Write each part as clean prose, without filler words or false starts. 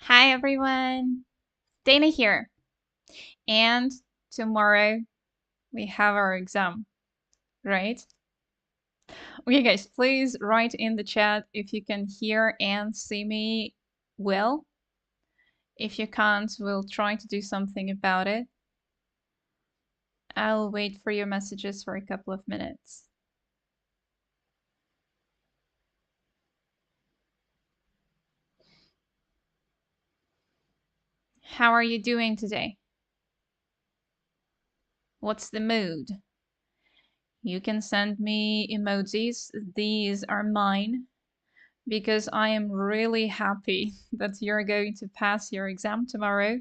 Hi everyone, Dana here. And tomorrow we have our exam, right? Okay, guys, please write in the chat if you can hear and see me well. If you can't, we'll try to do something about it. I'll wait for your messages for a couple of minutes. How are you doing today? What's the mood? You can send me emojis. These are mine because I am really happy that you're going to pass your exam tomorrow.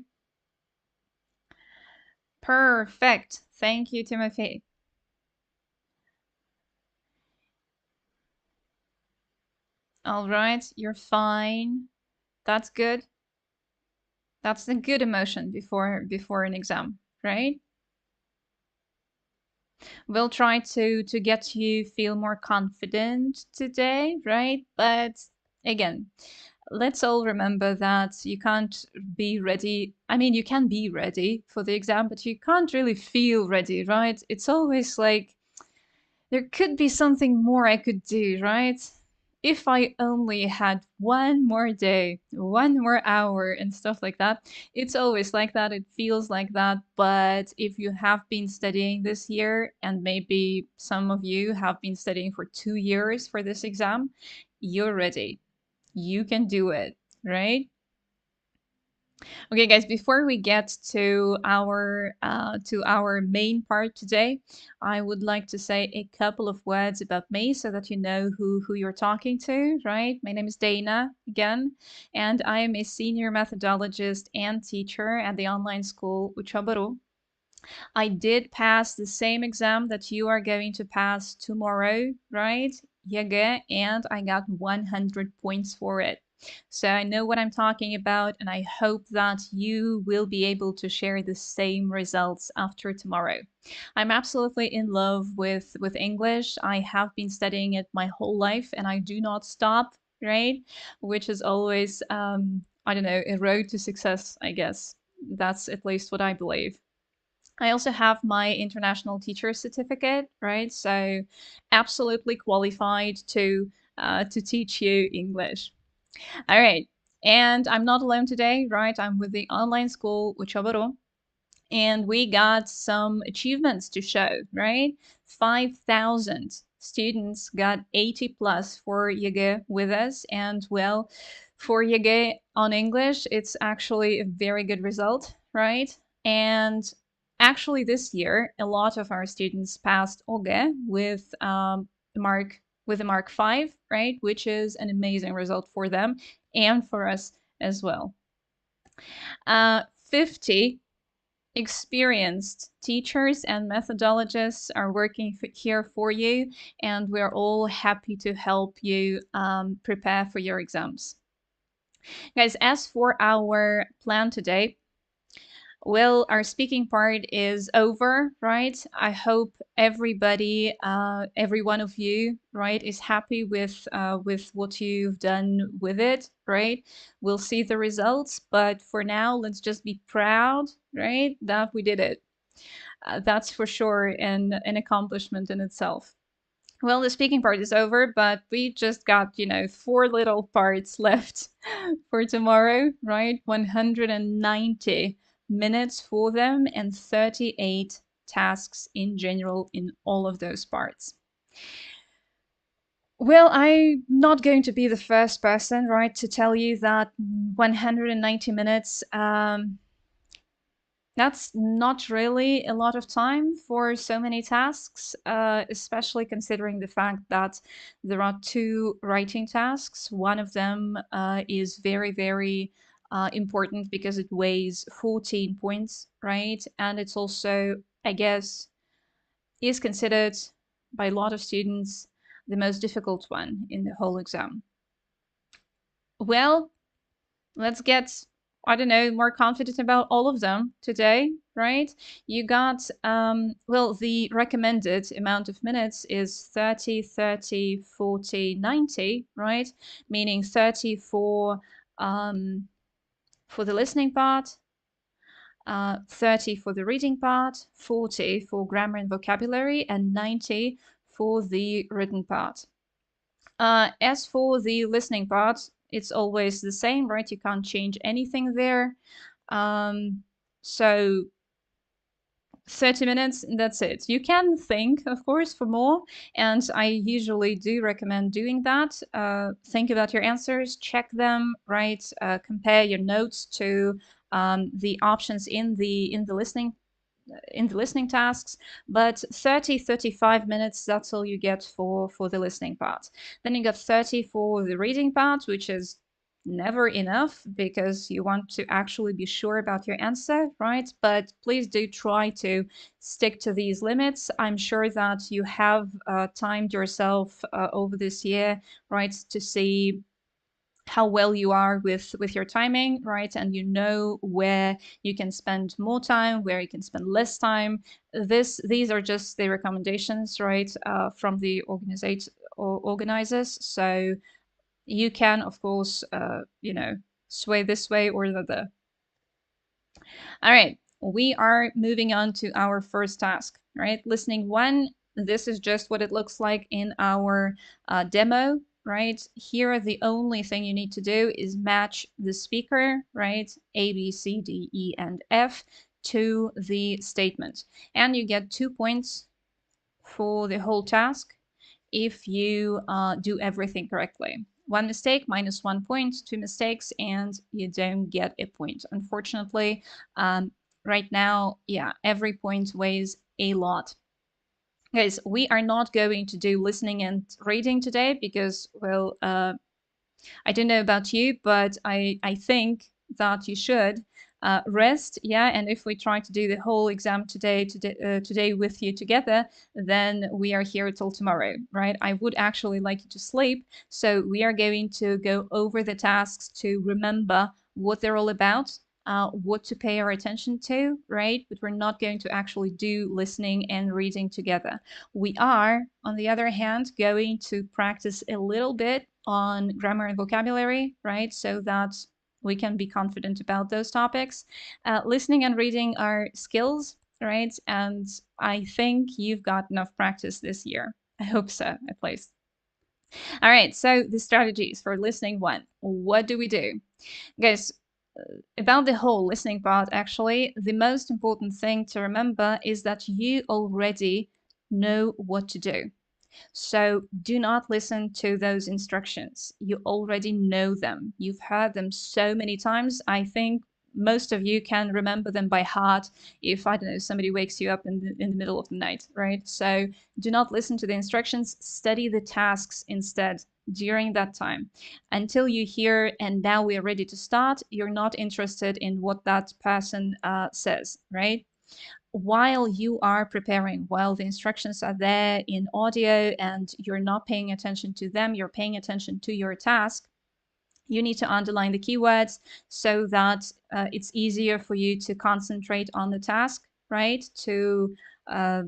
Perfect. Thank you, Timothy. All right, you're fine. That's good. That's a good emotion before an exam, right? We'll try to get you feel more confident today, right? But again, let's all remember that you can't be ready. I mean, you can be ready for the exam, but you can't really feel ready, right? It's always like there could be something more I could do, right? If I only had one more day, one more hour, and stuff like that. It's always like that. It feels like that. But if you have been studying this year, and maybe some of you have been studying for 2 years for this exam, you're ready. You can do it, right? Okay, guys, before we get to our main part today, I would like to say a couple of words about me so that you know who you're talking to, right? My name is Dana again, and I am a senior methodologist and teacher at the online school Учёба.ru. I did pass the same exam that you are going to pass tomorrow, right? языку, and I got 100 points for it. So I know what I'm talking about, and I hope that you will be able to share the same results after tomorrow. I'm absolutely in love with English. I have been studying it my whole life, and I do not stop, right? Which is always, I don't know, a road to success, I guess. That's at least what I believe. I also have my international teacher certificate, right? So absolutely qualified to teach you English. All right. And I'm not alone today, right? I'm with the online school Учёба.ру, and we got some achievements to show, right? 5,000 students got 80 plus for языку with us, and well, for языку on English, it's actually a very good result, right? And actually this year, a lot of our students passed ОГЭ with a mark 5, right? Which is an amazing result for them and for us as well. 50 experienced teachers and methodologists are working here for you, and we're all happy to help you prepare for your exams. Guys, as for our plan today, well, our speaking part is over, right? I hope everybody, every one of you, right, is happy with what you've done with it, right? We'll see the results, but for now, let's just be proud, right, that we did it. That's for sure an accomplishment in itself. Well, the speaking part is over, but we just got, 4 little parts left for tomorrow, right? 190 minutes for them and 38 tasks in general in all of those parts. Well, I'm not going to be the first person, right, to tell you that 190 minutes, that's not really a lot of time for so many tasks, especially considering the fact that there are 2 writing tasks. One of them is very, very important because it weighs 14 points, right? And it's also, I guess, is considered by a lot of students the most difficult one in the whole exam. Well, let's get, I don't know, more confident about all of them today, right? You got, well, the recommended amount of minutes is 30, 30, 40, 90, right? Meaning 30 for for the listening part, 30 for the reading part, 40 for grammar and vocabulary, and 90 for the written part. As for the listening part, it's always the same, right? You can't change anything there. So 30 minutes, that's it. You can think, of course, for more, and I usually do recommend doing that. Think about your answers, check them, right? Compare your notes to the options in the listening tasks. But 35 minutes, that's all you get for the listening part. Then you got 30 for the reading part, which is never enough because you want to actually be sure about your answer, right? But please do try to stick to these limits. I'm sure that you have timed yourself over this year, right, to see how well you are with your timing, right? And you know where you can spend more time, where you can spend less time. These are just the recommendations, right, from the organizers. So you can, of course, sway this way or the other. All right, we are moving on to our first task, right? Listening one, this is just what it looks like in our demo, right? Here, the only thing you need to do is match the speaker, right? A, B, C, D, E, and F to the statement. And you get 2 points for the whole task if you do everything correctly. One mistake, -1 point, 2 mistakes, and you don't get a point. Unfortunately, right now, yeah, every point weighs a lot. Guys, we are not going to do listening and reading today because, well, I don't know about you, but I think that you should rest. Yeah, and if we try to do the whole exam today with you together, then we are here till tomorrow, right? I would actually like you to sleep. So we are going to go over the tasks to remember what they're all about. What to pay our attention to, right? But we're not going to actually do listening and reading together. We are, on the other hand, going to practice a little bit on grammar and vocabulary, right? So that we can be confident about those topics. Listening and reading are skills, right? And I think you've got enough practice this year. I hope so, at least. All right, so the strategies for listening one. What do we do? Guys, about the whole listening part, actually, the most important thing to remember is that you already know what to do. So do not listen to those instructions. You already know them. You've heard them so many times. I think most of you can remember them by heart if, I don't know, somebody wakes you up in the middle of the night, right? So do not listen to the instructions. Study the tasks instead during that time until you hear, and now we are ready to start. You're not interested in what that person says, right? While you are preparing, while the instructions are there in audio and you're not paying attention to them, you're paying attention to your task, you need to underline the keywords so that it's easier for you to concentrate on the task, right? Uh,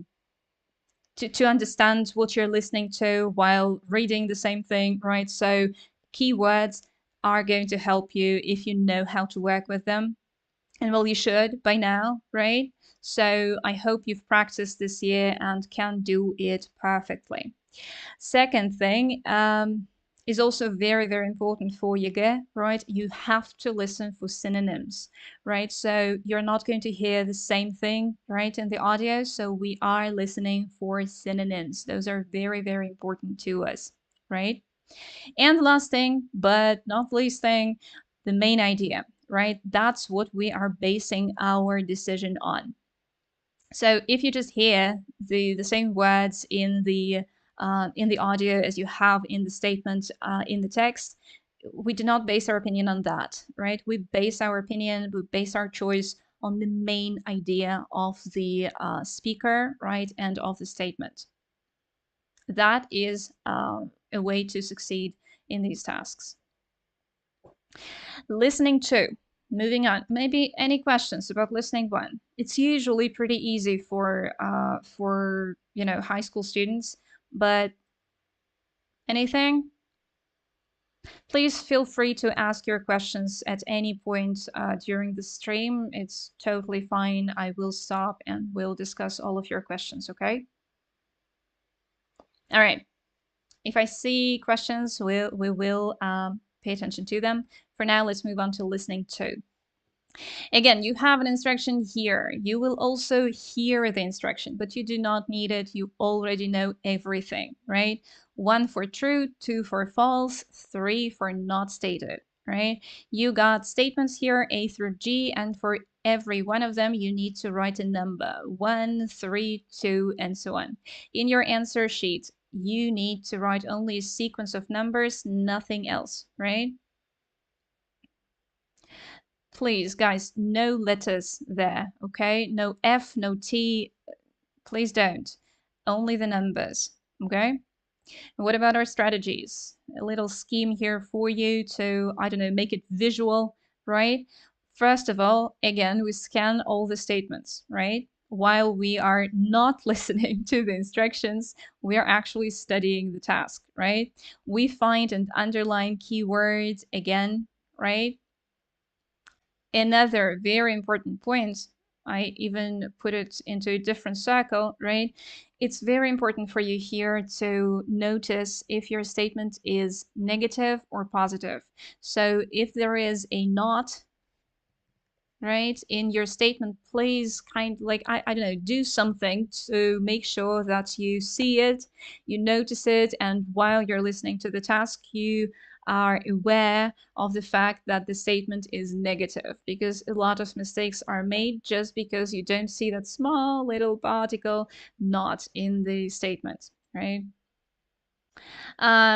to understand what you're listening to while reading the same thing, right? So keywords are going to help you if you know how to work with them. And well, you should by now, right? So I hope you've practiced this year and can do it perfectly. Second thing is also very, very important for ЕГЭ, right? You have to listen for synonyms, right? So you're not going to hear the same thing, right, in the audio. So we are listening for synonyms. Those are very, very important to us, right? And last thing, but not least thing, the main idea, right? That's what we are basing our decision on. So if you just hear the same words in the audio as you have in the statement in the text, we do not base our opinion on that, right? We base our opinion, we base our choice on the main idea of the speaker, right, and of the statement. That is a way to succeed in these tasks. Listening two. Moving on. Maybe any questions about listening one? It's usually pretty easy for high school students, but anything? Please feel free to ask your questions at any point during the stream. It's totally fine. I will stop and we'll discuss all of your questions, okay? All right. If I see questions, we will pay attention to them. For now, let's move on to listening to. Again, you have an instruction here. You will also hear the instruction, but you do not need it. You already know everything, right? 1 for true, 2 for false, 3 for not stated, right? You got statements here, A through G, and for every one of them, you need to write a number, 1, 3, 2, and so on. In your answer sheet, you need to write only a sequence of numbers, nothing else, right? Please, guys, no letters there, okay? No F, no T, please don't. Only the numbers, okay? And what about our strategies? A little scheme here for you to, I don't know, make it visual, right? First of all, again, we scan all the statements, right? While we are not listening to the instructions, we are actually studying the task, right? We find and underline keywords again, right? Another very important point, I even put it into a different circle, right? It's very important for you here to notice if your statement is negative or positive. So if there is a not, right, in your statement, please I don't know, do something to make sure that you see it, you notice it, and while you're listening to the task, you are aware of the fact that the statement is negative, because a lot of mistakes are made just because you don't see that small little particle not in the statement, right?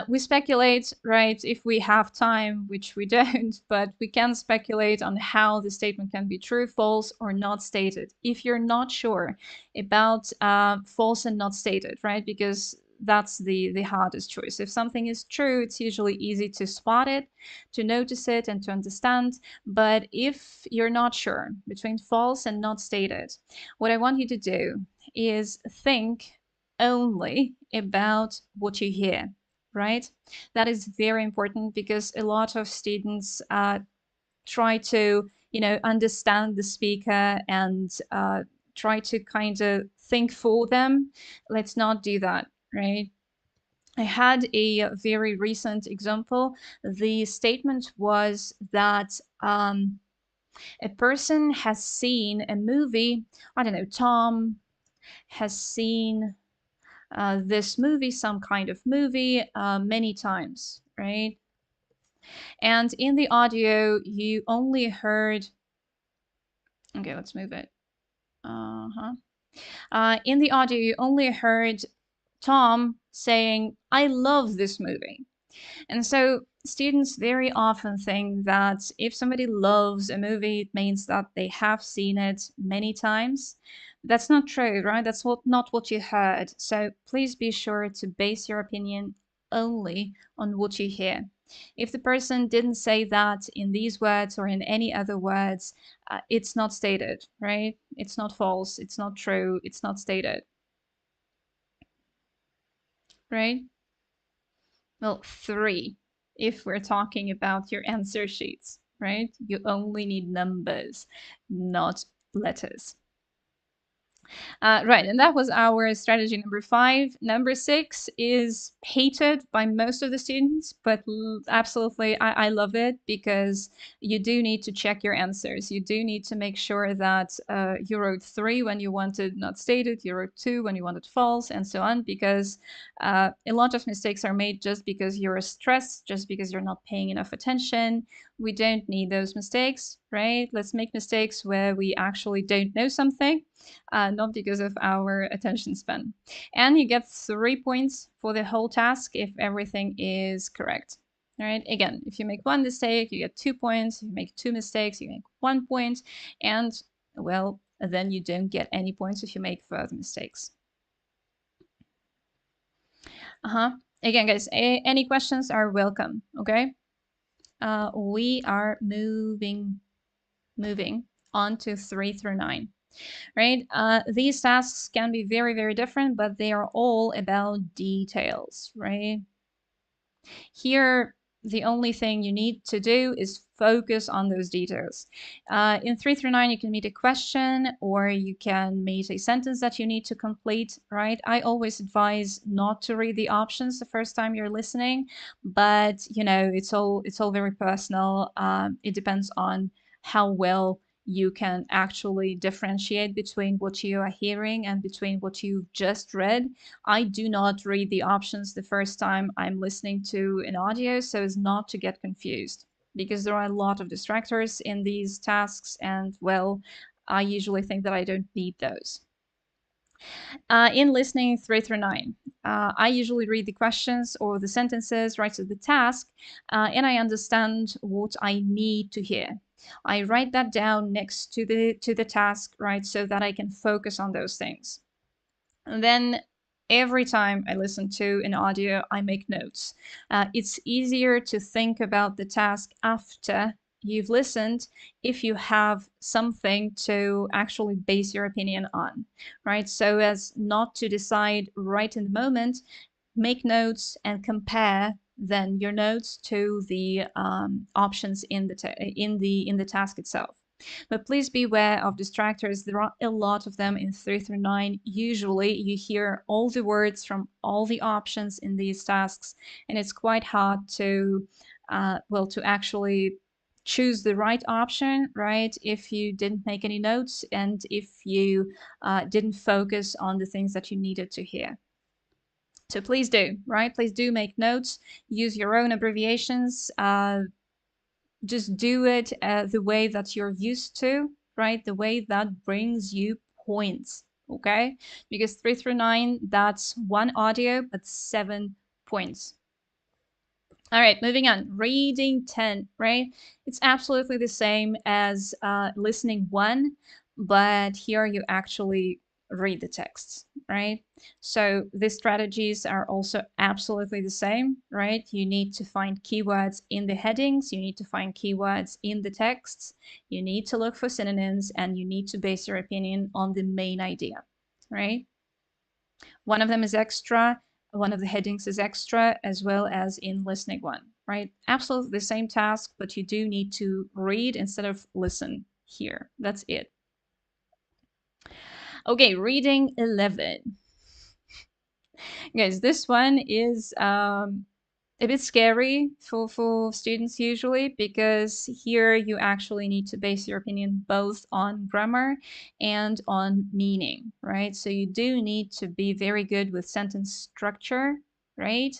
We speculate, right, if we have time, which we don't, but we can speculate on how the statement can be true, false, or not stated. If you're not sure about false and not stated, right, because that's the hardest choice. If something is true, it's usually easy to spot it, to notice it, and to understand. But if you're not sure between false and not stated, what I want you to do is think only about what you hear, right? That is very important because a lot of students try to, understand the speaker and try to kind of think for them. Let's not do that, right? I had a very recent example. The statement was that a person has seen a movie. I don't know, Tom has seen this movie, some kind of movie, many times, right? And in the audio, you only heard, okay, let's move it. In the audio, you only heard Tom saying, I love this movie. And so students very often think that if somebody loves a movie, it means that they have seen it many times. That's not true, right? That's not what you heard. So please be sure to base your opinion only on what you hear. If the person didn't say that in these words or in any other words, it's not stated, right? It's not false, it's not true, it's not stated, right? Well, 3, if we're talking about your answer sheets, right? You only need numbers, not letters. Right, and that was our strategy number 5. Number 6 is hated by most of the students, but absolutely, I love it because you do need to check your answers. You do need to make sure that you wrote 3 when you wanted not stated, you wrote 2 when you wanted false, and so on, because a lot of mistakes are made just because you're stressed, just because you're not paying enough attention. We don't need those mistakes, right? Let's make mistakes where we actually don't know something, not because of our attention span. And you get 3 points for the whole task if everything is correct. All right, again, if you make 1 mistake, you get 2 points. If you make 2 mistakes, you make 1 point. And, well, then you don't get any points if you make further mistakes. Again, guys, any questions are welcome, okay? We are moving on to 3 through 9. Right? These tasks can be very, very different, but they are all about details, right? Here, the only thing you need to do is focus on those details. In 3 through 9, you can meet a question or you can meet a sentence that you need to complete, right? I always advise not to read the options the first time you're listening, but you know, it's all very personal. It depends on how well you can actually differentiate between what you are hearing and between what you've just read. I do not read the options the first time I'm listening to an audio so as not to get confused, because there are a lot of distractors in these tasks, and well, I usually think that I don't need those. In listening 3 through 9, I usually read the questions or the sentences right to the task, and I understand what I need to hear. I write that down next to the task, right, so that I can focus on those things. And then every time I listen to an audio, I make notes. It's easier to think about the task after you've listened if you have something to actually base your opinion on, right? So as not to decide right in the moment, make notes and compare then your notes to the options in the task itself. But please beware of distractors. There are a lot of them in 3 through 9. Usually you hear all the words from all the options in these tasks, and it's quite hard to, well, to actually choose the right option, right? If you didn't make any notes and if you didn't focus on the things that you needed to hear. So please do, right? Please do make notes, use your own abbreviations, just do it the way that you're used to, right? The way that brings you points, okay? Because 3 through 9, that's one audio, but 7 points. All right, moving on. Reading 10, right? It's absolutely the same as listening 1, but here you actually read the texts, right? So the strategies are also absolutely the same, right? You need to find keywords in the headings, you need to find keywords in the texts, you need to look for synonyms, and you need to base your opinion on the main idea, right? One of them is extra, one of the headings is extra, as well as in listening 1, right? Absolutely the same task, but you do need to read instead of listen here. That's it. Okay, reading 11. Guys, this one is a bit scary for students usually, because here you actually need to base your opinion both on grammar and on meaning, right? So you do need to be very good with sentence structure, right?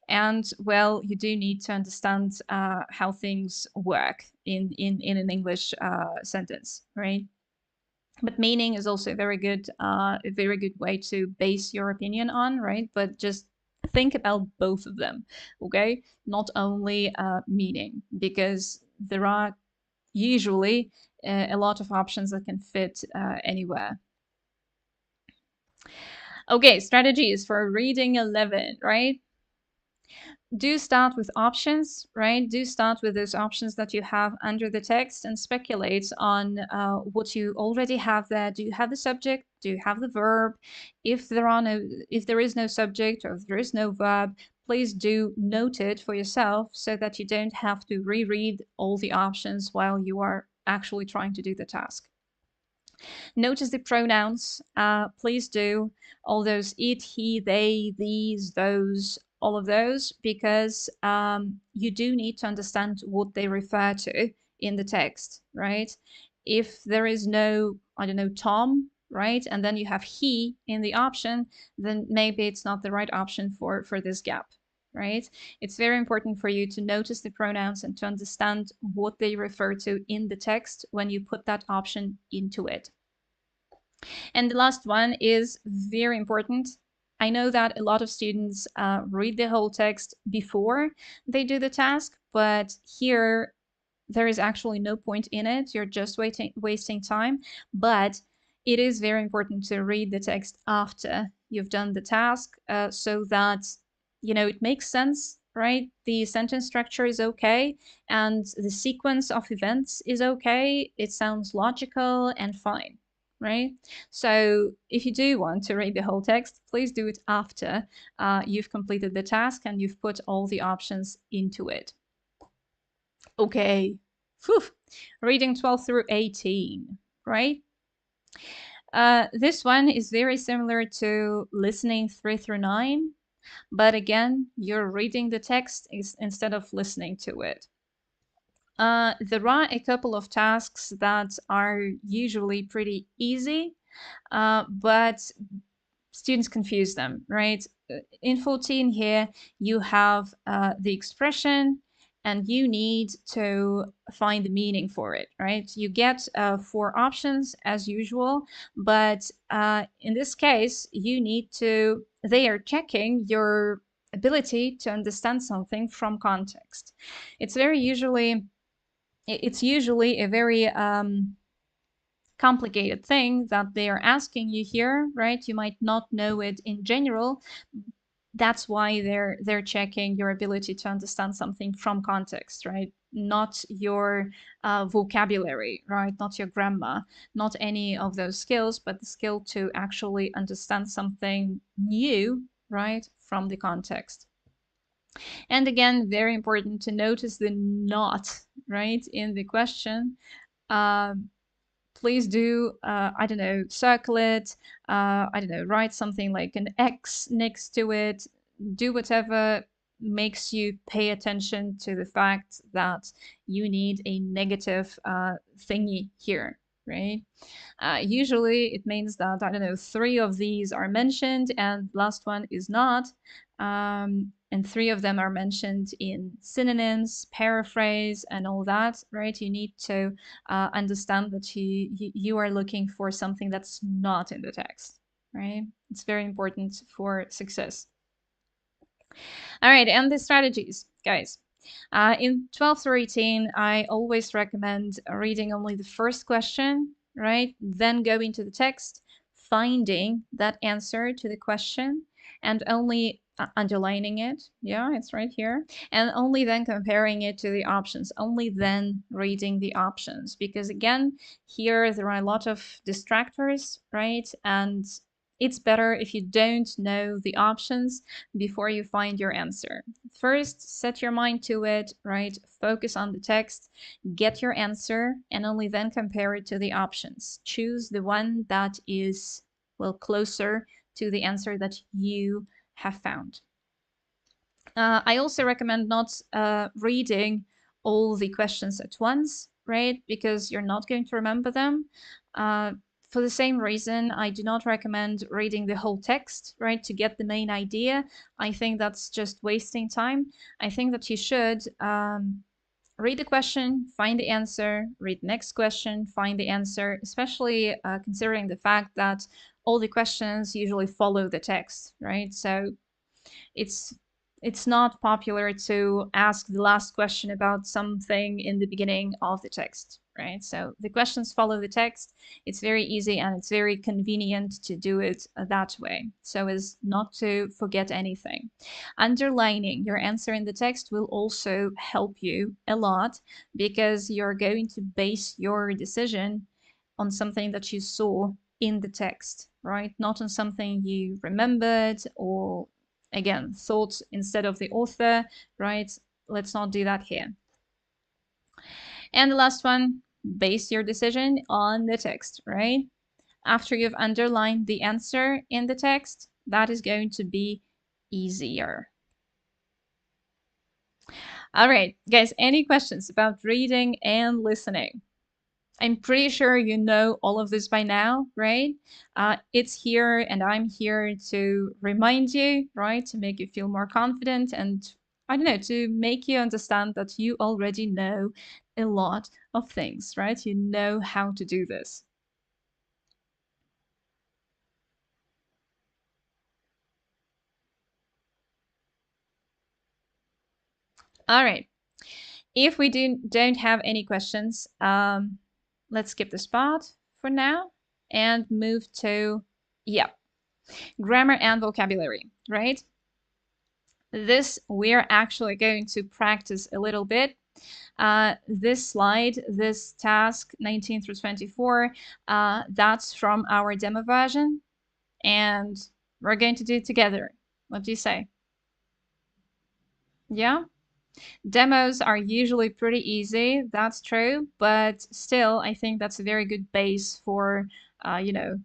And well, you do need to understand how things work in an English sentence, right? But meaning is also a very good way to base your opinion on, right? But just think about both of them, okay? Not only meaning, because there are usually a lot of options that can fit anywhere. Okay, strategies for reading 11, right? Do start with options, right? Do start with those options that you have under the text and speculate on what you already have there. Do you have the subject? Do you have the verb? If there is no subject or if there is no verb, please do note it for yourself so that you don't have to reread all the options while you are actually trying to do the task. Notice the pronouns. Please do all those it, he, they, these, those, all of those, because you do need to understand what they refer to in the text, right? If there is no, I don't know, Tom, right, and then you have he in the option, then maybe it's not the right option for this gap, right? It's very important for you to notice the pronouns and to understand what they refer to in the text when you put that option into it. And the last one is very important. I know that a lot of students read the whole text before they do the task, but here there is actually no point in it. You're just wasting time. But it is very important to read the text after you've done the task so that, you know, it makes sense, right? The sentence structure is okay and the sequence of events is okay. It sounds logical and fine. right? So if you do want to read the whole text, please do it after you've completed the task and you've put all the options into it. Okay. Whew. Reading 12 through 18, right? This one is very similar to listening 3 through 9, but again, you're reading the text instead of listening to it. There are a couple of tasks that are usually pretty easy, but students confuse them, right? In 14 here, you have the expression and you need to find the meaning for it, right? You get 4 options as usual, but in this case, you need to, they are checking your ability to understand something from context. It's usually a very complicated thing that they are asking you here, right? You might not know it in general. That's why they're checking your ability to understand something from context, right? Not your vocabulary, right? Not your grammar, not any of those skills, but the skill to actually understand something new, right, from the context. And again, very important to notice the not, right, in the question. Please do, I don't know, circle it, I don't know, write something like an X next to it, do whatever makes you pay attention to the fact that you need a negative thingy here, right? Usually it means that, I don't know, 3 of these are mentioned and last one is not. And 3 of them are mentioned in synonyms, paraphrase, and all that, right? You need to understand that you are looking for something that's not in the text, right? It's very important for success. All right, and the strategies, guys. In 12 through 18, I always recommend reading only the first question, right? Then go into the text, finding that answer to the question, and only underlining it. Yeah, it's right here. And only then comparing it to the options, only then reading the options. Because again, here there are a lot of distractors, right? And it's better if you don't know the options before you find your answer. First, set your mind to it, right? Focus on the text, get your answer, and only then compare it to the options. Choose the one that is, well, closer to the answer that you have found. I also recommend not reading all the questions at once, right? Because you're not going to remember them. For the same reason, I do not recommend reading the whole text, right, to get the main idea. I think that's just wasting time. I think that you should read the question, find the answer, read the next question, find the answer, especially considering the fact that all the questions usually follow the text, right? So it's not popular to ask the last question about something in the beginning of the text, right? So the questions follow the text. It's very easy and it's very convenient to do it that way, so as not to forget anything. Underlining your answer in the text will also help you a lot because you're going to base your decision on something that you saw in the text, right? Not on something you remembered or again, thought instead of the author, right? Let's not do that here. And the last one, base your decision on the text, right? After you've underlined the answer in the text, that is going to be easier. All right, guys, any questions about reading and listening? I'm pretty sure you know all of this by now, right? It's here and I'm here to remind you, right? To make you feel more confident and, I don't know, to make you understand that you already know a lot of things, right? You know how to do this. All right. If we don't have any questions, let's skip this part for now and move to, yeah, grammar and vocabulary, right? This we're actually going to practice a little bit This slide, this task, 19 through 24, that's from our demo version, and we're going to do it together. What do you say? Yeah? Demos are usually pretty easy, that's true, but still, I think that's a very good base for, you know,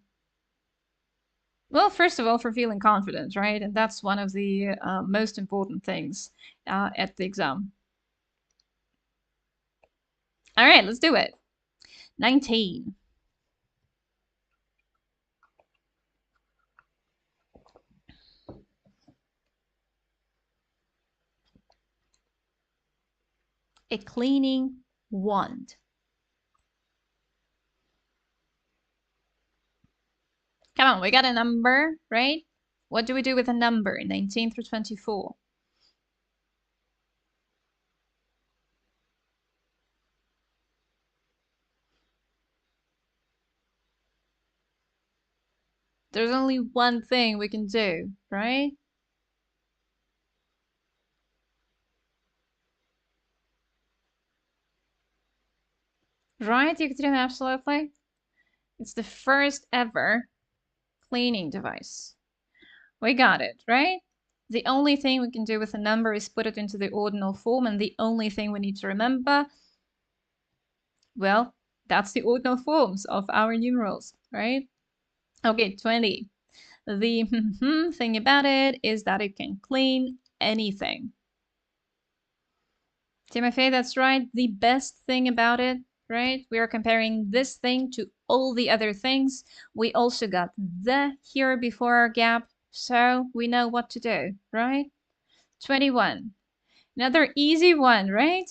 well, first of all, for feeling confident, right? And that's one of the most important things at the exam. All right, let's do it. 19. A cleaning wand. Come on, we got a number, right? What do we do with a number? 19 through 24. There's only one thing we can do, right? Right, Ekaterina, absolutely. It's the first ever cleaning device. We got it, right? The only thing we can do with a number is put it into the ordinal form, and the only thing we need to remember, well, that's the ordinal forms of our numerals, right? Okay, 20. The thing about it is that it can clean anything. Timothy, that's right. The best thing about it, right? We are comparing this thing to all the other things. We also got the here before our gap, so we know what to do, right? 21. Another easy one, right?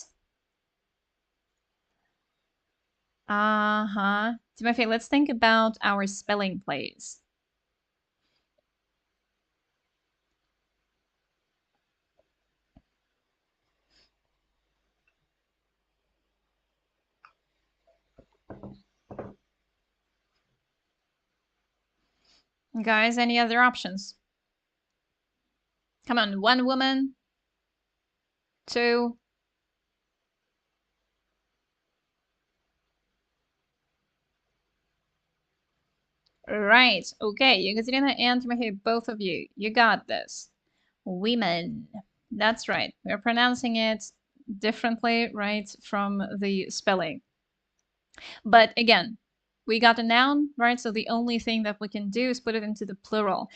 Uh-huh. Timothy, let's think about our spelling plays. Guys, any other options? Come on, one woman, two. Right, okay, Ekaterina and Timothy, both of you, you got this. Women. That's right. We're pronouncing it differently, right, from the spelling. But again, we got a noun, right? So the only thing that we can do is put it into the plural.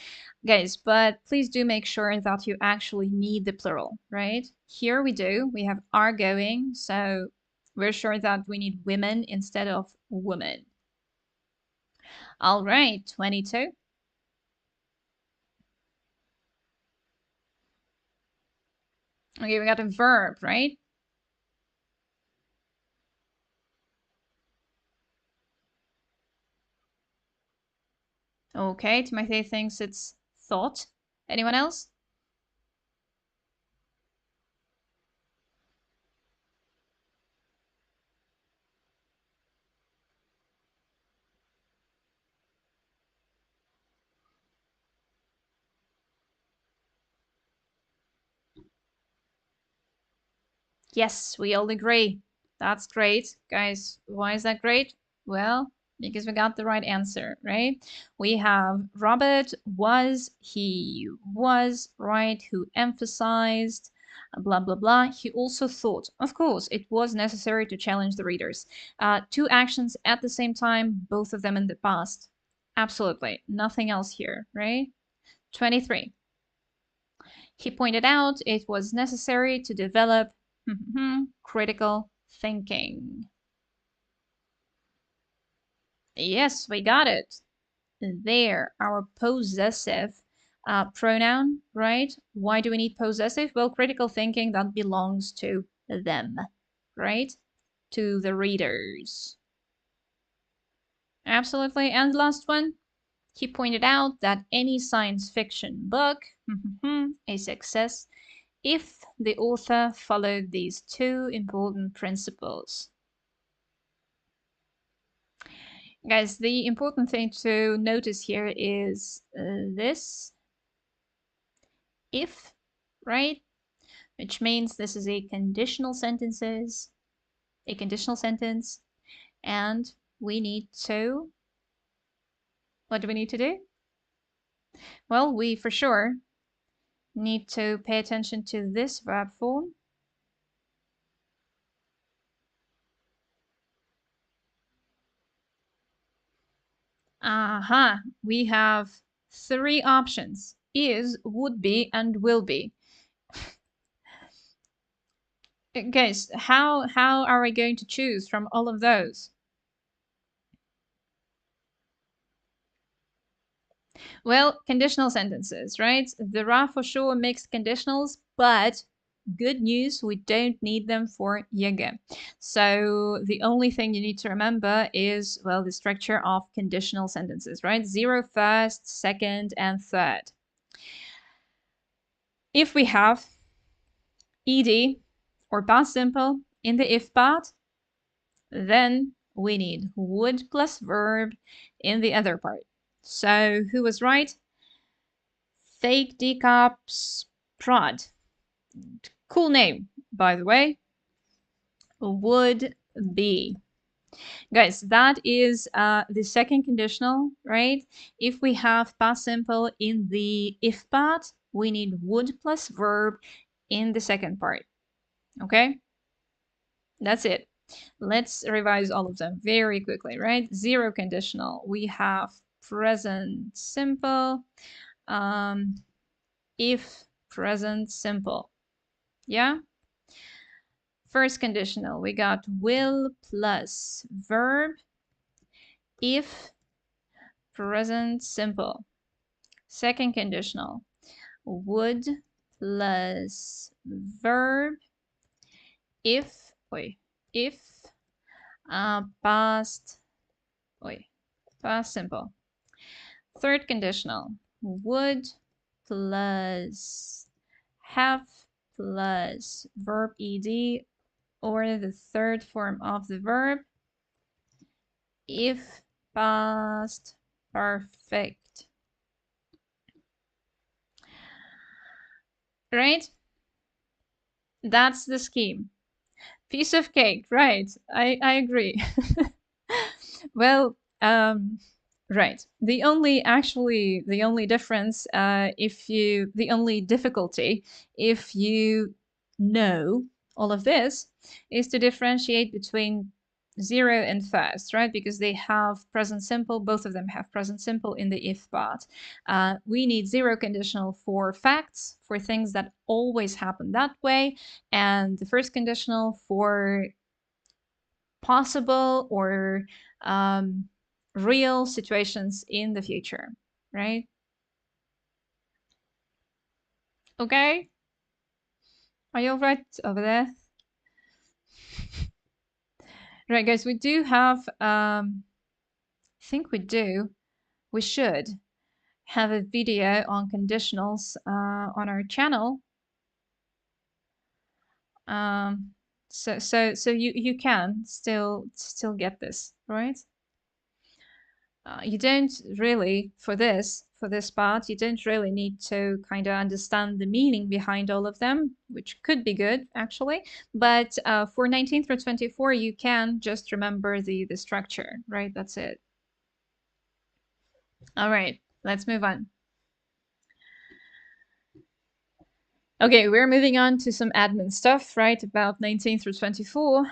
Guys, but please do make sure that you actually need the plural, right? Here we do. We have are going, so we're sure that we need women instead of woman. All right, 22. Okay, we got a verb, right? Okay, Timothy thinks it's thought. Anyone else? Yes, we all agree. That's great. Guys, why is that great? Well, because we got the right answer, right? We have Robert was, he was, right, who emphasized, blah, blah, blah. He also thought, of course, it was necessary to challenge the readers. Two actions at the same time, both of them in the past. Absolutely. Nothing else here, right? 23. He pointed out it was necessary to develop critical thinking. Yes, we got it. There, our possessive pronoun, right? Why do we need possessive? Well, critical thinking, that belongs to them, right? To the readers. Absolutely. And last one, he pointed out that any science fiction book, a success, if the author followed these two important principles. Guys, the important thing to notice here is this. If, right? which means this is a conditional sentence, and we need to, what do we need to do? Well, we for sure need to pay attention to this verb form. We have three options: is, would be, and will be. Guys, how are we going to choose from all of those? Well, conditional sentences, right? There are for sure mixed conditionals, but good news, we don't need them for yoga. So the only thing you need to remember is, well, the structure of conditional sentences, right? 0 first, second, and third. If we have ed or past simple in the if part, then we need would plus verb in the other part. So who was right? Fake decops prod. Cool name, by the way. Would be. Guys, that is the second conditional, right? If we have past simple in the if part, we need would plus verb in the second part. Okay? That's it. Let's revise all of them very quickly, right? 0 conditional. We have present simple, if present simple. Yeah? First conditional, we got will plus verb if present simple. Second conditional, would plus verb if past simple. Third conditional, would plus have plus verb ed or the third form of the verb if past perfect. Right? That's the scheme. Piece of cake, right? I agree. Well, right. The only difference, the only difficulty, if you know all of this, is to differentiate between 0 and first, right? Because they have present simple, both of them have present simple in the if part. We need 0 conditional for facts, for things that always happen that way, and the first conditional for possible or real situations in the future, right? Okay? Are you all right over there? Right, guys, we do have, I think we should have a video on conditionals on our channel. So you can still get this, right? You don't really, for this part, you don't really need to kind of understand the meaning behind all of them, which could be good actually. But for 19 through 24, you can just remember the structure, right? That's it. All right, let's move on. Okay, we're moving on to some admin stuff, right? About 19 through 24.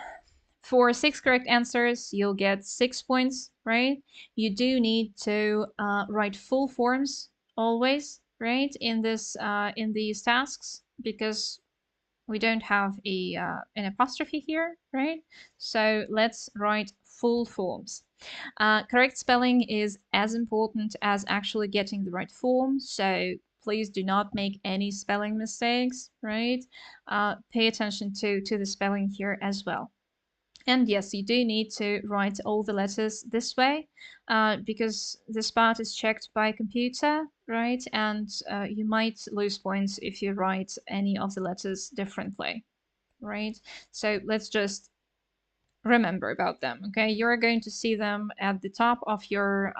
For 6 correct answers, you'll get 6 points, right? You do need to write full forms always, right? In these tasks, because we don't have an apostrophe here, right? So let's write full forms. Correct spelling is as important as actually getting the right form. So please do not make any spelling mistakes, right? Pay attention to the spelling here as well. And yes, you do need to write all the letters this way because this part is checked by computer, right? And you might lose points if you write any of the letters differently, right? So let's just remember about them, okay? You're going to see them at the top of your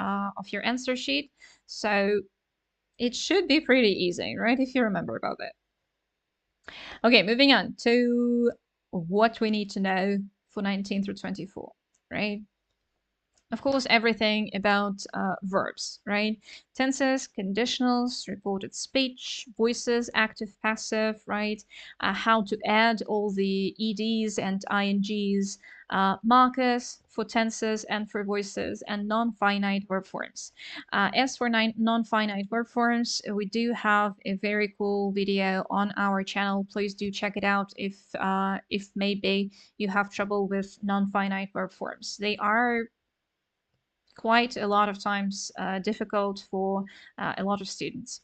answer sheet. So it should be pretty easy, right? If you remember about it. Okay, moving on to what we need to know for 19 through 24, right? Of course, everything about verbs, right? Tenses, conditionals, reported speech, voices, active, passive, right? How to add all the EDs and INGs, markers for tenses and for voices, and non-finite verb forms. As for non-finite verb forms, we do have a very cool video on our channel. Please do check it out if maybe you have trouble with non-finite verb forms. They are quite a lot of times difficult for a lot of students.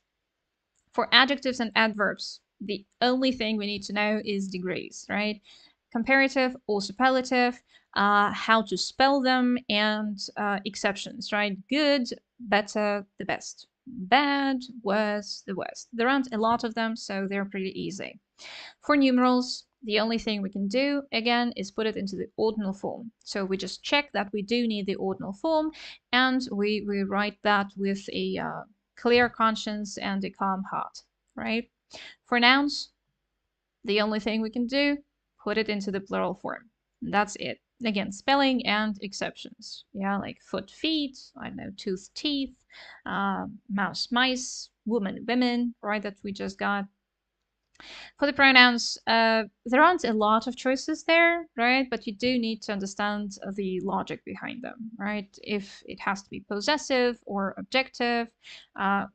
For adjectives and adverbs, the only thing we need to know is degrees, right? Comparative or superlative, how to spell them, and exceptions, right? Good, better, the best. Bad, worse, the worst. There aren't a lot of them, so they're pretty easy. For numerals, the only thing we can do, again, is put it into the ordinal form. So we just check that we do need the ordinal form, and we write that with a clear conscience and a calm heart, right? For nouns, the only thing we can do, put it into the plural form. That's it. Again, spelling and exceptions. Yeah, like foot, feet, I don't know, tooth, teeth, mouse, mice, woman, women, right, that we just got. For the pronouns, there aren't a lot of choices there, right? But you do need to understand the logic behind them, right? If it has to be possessive or objective, uh,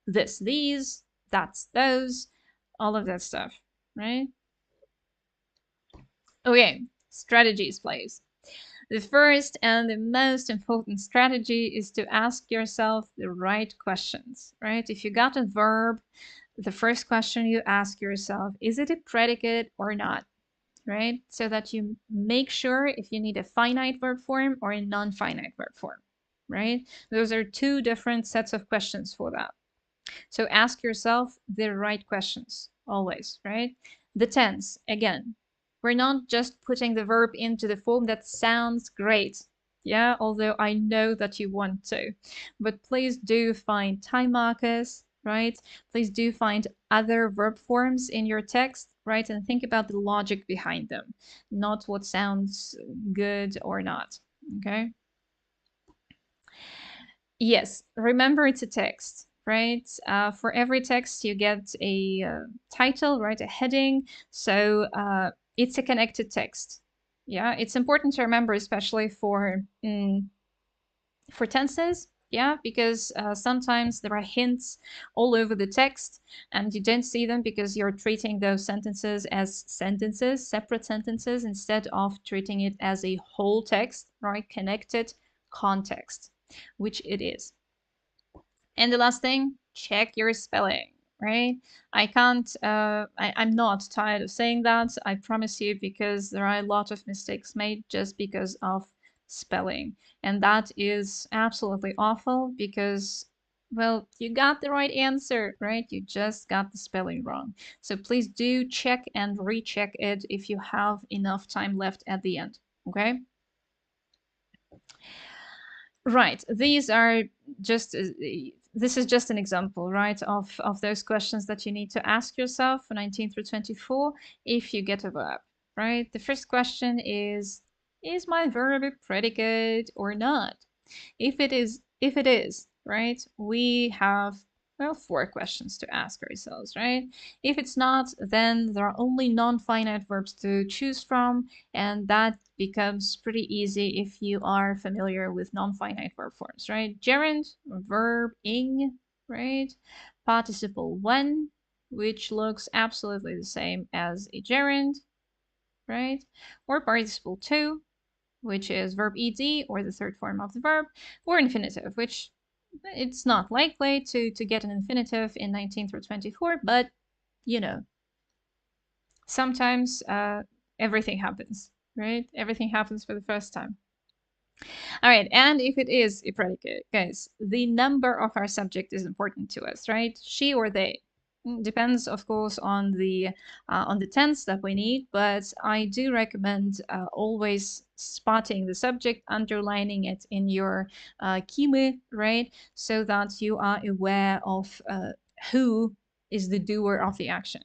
this, these, that's those, all of that stuff, right? Okay, strategies, please. The first and the most important strategy is to ask yourself the right questions, right? If you got a verb, the first question you ask yourself, is it a predicate or not, right? So that you make sure if you need a finite verb form or a non-finite verb form, right? Those are two different sets of questions for that. So ask yourself the right questions always, right? The tense, again, we're not just putting the verb into the form that sounds great. Yeah, although I know that you want to. But please do find time markers, right? Please do find other verb forms in your text, right? And think about the logic behind them, not what sounds good or not. Okay? Yes, remember it's a text, right? For every text, you get a title, right? A heading. So it's a connected text. Yeah, it's important to remember, especially for tenses. Yeah, because sometimes there are hints all over the text and you don't see them because you're treating those sentences as sentences, separate sentences, instead of treating it as a whole text, right? Connected context, which it is. And the last thing, check your spelling, right? I can't, I'm not tired of saying that, I promise you, because there are a lot of mistakes made just because of spelling. And that is absolutely awful because, well, you got the right answer, right? You just got the spelling wrong. So please do check and recheck it if you have enough time left at the end, okay? Right. These are just this is just an example, right, of those questions that you need to ask yourself for 19 through 24 if you get a verb, right? The first question is my verb a predicate or not? If it is, right, we have, well, 4 questions to ask ourselves, right? If it's not, then there are only non-finite verbs to choose from, and that becomes pretty easy if you are familiar with non-finite verb forms, right? Gerund, verb ing, right? Participle when, which looks absolutely the same as a gerund, right? Or participle to, which is verb ed, or the third form of the verb, or infinitive, which it's not likely to get an infinitive in 19 through 24, but you know, sometimes everything happens, right? Everything happens for the first time. All right, and if it is a predicate, guys, the number of our subject is important to us, right? She or they. Depends, of course, on the tense that we need, but I do recommend always spotting the subject, underlining it in your kimi, right, so that you are aware of who is the doer of the action.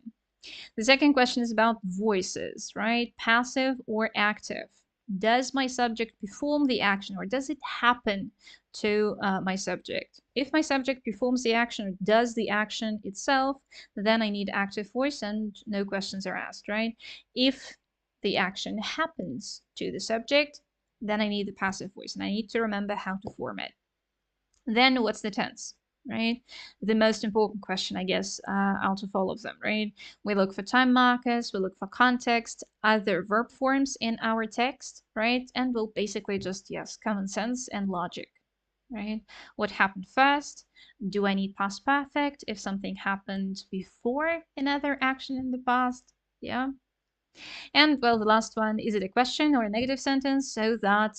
The second question is about voices, right? Passive or active? Does my subject perform the action or does it happen to my subject? If my subject performs the action or does the action itself, then I need active voice and no questions are asked, right? If the action happens to the subject, then I need the passive voice and I need to remember how to form it. Then what's the tense, right? The most important question, I guess, out of all of them, right? We look for time markers, we look for context, other verb forms in our text, right? And we'll basically just, yes, common sense and logic, right? What happened first? Do I need past perfect if something happened before another action in the past? Yeah. And well, the last one, is it a question or a negative sentence so that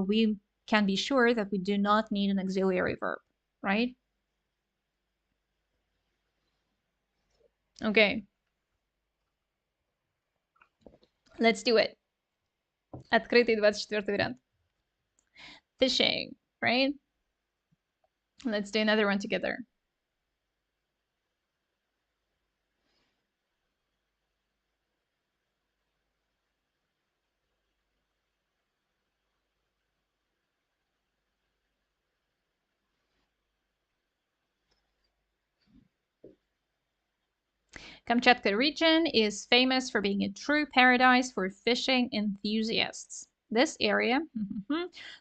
we can be sure that we do not need an auxiliary verb, right? Okay. Let's do it. Открытый 24 вариант. Fishing, right? Let's do another one together. Kamchatka region is famous for being a true paradise for fishing enthusiasts. This area,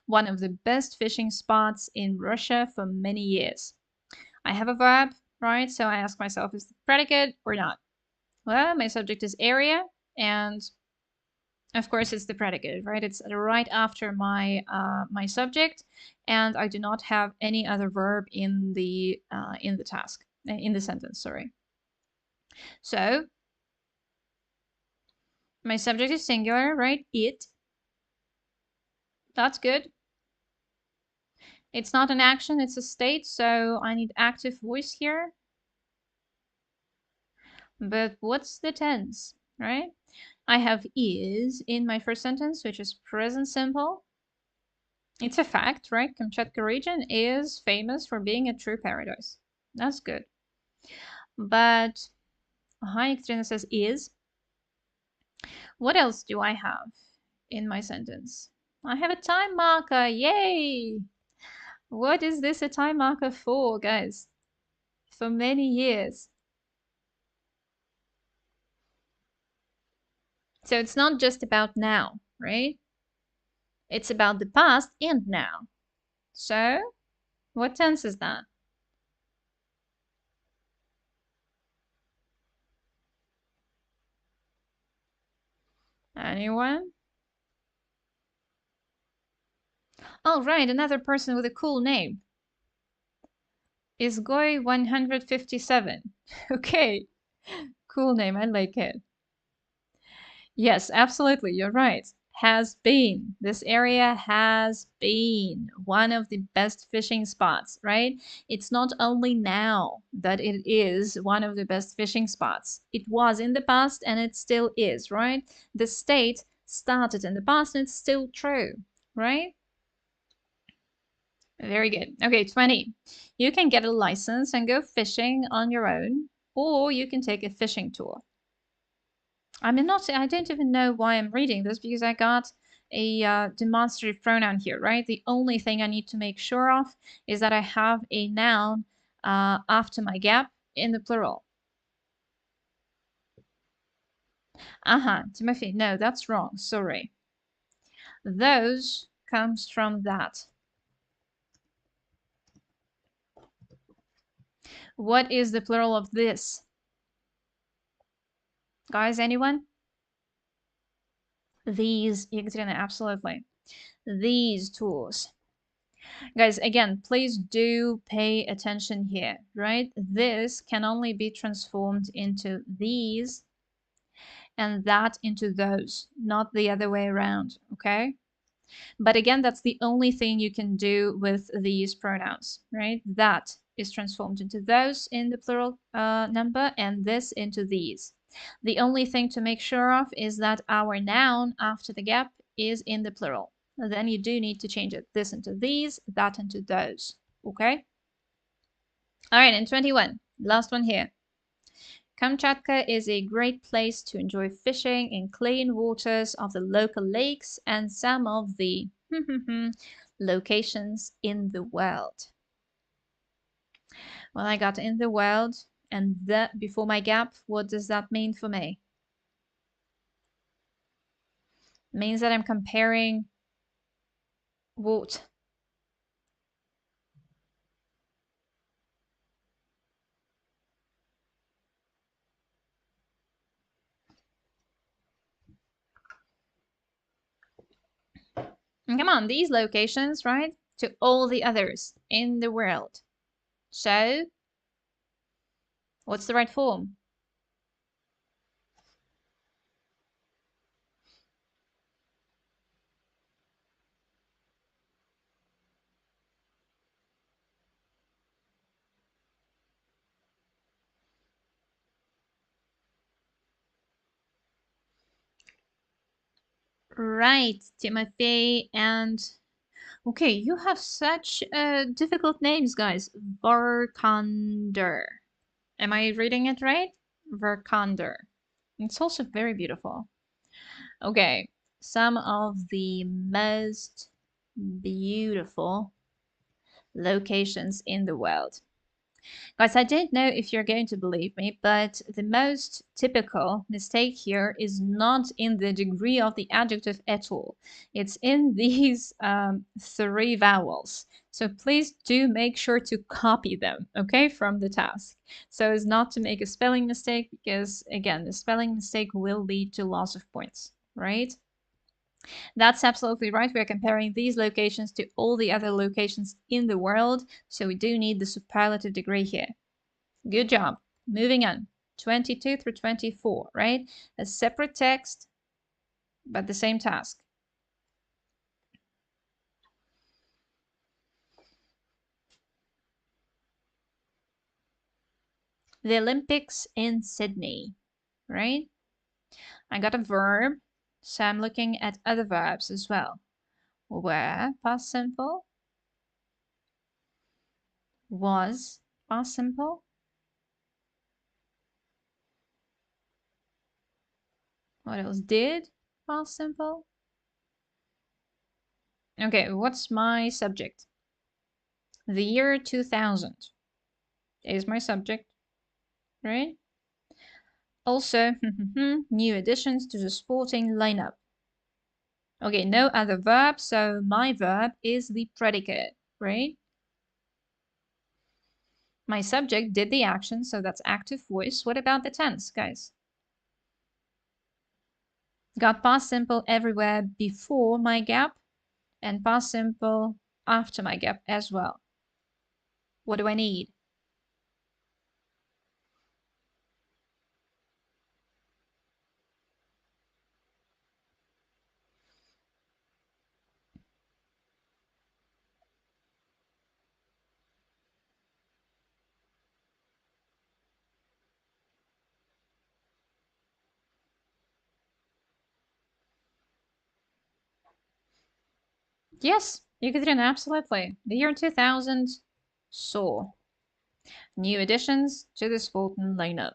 one of the best fishing spots in Russia for many years. I have a verb, right? So I ask myself, is the predicate or not? Well, my subject is area, and of course it's the predicate, right? It's right after my my subject, and I do not have any other verb in the task, in the sentence, sorry. So my subject is singular, right? It. That's good. It's not an action, it's a state, so I need active voice here. But what's the tense, right? I have is in my first sentence, which is present simple. It's a fact, right? Kamchatka region is famous for being a true paradise. That's good. But Ekатерина says is. What else do I have in my sentence? I have a time marker. Yay! What is this a time marker for, guys? For many years. So it's not just about now, right? It's about the past and now. So what tense is that? Anyone? Oh, right, another person with a cool name. Izgoy 157. Okay, cool name, I like it. Yes, absolutely, you're right. Has been. This area has been one of the best fishing spots, right? It's not only now that it is one of the best fishing spots. It was in the past and it still is, right? The state started in the past and it's still true, right? Very good. Okay, 20. You can get a license and go fishing on your own, or you can take a fishing tour. I don't even know why I'm reading this because I got a demonstrative pronoun here, right? The only thing I need to make sure of is that I have a noun after my gap in the plural. Timothy, no, that's wrong, sorry. Those comes from that. What is the plural of this? Guys, anyone? These, Екатерина, absolutely. These tools. Guys, again, please do pay attention here, right? This can only be transformed into these and that into those, not the other way around, okay? But again, that's the only thing you can do with these pronouns, right? That is transformed into those in the plural number and this into these. The only thing to make sure of is that our noun after the gap is in the plural. Then you do need to change it. This into these, that into those. Okay? All right, and 21. Last one here. Kamchatka is a great place to enjoy fishing in clean waters of the local lakes and some of the locations in the world. Well, I got in the world and that before my gap. What does that mean for me? It means that I'm comparing what? And come on, these locations, right? To all the others in the world. So, what's the right form? Right, Timothy, and okay, you have such difficult names, guys. Varkander. Am I reading it right? Varkander. It's also very beautiful. Okay, some of the most beautiful locations in the world. Guys, I don't know if you're going to believe me, but the most typical mistake here is not in the degree of the adjective at all. It's in these three vowels. So please do make sure to copy them, okay, from the task. So as not to make a spelling mistake, because again, the spelling mistake will lead to loss of points, right? That's absolutely right. We're comparing these locations to all the other locations in the world. So we do need the superlative degree here. Good job. Moving on. 22 through 24, right? A separate text, but the same task. The Olympics in Sydney, right? I got a verb, so I'm looking at other verbs as well. Were, past simple. Was, past simple. What else? Did, past simple. Okay, what's my subject? The year 2000 is my subject, right? Also, new additions to the sporting lineup. Okay, no other verb, so my verb is the predicate, right? My subject did the action, so that's active voice. What about the tense, guys? Got past simple everywhere before my gap and past simple after my gap as well. What do I need? Yes, Ekaterina, absolutely. The year 2000 saw new additions to the Fulton lineup.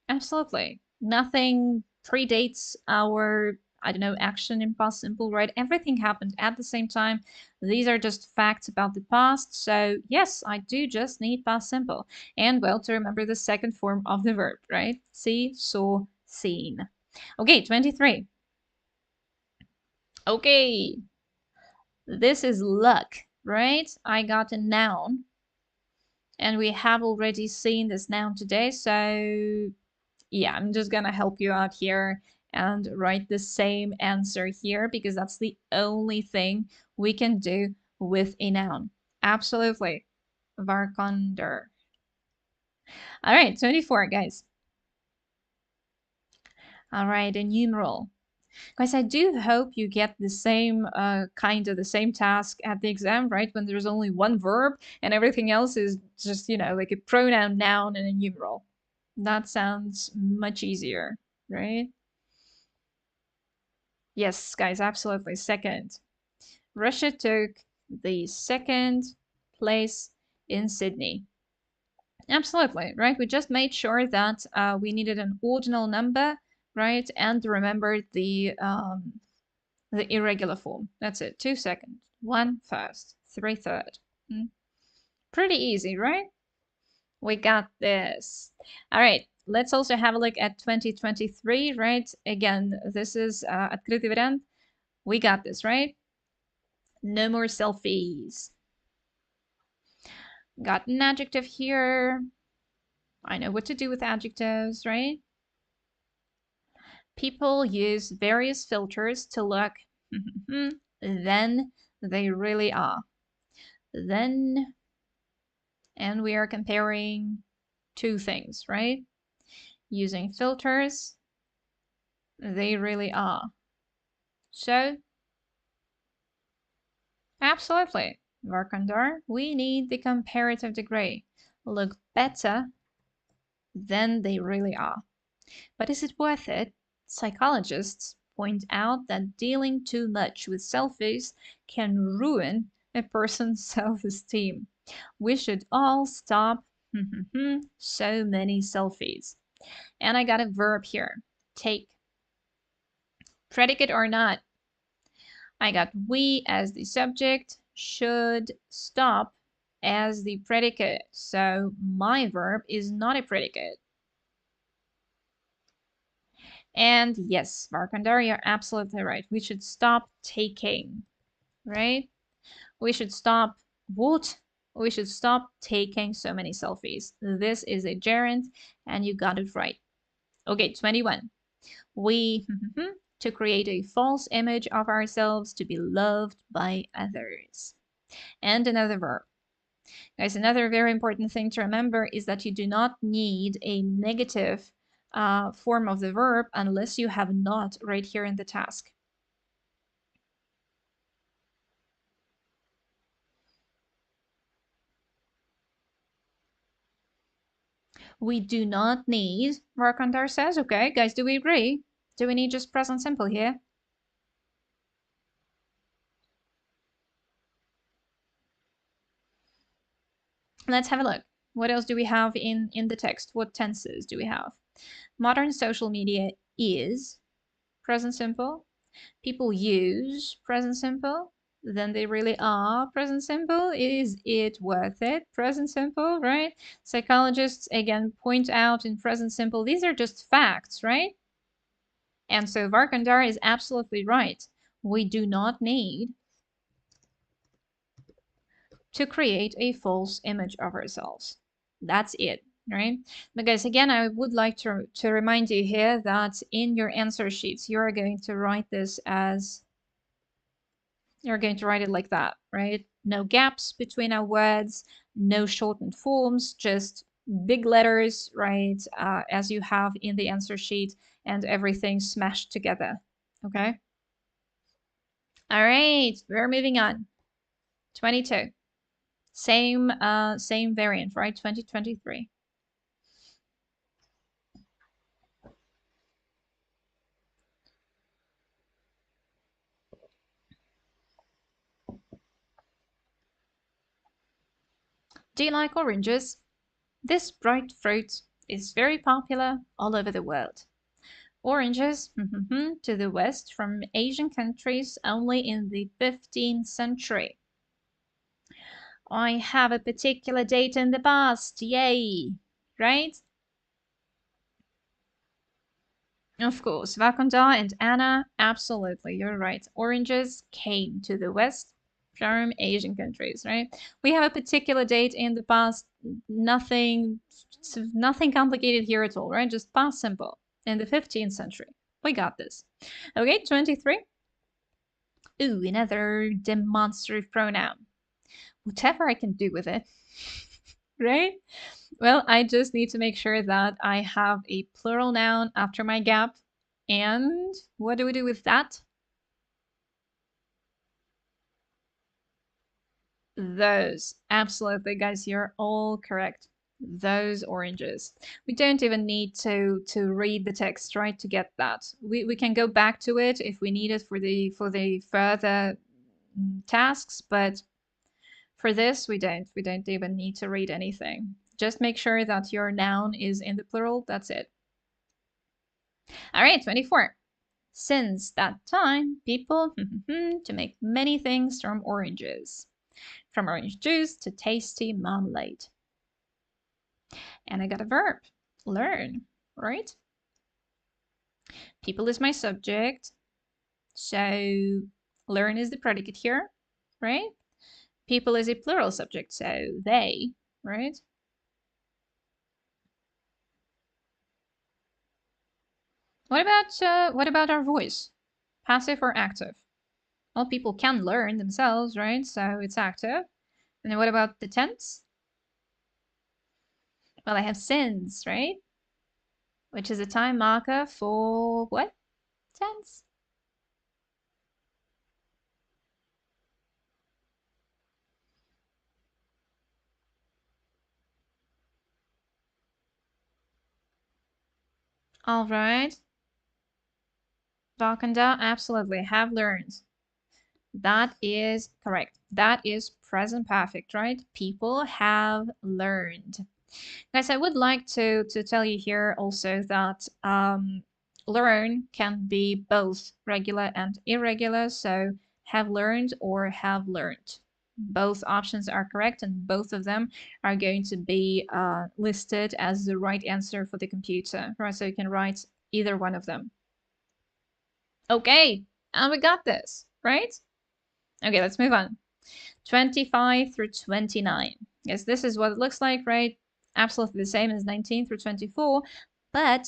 Absolutely. Nothing predates our, I don't know, action in past simple, right? Everything happened at the same time. These are just facts about the past. So yes, I do just need past simple. And well, to remember the second form of the verb, right? See, saw, seen. Okay, 23. Okay. This is luck, right? I got a noun. And we have already seen this noun today, so yeah, I'm just gonna help you out here and write the same answer here because that's the only thing we can do with a noun. Absolutely. Varkonder. All right, 24, guys. All right, a numeral. Guys, I do hope you get the same kind of the same task at the exam, right? When there's only one verb and everything else is just, you know, like a pronoun, noun, and a numeral. That sounds much easier, right? Yes, guys, absolutely. Second. Russia took the second place in Sydney. Absolutely, right? We just made sure that we needed an ordinal number, right? And remembered the irregular form. That's it. 2 seconds. 1 first. 3 third. Pretty easy, right? We got this. All right. Let's also have a look at 2023, right? Again, this is открытый вариант. We got this, right? No more selfies. Got an adjective here. I know what to do with adjectives, right? People use various filters to look than they really are. Then, and we are comparing two things, right? Using filters, they really are. So, absolutely, Varkandar, we need the comparative degree. Look better than they really are. But is it worth it? Psychologists point out that dealing too much with selfies can ruin a person's self-esteem. We should all stop so many selfies. And I got a verb here. Take. Predicate or not. I got we as the subject, should stop as the predicate. So my verb is not a predicate. And yes, Markandar, you're absolutely right. We should stop taking, right? We should stop what? We should stop taking so many selfies. This is a gerund, and you got it right. Okay, 21. We, to create a false image of ourselves to be loved by others. And another verb. Guys, another very important thing to remember is that you do not need a negative form of the verb unless you have not right here in the task. We do not need, Varkandar says. Okay, guys, do we agree? Do we need just present simple here? Let's have a look. What else do we have in the text? What tenses do we have? Modern social media is present simple. People use present simple. Then they really are present simple. Is it worth it? Present simple, right? Psychologists, again, point out in present simple, these are just facts, right? And so Varkandar is absolutely right. We do not need to create a false image of ourselves. That's it, right? But guys, again, I would like to remind you here that in your answer sheets, you are going to write this as, you're going to write it like that, right? No gaps between our words, no shortened forms, just big letters, right? As you have in the answer sheet, and everything smashed together, okay? All right, we're moving on. 22. Same variant, right? 2023. Do you like oranges? This bright fruit is very popular all over the world. Oranges to the west from Asian countries only in the 15th century. I have a particular date in the past, yay, right? Of course, Vakunda and Anna, absolutely, you're right. Oranges came to the west from Asian countries, right? We have a particular date in the past, nothing complicated here at all, right? Just past simple, in the 15th century. We got this. Okay, 23. Ooh, another demonstrative pronoun. Whatever I can do with it, right? Well, I just need to make sure that I have a plural noun after my gap. And what do we do with that? Those. Absolutely, guys, you're all correct. Those oranges. We don't even need to read the text, right, to get that. We can go back to it if we need it for the further tasks, but for this we don't even need to read anything. Just make sure that your noun is in the plural. That's it. All right, 24. Since that time, people to make many things from oranges. From orange juice to tasty marmalade. And I got a verb, learn, right? People is my subject. So learn is the predicate here, right? People is a plural subject, so they, right? What about our voice? Passive or active? Well, people can learn themselves, right? So it's active. And then what about the tense? Well, I have since, right? Which is a time marker for what? Tense? All right. Vakanda, absolutely, have learned. That is correct. That is present perfect, right? People have learned. Guys, I would like to tell you here also that learn can be both regular and irregular. So have learned or have learned. Both options are correct, and both of them are going to be listed as the right answer for the computer, right? So you can write either one of them. Okay, and we got this, right? Okay, let's move on. 25 through 29. Yes, this is what it looks like, right? Absolutely the same as 19 through 24, but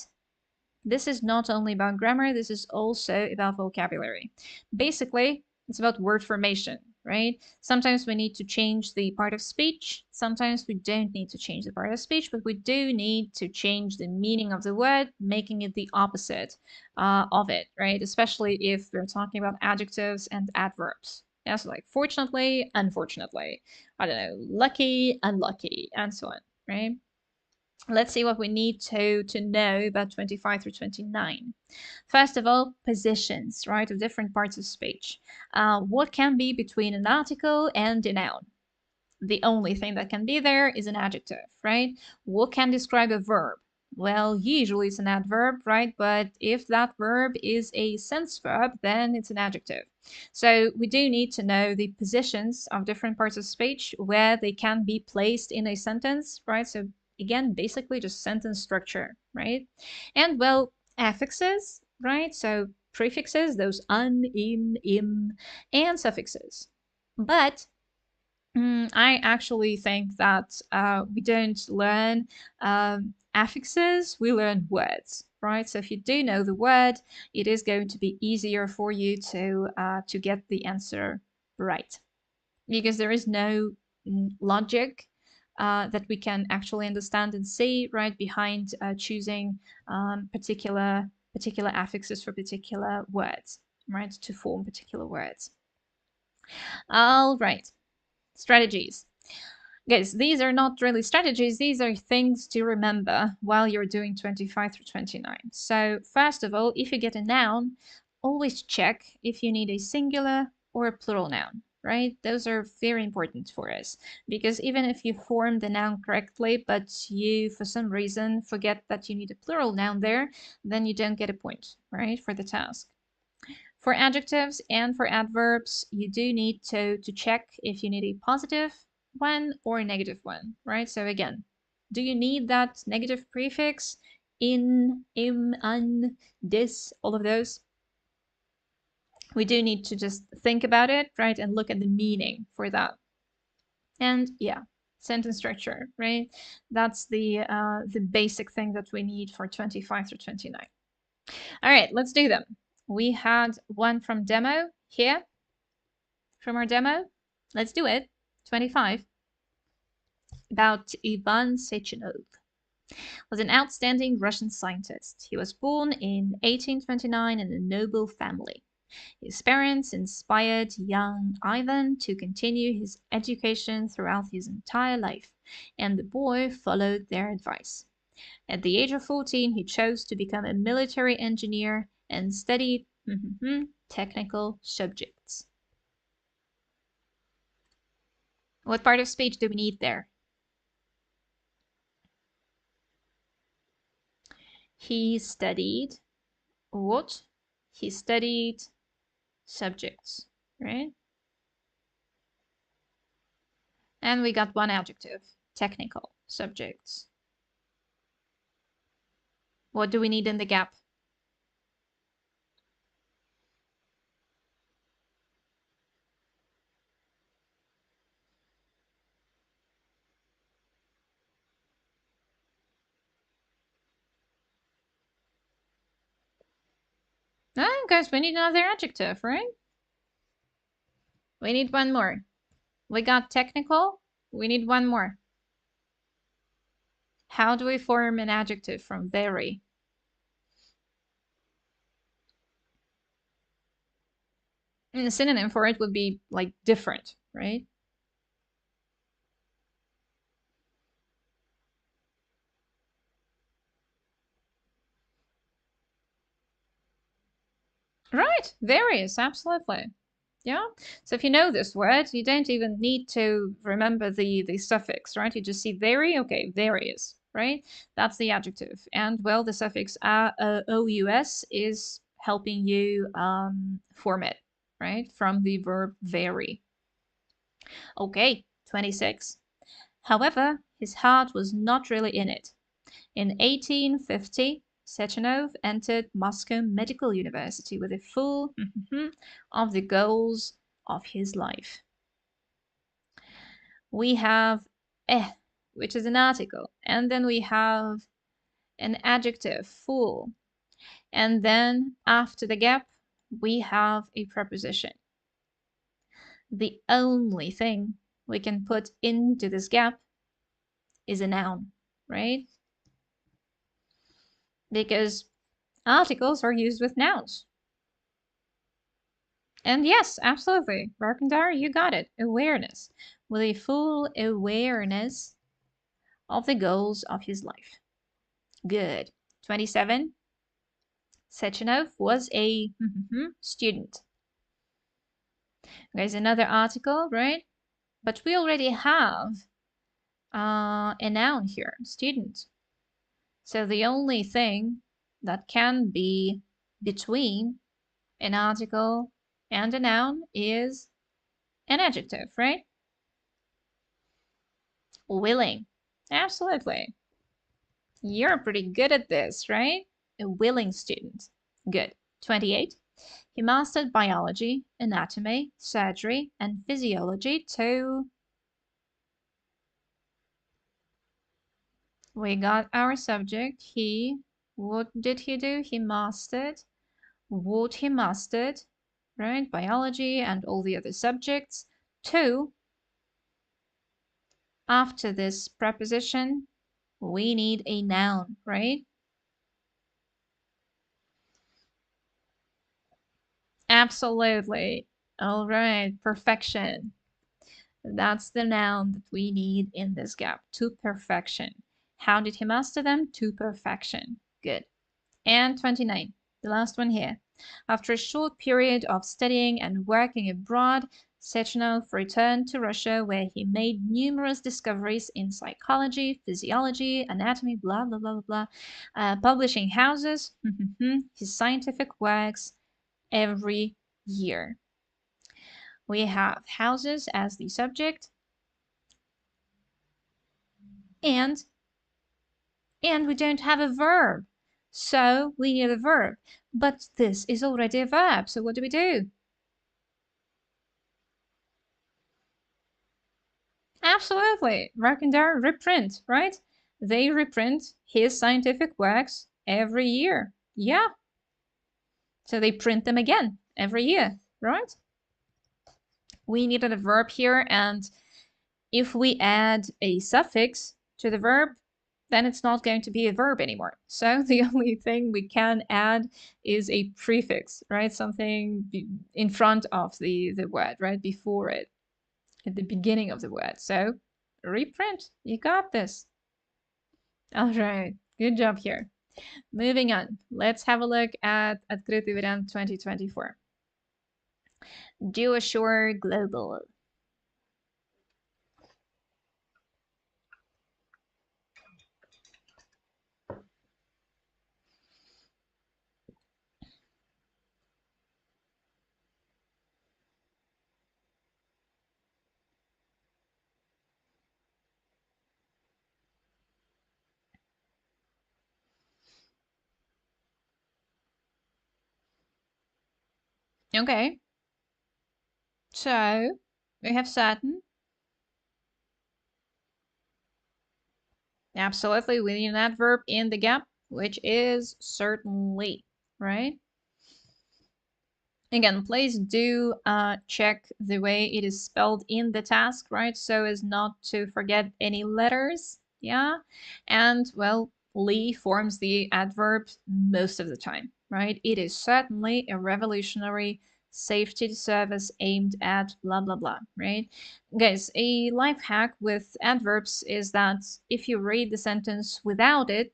this is not only about grammar, this is also about vocabulary. Basically, it's about word formation, right? Sometimes we need to change the part of speech. Sometimes we don't need to change the part of speech, but we do need to change the meaning of the word, making it the opposite of it, right? Especially if we're talking about adjectives and adverbs. Yeah, so like fortunately, unfortunately, I don't know, lucky, unlucky, and so on, right? Let's see what we need to know about 25 through 29. First of all, positions, right, of different parts of speech. What can be between an article and a noun? The only thing that can be there is an adjective, right? What can describe a verb? Well, usually it's an adverb, right? But if that verb is a sense verb, then it's an adjective. So we do need to know the positions of different parts of speech where they can be placed in a sentence, right? So again, basically just sentence structure, right? And well, affixes, right? So prefixes, those un, in, im, and suffixes. But I actually think that we don't learn affixes, we learn words, right? So if you do know the word, it is going to be easier for you to get the answer right, because there is no logic that we can actually understand and see right behind choosing particular affixes for particular words, right? To form particular words. All right. Strategies. Guys, these are not really strategies, these are things to remember while you're doing 25 through 29. So first of all, if you get a noun, always check if you need a singular or a plural noun, right? Those are very important for us, because even if you form the noun correctly, but you, for some reason, forget that you need a plural noun there, then you don't get a point, right, for the task. For adjectives and for adverbs, you do need to check if you need a positive one or a negative one, right? So again, do you need that negative prefix in, im, un, dis, all of those? We do need to just think about it, right? And look at the meaning for that. And yeah, sentence structure, right? That's the basic thing that we need for 25 through 29. All right, let's do them. We had one from demo here, from our demo. Let's do it. 25. About Ivan Sechenov. Was an outstanding Russian scientist. He was born in 1829 in a noble family. His parents inspired young Ivan to continue his education throughout his entire life, and the boy followed their advice. At the age of 14, he chose to become a military engineer and studied technical subjects. What part of speech do we need there? He studied what? He studied subjects, right? And we got one adjective, technical subjects. What do we need in the gap? Oh, guys, we need another adjective, right? We need one more. We got technical. We need one more. How do we form an adjective from very? And the synonym for it would be like different, right? Right, various, absolutely. Yeah. So if you know this word, you don't even need to remember the suffix, right? You just see very, okay, various, right? That's the adjective. And well, the suffix ous is helping you form it, right? From the verb vary. Okay, 26. However, his heart was not really in it. In 1850, Sechenov entered Moscow Medical University with a full of the goals of his life. We have which is an article, and then we have an adjective, full, and then after the gap, we have a preposition. The only thing we can put into this gap is a noun, right? Because articles are used with nouns. And yes, absolutely. Barkandar, you got it. Awareness. With a full awareness of the goals of his life. Good. 27. Sechenov was a student. There's another article, right? But we already have a noun here, student. So the only thing that can be between an article and a noun is an adjective, right? Willing. Absolutely. You're pretty good at this, right? A willing student. Good. 28. He mastered biology, anatomy, surgery, and physiology too. We got our subject. He, what did he do? He mastered what he mastered, right? Biology and all the other subjects. Two, after this preposition, we need a noun, right? Absolutely. All right, perfection. That's the noun that we need in this gap, to perfection. How did he master them? To perfection. Good. And 29, the last one here. After a short period of studying and working abroad, Sechenov returned to Russia, where he made numerous discoveries in psychology, physiology, anatomy, blah, blah, blah, blah, blah, publishing houses, his scientific works every year. We have houses as the subject, and we don't have a verb. So we need a verb. But this is already a verb, so what do we do? Absolutely. Rakendar reprint, right? They reprint his scientific works every year. Yeah. So they print them again every year, right? We needed a verb here, and if we add a suffix to the verb, then it's not going to be a verb anymore. So the only thing we can add is a prefix, right? Something in front of the word, right? Before it, at the beginning of the word. So reprint, you got this. All right, good job here. Moving on, let's have a look at Открытый вариант 2024. Do a short global. Okay. So we have certain. Absolutely, we need an adverb in the gap, which is certainly, right? Again, please do check the way it is spelled in the task, right? So as not to forget any letters, yeah? And, well, Lee forms the adverb most of the time, right? It is certainly a revolutionary safety service aimed at blah, blah, blah, right? Guys, a life hack with adverbs is that if you read the sentence without it,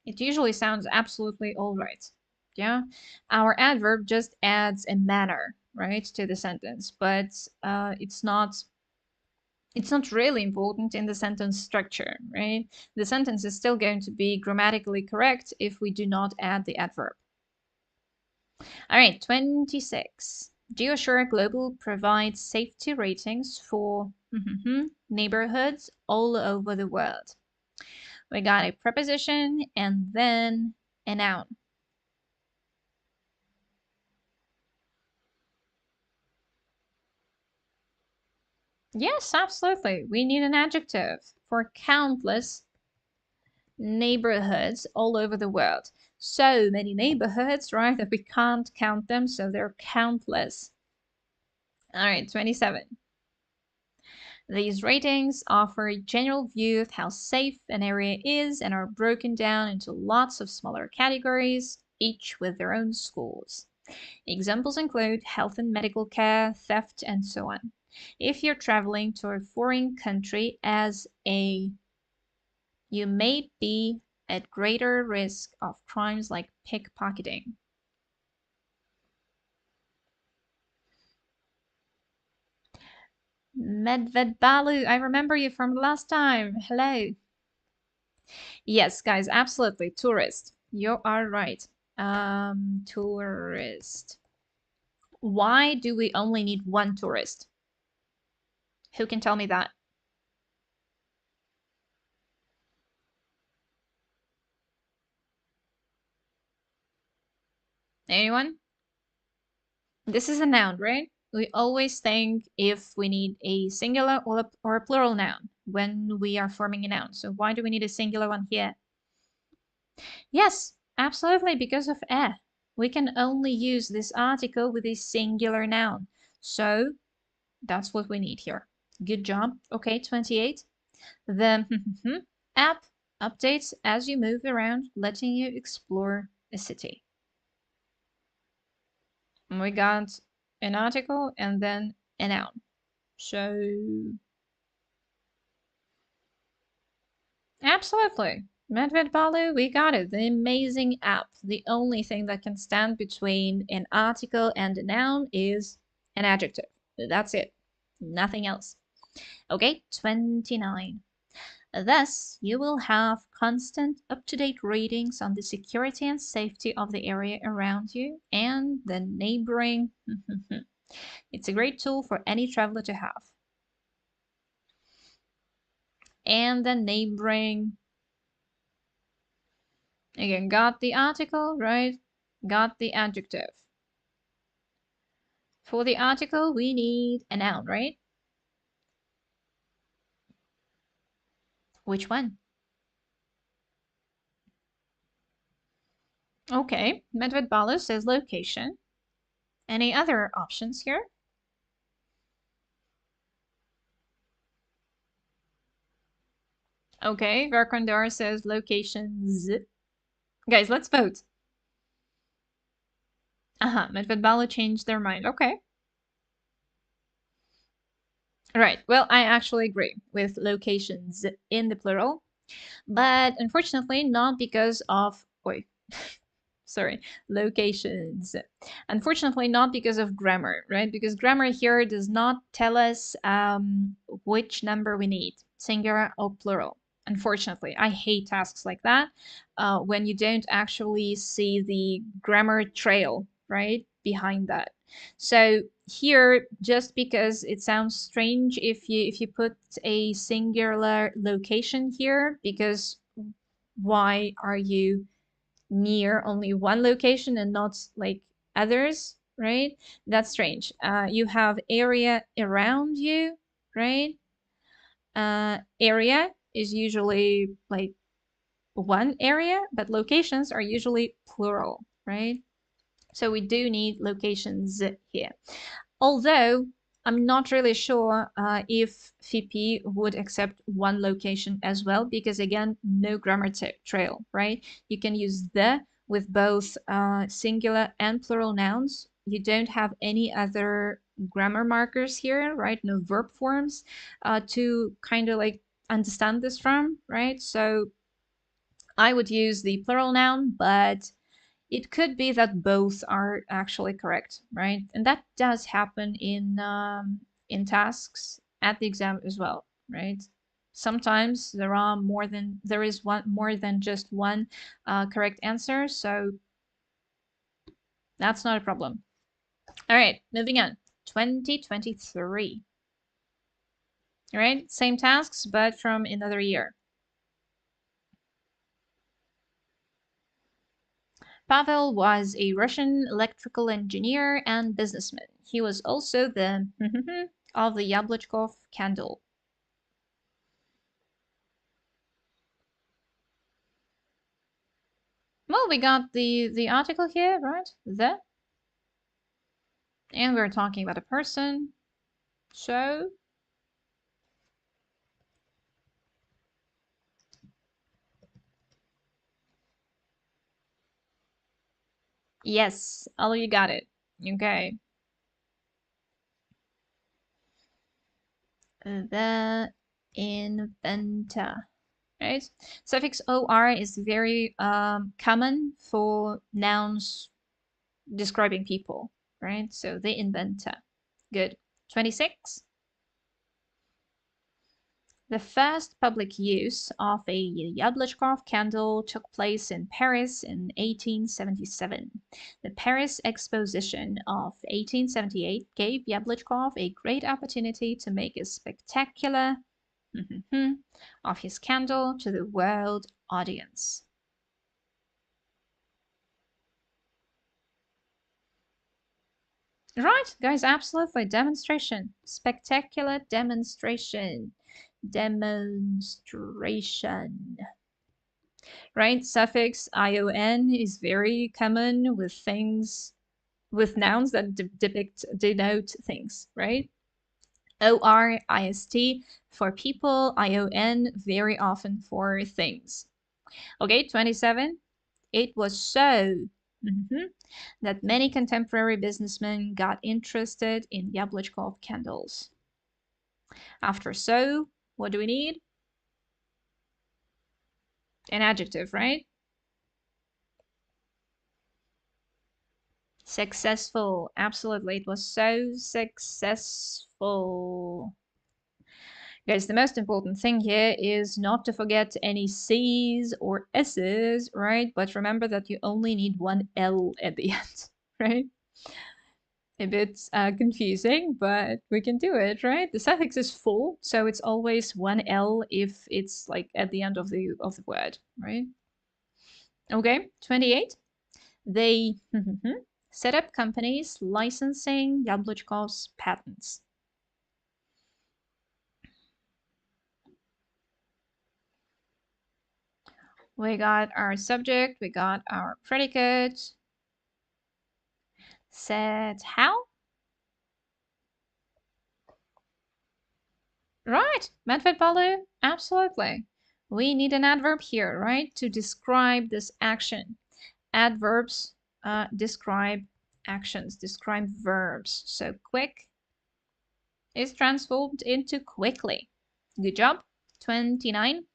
it usually sounds absolutely all right. Yeah. Our adverb just adds a manner, right, to the sentence, but it's not really important in the sentence structure, right? The sentence is still going to be grammatically correct if we do not add the adverb. All right, 26. GeoShore Global provides safety ratings for neighborhoods all over the world. We got a preposition and then a noun. Yes, absolutely. We need an adjective for countless neighborhoods all over the world. So many neighborhoods, right, that we can't count them, so they're countless. All right, 27. These ratings offer a general view of how safe an area is and are broken down into lots of smaller categories, each with their own scores. Examples include health and medical care, theft, and so on. If you're traveling to a foreign country you may be at greater risk of crimes like pickpocketing. Medved Balu, I remember you from last time. Hello. Yes, guys, absolutely. Tourist. You are right. Tourist. Why do we only need one tourist? Who can tell me that? Anyone? This is a noun, right? We always think if we need a singular or a plural noun when we are forming a noun. So why do we need a singular one here? Yes, absolutely, because of we can only use this article with a singular noun. So that's what we need here. Good job. Okay, 28. The app updates as you move around, letting you explore a city. And we got an article and then a noun. So absolutely. Medved Balu, we got it. The amazing app. The only thing that can stand between an article and a noun is an adjective. That's it. Nothing else. Okay, 29. Thus, you will have constant, up-to-date readings on the security and safety of the area around you and the neighboring. It's a great tool for any traveler to have. And the neighboring. Again, got the article, right? Got the adjective. For the article, we need a noun, right? Which one? Okay, Medved Balu says location. Any other options here? Okay, Verkondar says locations. Guys, let's vote. Medved Balu changed their mind. Okay. Right, well, I actually agree with locations in the plural, but unfortunately not because of, sorry, locations. Unfortunately, not because of grammar, right? Because grammar here does not tell us which number we need, singular or plural. Unfortunately, I hate tasks like that when you don't actually see the grammar trail, right, behind that. So here, just because it sounds strange if you put a singular location here, because why are you near only one location and not like others? right? That's strange. You have area around you, right? Area is usually like one area, but locations are usually plural, right? So we do need locations here. Although I'm not really sure if FIPI would accept one location as well, because again, no grammar trail, right? You can use the with both singular and plural nouns. You don't have any other grammar markers here, right? No verb forms to kind of like understand this from, right? So I would use the plural noun, but it could be that both are actually correct, right? And that does happen in tasks at the exam as well, right? Sometimes there is one more than just one correct answer, so that's not a problem. All right, moving on. 2023. All right, same tasks, but from another year. Pavel was a Russian electrical engineer and businessman. He was also the of the Yablachkov candle. Well, we got the article here, right? And we're talking about a person. So yes, oh, you got it. Okay. The inventor, right? Suffix or is very common for nouns describing people, right? So the inventor. Good. 26. The first public use of a Yablachkov candle took place in Paris in 1877. The Paris Exposition of 1878 gave Yablachkov a great opportunity to make a spectacular of his candle to the world audience. Right, guys, absolutely. Demonstration. Spectacular demonstration. Demonstration. Right? Suffix ion is very common with things, with nouns that denote things, right? ORIST for people, ION very often for things. Okay, 27. It was so that many contemporary businessmen got interested in Yablachkov candles. After so, what do we need? An adjective, right? Successful. Absolutely. It was so successful. Guys, the most important thing here is not to forget any C's or S's, right? But remember that you only need one L at the end, right? A bit confusing, but we can do it, right? The suffix is full, so it's always one L if it's like at the end of the word, right? Okay, 28. They set up companies licensing Yablachkov's patents. We got our subject, we got our predicate. Said how? Right, Medved Balu, absolutely. We need an adverb here, right, to describe this action. Adverbs describe actions, describe verbs. So quick is transformed into quickly. Good job. 29.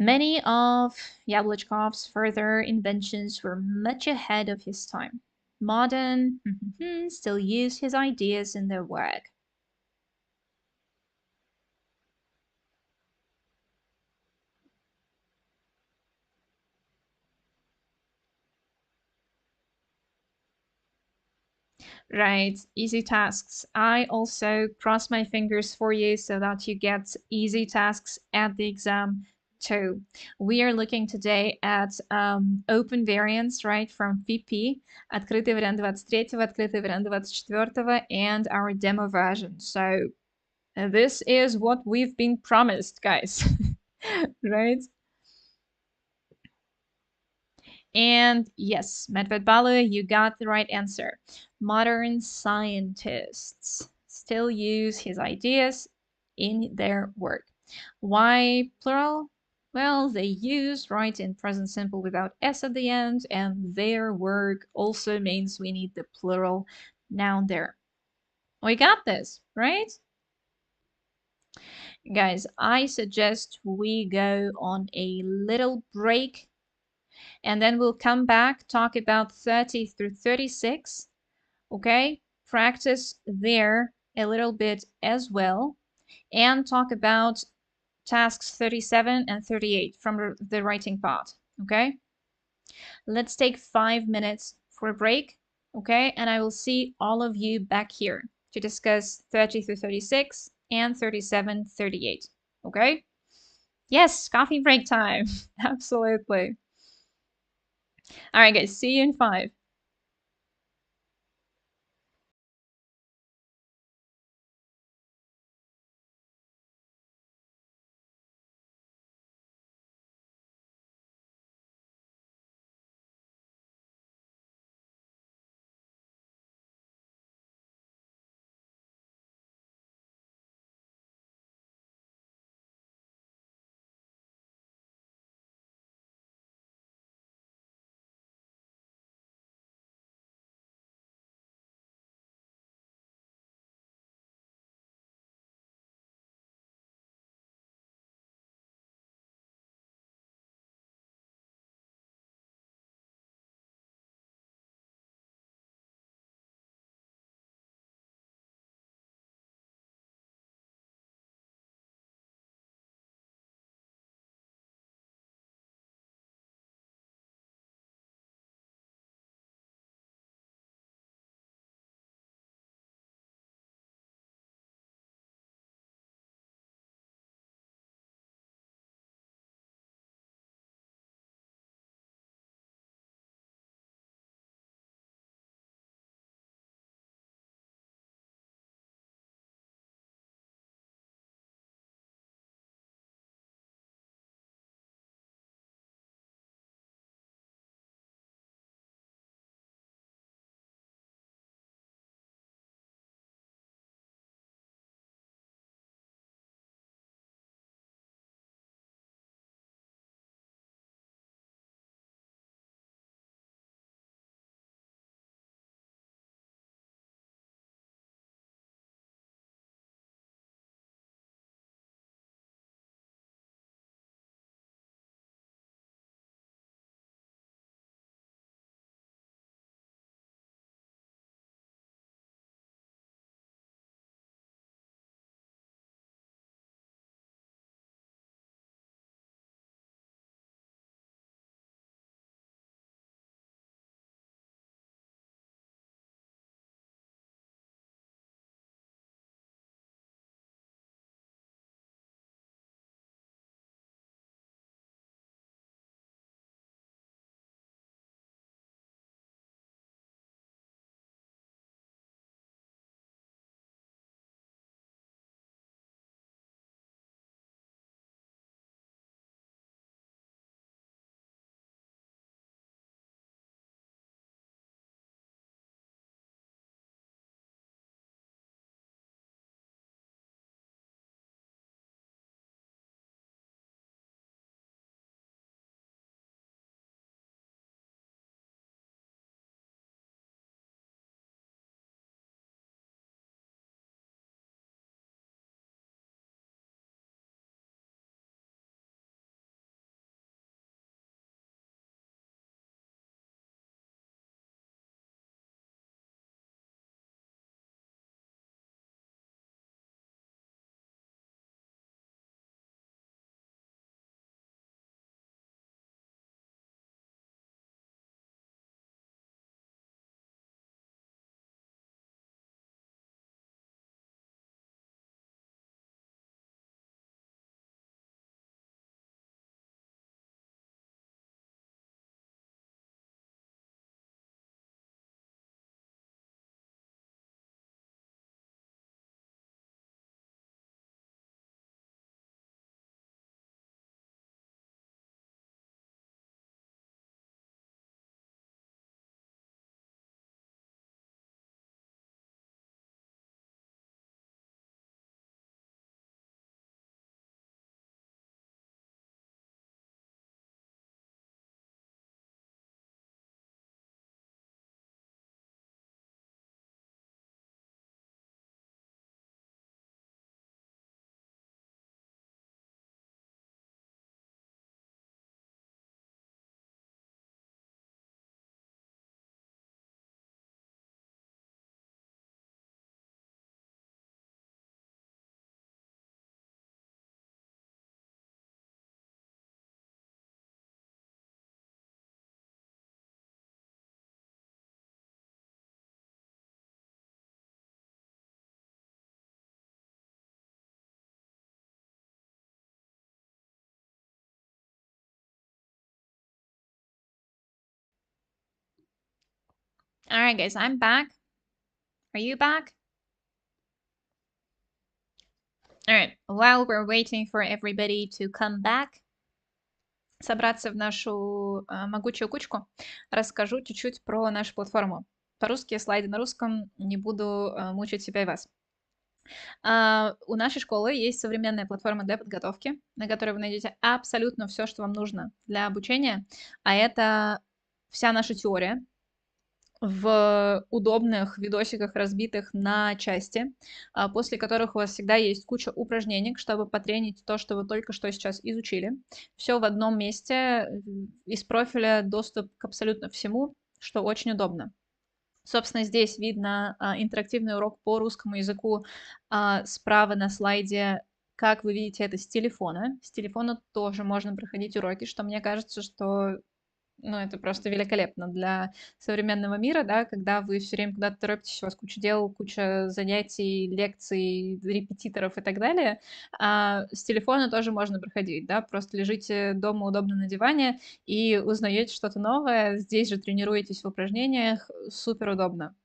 Many of Yablachkov's further inventions were much ahead of his time. Modern still use his ideas in their work. Right, easy tasks. I also cross my fingers for you so that you get easy tasks at the exam 2. We are looking today at open variants, right, from VP, открытый вариант 23, открытый вариант 24, and our demo version. So this is what we've been promised, guys, right? And yes, Medved Balu, you got the right answer. Modern scientists still use his ideas in their work. Why plural? Well, they use right in present simple without s at the end, and their work also means we need the plural noun there. We got this, right? Guys, I suggest we go on a little break and then we'll come back, talk about 30 through 36, okay? Practice there a little bit as well, and talk about tasks 37 and 38 from the writing part, okay? Let's take 5 minutes for a break, okay? And I will see all of you back here to discuss 30 through 36 and 37, 38, okay? Yes, coffee break time. Absolutely. All right, guys, see you in 5. All right, guys, I'm back. Are you back? All right, while we're waiting for everybody to come back, собраться в нашу могучую кучку, расскажу чуть-чуть про нашу платформу. По-русски слайды на русском, не буду мучить себя и вас. У нашей школы есть современная платформа для подготовки, на которой вы найдете абсолютно все, что вам нужно для обучения, а это вся наша теория в удобных видосиках, разбитых на части, после которых у вас всегда есть куча упражнений, чтобы потренить то, что вы только что сейчас изучили. Все в одном месте, из профиля доступ к абсолютно всему, что очень удобно. Собственно, здесь видно интерактивный урок по русскому языку справа на слайде. Как вы видите, это с телефона. С телефона тоже можно проходить уроки, что мне кажется, что ну, это просто великолепно для современного мира, да, когда вы все время куда-то торопитесь, у вас куча дел, куча занятий, лекций, репетиторов и так далее. С телефона тоже можно проходить, да, просто лежите дома удобно на диване и узнаете что-то новое, здесь же тренируетесь в упражнениях, супер удобно.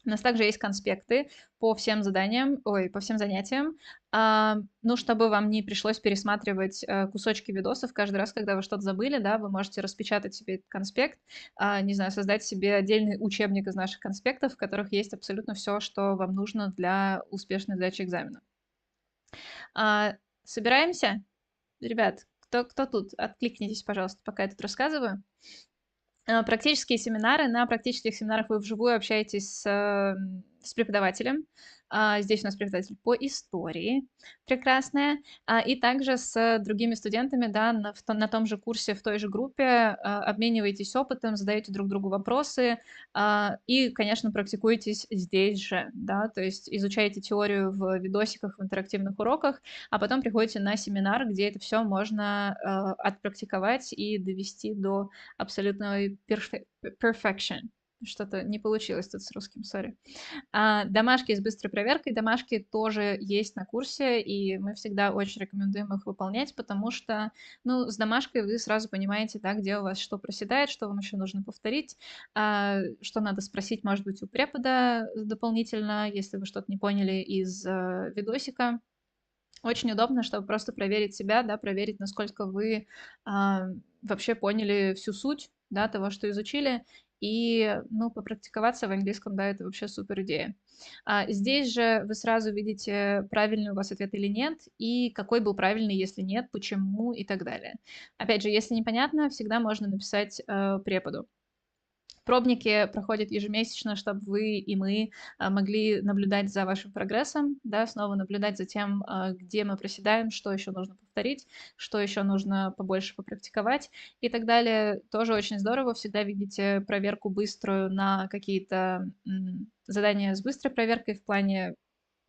У нас также есть конспекты по всем заданиям, по всем занятиям, ну, чтобы вам не пришлось пересматривать кусочки видосов каждый раз, когда вы что-то забыли, да, вы можете распечатать себе этот конспект, не знаю, создать себе отдельный учебник из наших конспектов, в которых есть абсолютно все, что вам нужно для успешной сдачи экзамена. Собираемся? Ребят, кто тут? Откликнитесь, пожалуйста, пока я тут рассказываю. Практические семинары. На практических семинарах вы вживую общаетесь с преподавателем. Здесь у нас преподаватель по истории, прекрасная. И также с другими студентами, да, на том же курсе, в той же группе обмениваетесь опытом, задаете друг другу вопросы и, конечно, практикуетесь здесь же, да, то есть изучаете теорию в видосиках, в интерактивных уроках, а потом приходите на семинар, где это все можно отпрактиковать и довести до абсолютной perfection. Что-то не получилось тут с русским, сори. Домашки с быстрой проверкой. Домашки тоже есть на курсе, и мы всегда очень рекомендуем их выполнять, потому что, ну, с домашкой вы сразу понимаете, да, где у вас что проседает, что вам еще нужно повторить, что надо спросить, может быть, у препода дополнительно, если вы что-то не поняли из видосика. Очень удобно, чтобы просто проверить себя, да, проверить, насколько вы вообще поняли всю суть, да, того, что изучили, и, ну, попрактиковаться в английском, да, это вообще супер идея. Здесь же вы сразу видите, правильный у вас ответ или нет, и какой был правильный, если нет, почему и так далее. Опять же, если непонятно, всегда можно написать преподу. Пробники проходят ежемесячно, чтобы вы и мы могли наблюдать за вашим прогрессом, да, снова наблюдать за тем, где мы проседаем, что еще нужно повторить, что еще нужно побольше попрактиковать и так далее. Тоже очень здорово, всегда видите проверку быструю на какие-то задания с быстрой проверкой в плане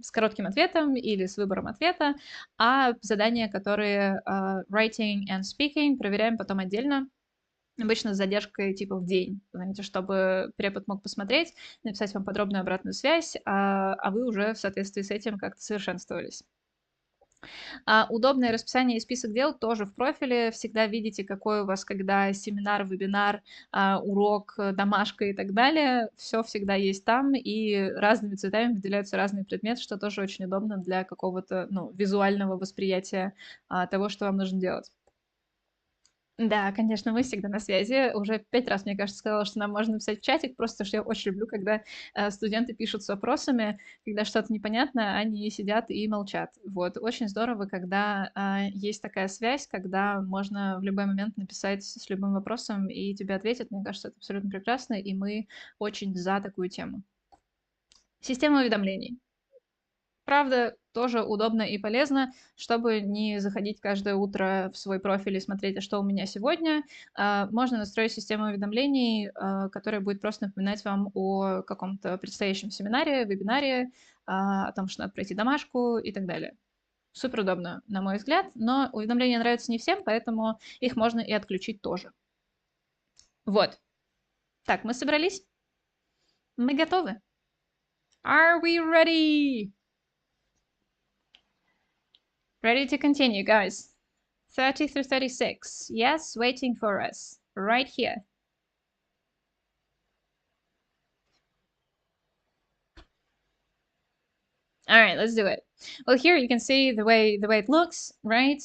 с коротким ответом или с выбором ответа, а задания, которые writing and speaking, проверяем потом отдельно, обычно с задержкой типа в день, знаете, чтобы препод мог посмотреть, написать вам подробную обратную связь, а вы уже в соответствии с этим как-то совершенствовались. Удобное расписание и список дел тоже в профиле. Всегда видите, какой у вас, когда семинар, вебинар, урок, домашка и так далее. Все всегда есть там, и разными цветами выделяются разные предметы, что тоже очень удобно для какого-то, ну, визуального восприятия того, что вам нужно делать. Да, конечно, мы всегда на связи. Уже 5 раз, мне кажется, сказала, что нам можно написать в чатик, просто что я очень люблю, когда студенты пишут с вопросами, когда что-то непонятно, они сидят и молчат. Вот, очень здорово, когда есть такая связь, когда можно в любой момент написать с любым вопросом, и тебе ответят. Мне кажется, это абсолютно прекрасно, и мы очень за такую тему. Система уведомлений. Правда, тоже удобно и полезно, чтобы не заходить каждое утро в свой профиль и смотреть, а что у меня сегодня. Можно настроить систему уведомлений, которая будет просто напоминать вам о каком-то предстоящем семинаре, вебинаре, о том, что надо пройти домашку и так далее. Супер удобно, на мой взгляд, но уведомления нравятся не всем, поэтому их можно и отключить тоже. Вот. Так, мы собрались? Мы готовы? Are we ready? Ready to continue, guys. 30 through 36. Yes, waiting for us. Right here. All right, let's do it. Well, here you can see the way it looks, right?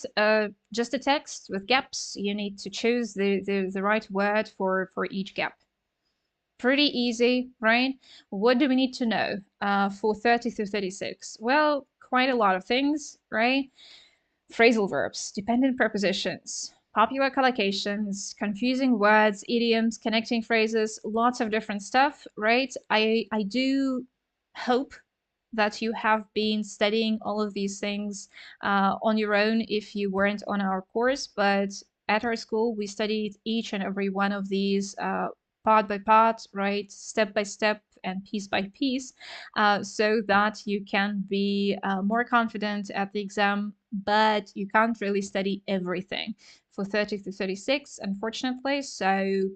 Just a text with gaps. You need to choose the right word for each gap. Pretty easy, right? What do we need to know for 30 through 36? Well, quite a lot of things, right? Phrasal verbs, dependent prepositions, popular collocations, confusing words, idioms, connecting phrases, lots of different stuff, right? I do hope that you have been studying all of these things on your own if you weren't on our course, but at our school, we studied each and every one of these part by part, right, step by step and piece by piece, so that you can be more confident at the exam, but you can't really study everything for 30 to 36, unfortunately. So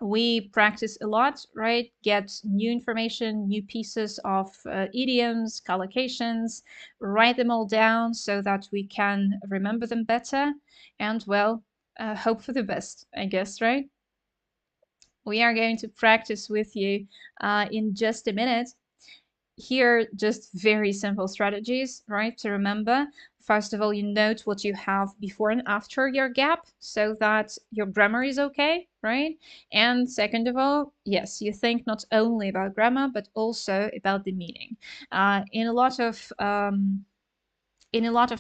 we practice a lot, right? Get new information, new pieces of idioms, collocations, write them all down so that we can remember them better and, well, hope for the best, I guess, right? We are going to practice with you in just a minute. Here, just very simple strategies, right, to remember. First of all, you note what you have before and after your gap so that your grammar is okay, right? And second of all, yes, you think not only about grammar, but also about the meaning. In a lot of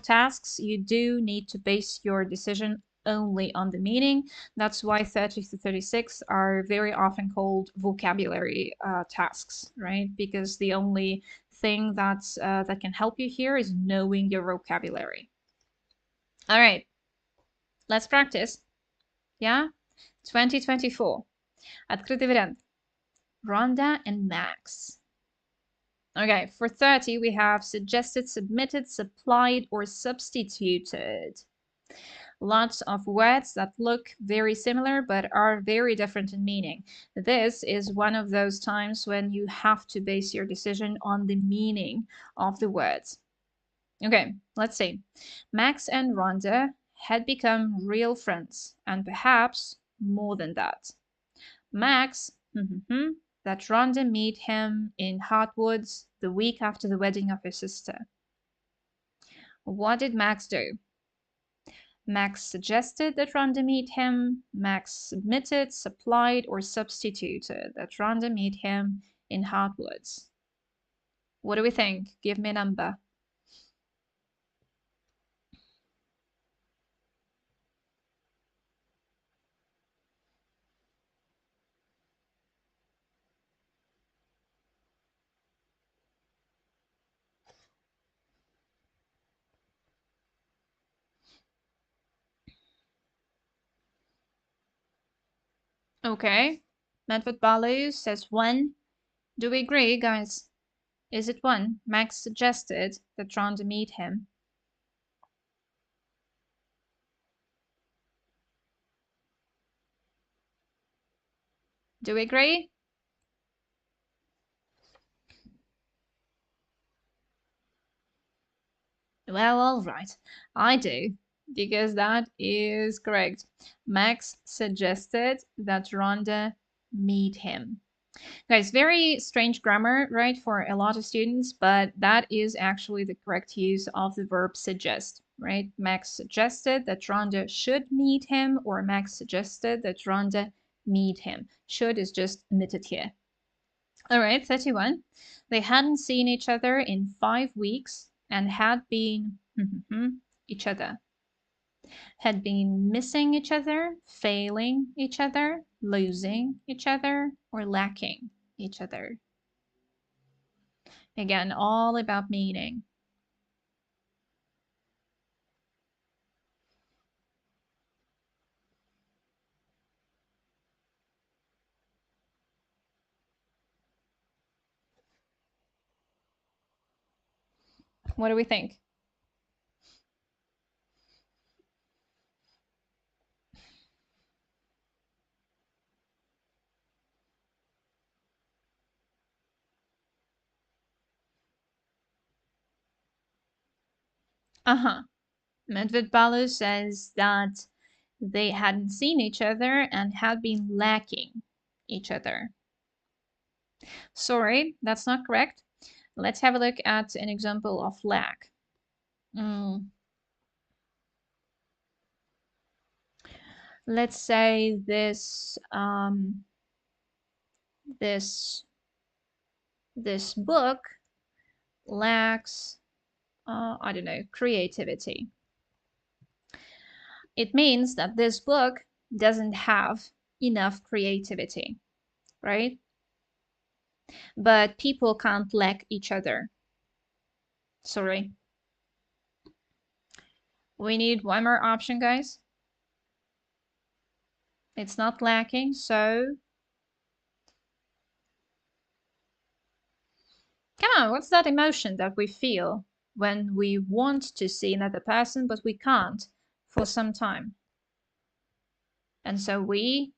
tasks, you do need to base your decision only on the meaning. That's why 30 to 36 are very often called vocabulary tasks, right? Because the only thing that can help you here is knowing your vocabulary. All right, let's practice. Yeah, 2024. Открытый вариант. Rhonda and Max. Okay, for 30, we have suggested, submitted, supplied, or substituted. Lots of words that look very similar but are very different in meaning. This is one of those times when you have to base your decision on the meaning of the words. Okay, let's see. Max and Rhonda had become real friends, and perhaps more than that. Max, that Rhonda meet him in Hardwoods the week after the wedding of her sister. What did Max do? Max suggested that Rhonda meet him. Max submitted, supplied, or substituted that Rhonda meet him in Hardwoods. What do we think? Give me a number. Okay. Medved Balu says 1. Do we agree, guys? Is it 1? Max suggested that Rhonda meet him. Do we agree? Well, all right. I do, because that is correct. Max suggested that Rhonda meet him. Guys, very strange grammar, right, for a lot of students, but that is actually the correct use of the verb suggest, right? Max suggested that Rhonda should meet him, or Max suggested that Rhonda meet him. Should is just omitted here. All right, 31. They hadn't seen each other in 5 weeks and had been each other. Had been missing each other, failing each other, losing each other, or lacking each other. Again, all about meaning. What do we think? Medved Balu says that they hadn't seen each other and had been lacking each other. Sorry, that's not correct. Let's have a look at an example of lack. Let's say this this book lacks, I don't know, creativity. It means that this book doesn't have enough creativity, right? But people can't lack each other. Sorry. We need one more option, guys. It's not lacking, so come on, what's that emotion that we feel when we want to see another person, but we can't for some time? And so we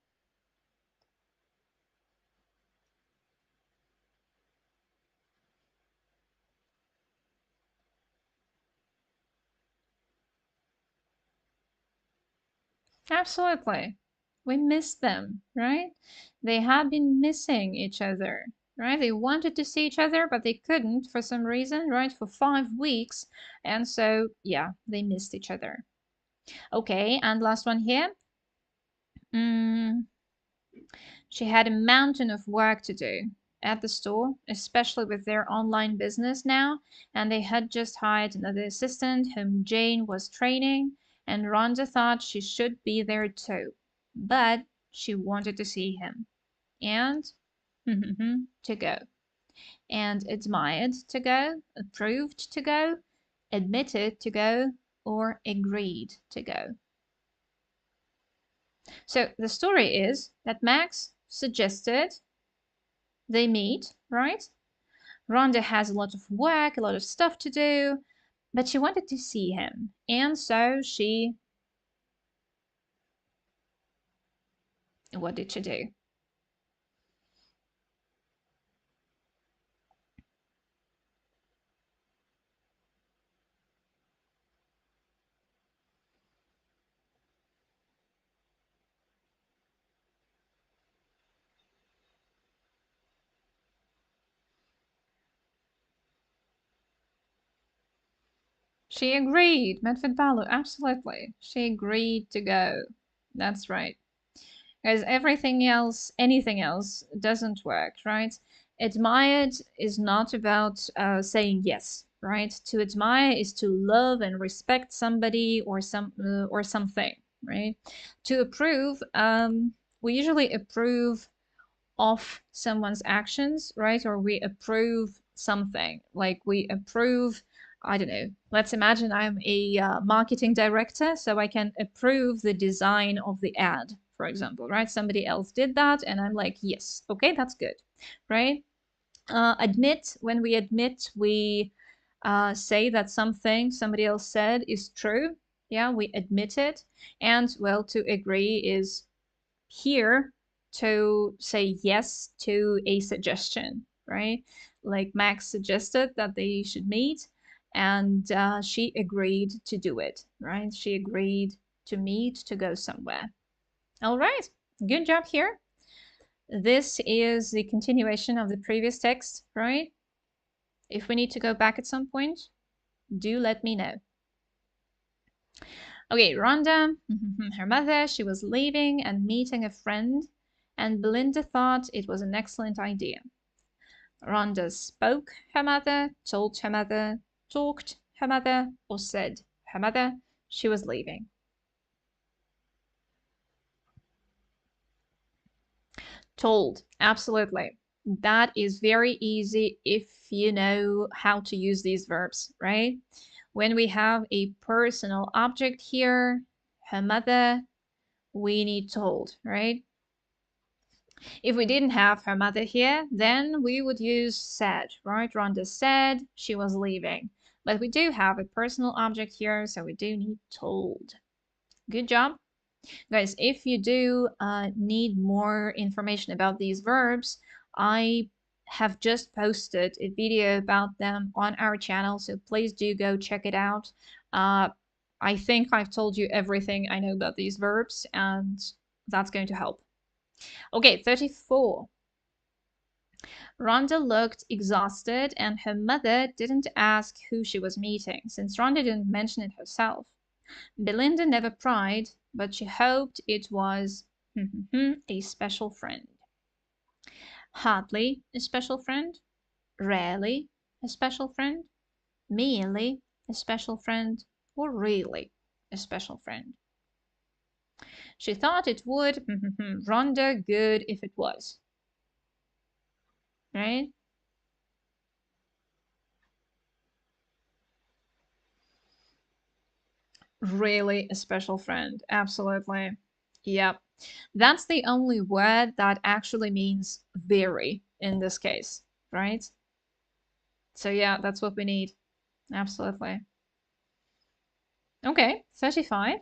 absolutely, we miss them, right? They have been missing each other, right? They wanted to see each other, but they couldn't for some reason, right? For 5 weeks. And so, yeah, they missed each other. Okay, and last one here. She had a mountain of work to do at the store, especially with their online business now, and they had just hired another assistant whom Jane was training, and Rhonda thought she should be there too, but she wanted to see him, and to go, and admired to go, approved to go, admitted to go, or agreed to go. So the story is that Max suggested they meet, right? Rhonda has a lot of work, a lot of stuff to do, but she wanted to see him. And so what did she do? She agreed, Medved Balu, absolutely. She agreed to go. That's right. Because everything else, anything else, doesn't work, right? Admired is not about saying yes, right? To admire is to love and respect somebody or something, right? To approve, we usually approve of someone's actions, right? Or we approve something, like we approve, I don't know, let's imagine I'm a marketing director, so I can approve the design of the ad, for example, right? Somebody else did that, and I'm like, yes, okay, that's good, right? Admit, when we admit, we say that something somebody else said is true. Yeah, we admit it. And well, to agree is here to say yes to a suggestion, right? Like Max suggested that they should meet, and she agreed to do it, right? She agreed to meet, to go somewhere. All right, good job here. This is the continuation of the previous text, right? If we need to go back at some point, do let me know. Okay, Rhonda, her mother, she was leaving and meeting a friend, and Belinda thought it was an excellent idea. Rhonda spoke her mother, told her mother, talked her mother, or said her mother she was leaving. Told, absolutely. That is very easy if you know how to use these verbs, right? When we have a personal object here, her mother, we need told, right? If we didn't have her mother here, then we would use said, right? Rhonda said she was leaving. But we do have a personal object here, so we do need told. Good job. Guys, if you do need more information about these verbs, I have just posted a video about them on our channel, so please do go check it out. I think I've told you everything I know about these verbs, and that's going to help. Okay, 34. Rhonda looked exhausted, and her mother didn't ask who she was meeting, since Rhonda didn't mention it herself. Belinda never pried, but she hoped it was a special friend. Hardly a special friend, rarely a special friend, merely a special friend, or really a special friend. She thought it would Rhonda good if it was. Right? Really a special friend. Absolutely. Yep. That's the only word that actually means very in this case, right? So yeah, that's what we need. Absolutely. Okay, 35.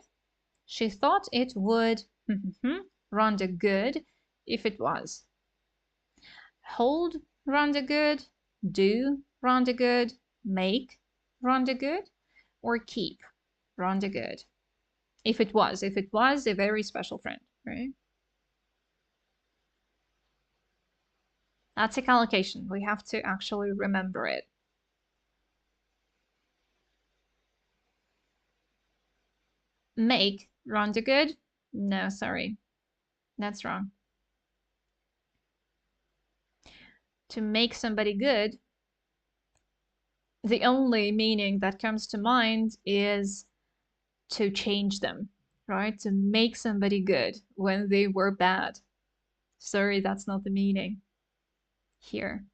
She thought it would Rhonda good if it was. Hold Rhonda good, do Rhonda good, make Rhonda good, or keep Rhonda good. If it was a very special friend, right? That's a collocation. We have to actually remember it. Make Rhonda good? No, sorry. That's wrong. To make somebody good, the only meaning that comes to mind is to change them, right? To make somebody good when they were bad. Sorry, that's not the meaning here.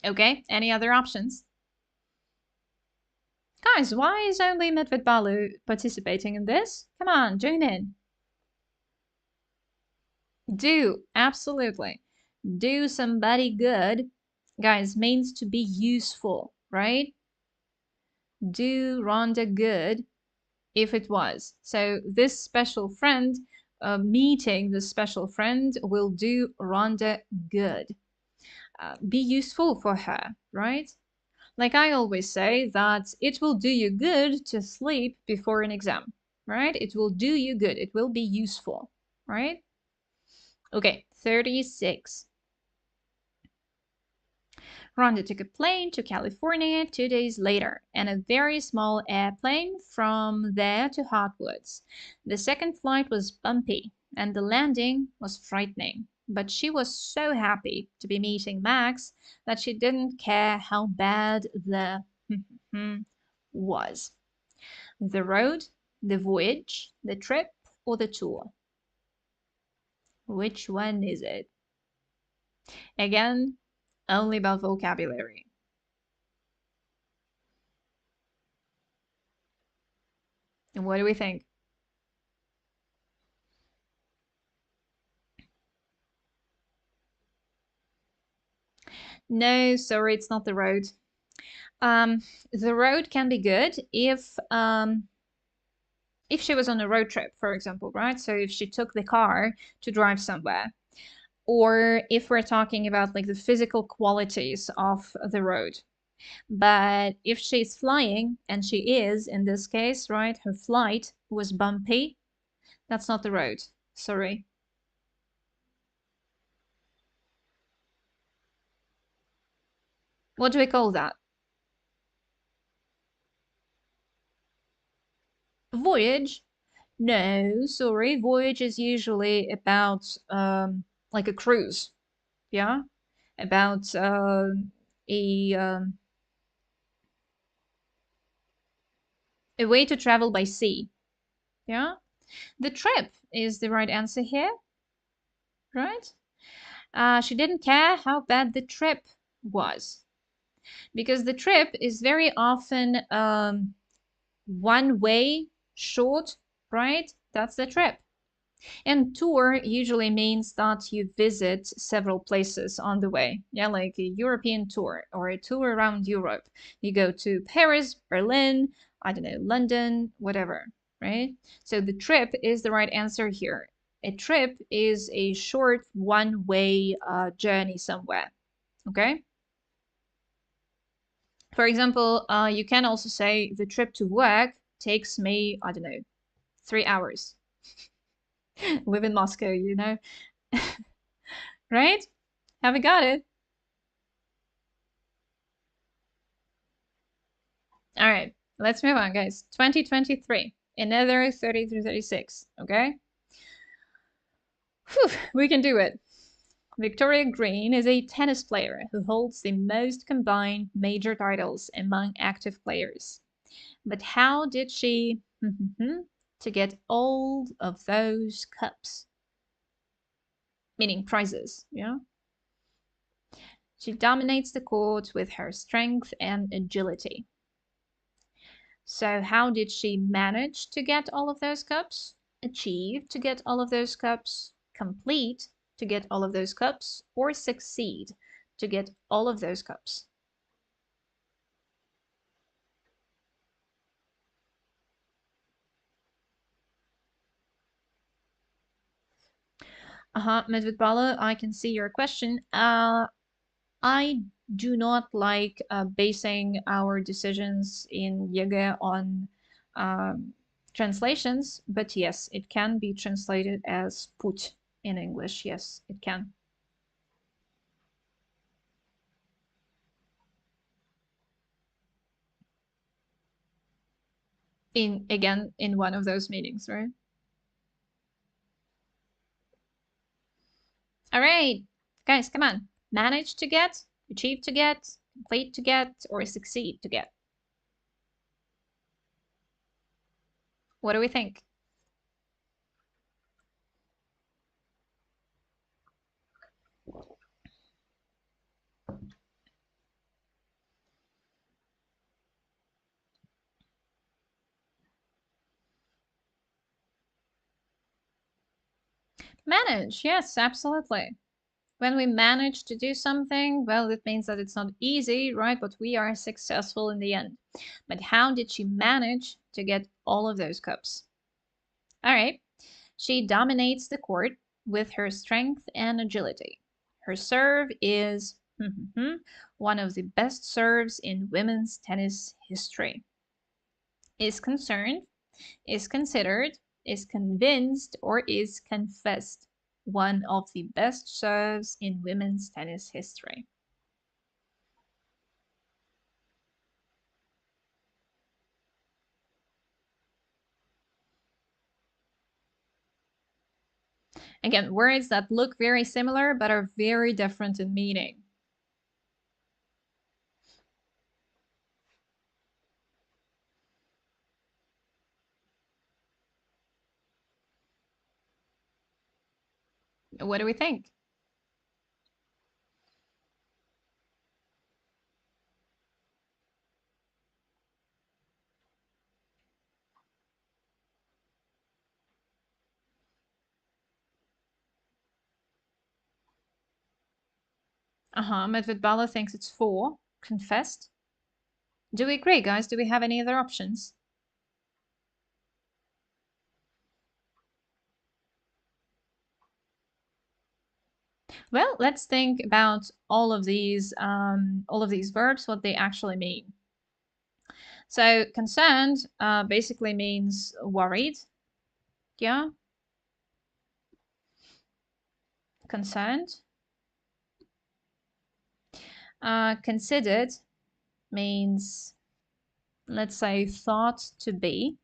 Okay, any other options? Guys, why is only Medved Balu participating in this? Come on, join in. Do, absolutely. Do somebody good, guys, means to be useful, right? Do Rhonda good if it was. So this special friend, meeting this special friend will do Rhonda good. Be useful for her, right? Like I always say that it will do you good to sleep before an exam, right? It will do you good. It will be useful, right? Okay, 36. Rhonda took a plane to California 2 days later, and a very small airplane from there to Hardwoods. The second flight was bumpy, and the landing was frightening. But she was so happy to be meeting Max that she didn't care how bad the was. The road, the voyage, the trip, or the tour? Which one is it? Again, only about vocabulary. And what do we think? No, sorry, it's not the road. The road can be good if she was on a road trip, for example, right? So if she took the car to drive somewhere, or if we're talking about like the physical qualities of the road. But if she's flying, and she is in this case, right? Her flight was bumpy. That's not the road. Sorry. What do we call that? Voyage? No, sorry. Voyage is usually about like a cruise. Yeah, about a um, a way to travel by sea. Yeah, the trip is the right answer here, right? She didn't care how bad the trip was, because the trip is very often one way, short, right? That's the trip. And tour usually means that you visit several places on the way. Yeah, like a European tour or a tour around Europe. You go to Paris, Berlin, I don't know, London, whatever, right? So the trip is the right answer here. A trip is a short one-way journey somewhere, okay? For example, you can also say the trip to work takes me, I don't know, 3 hours. Live in Moscow, you know? Right? Have we got it? All right, let's move on, guys. 2023, another 30 through 36, okay? Whew, we can do it. Victoria Green is a tennis player who holds the most combined major titles among active players. But how did she to get all of those cups? Meaning prizes, yeah? She dominates the court with her strength and agility. So how did she manage to get all of those cups? Achieve to get all of those cups? Complete to get all of those cups? Or succeed to get all of those cups? Medved Bala, I can see your question. I do not like basing our decisions in ЕГЭ on translations, but yes, it can be translated as put in English. Yes, it can. Again, in one of those meanings, right? All right, guys, come on. Manage to get, achieve to get, complete to get, or succeed to get. What do we think? Manage, yes, absolutely. When we manage to do something, well, it means that it's not easy, right? But we are successful in the end. But how did she manage to get all of those cups? All right. She dominates the court with her strength and agility. Her serve is one of the best serves in women's tennis history. Is concerned, is considered, is convinced, or is confessed one of the best serves in women's tennis history. Again, words that look very similar but are very different in meaning. What do we think? Medved Bala thinks it's 4. Confessed. Do we agree, guys? Do we have any other options? Well, let's think about all of these verbs, what they actually mean. So concerned basically means worried. Yeah. Concerned. Considered means, let's say, thought to be.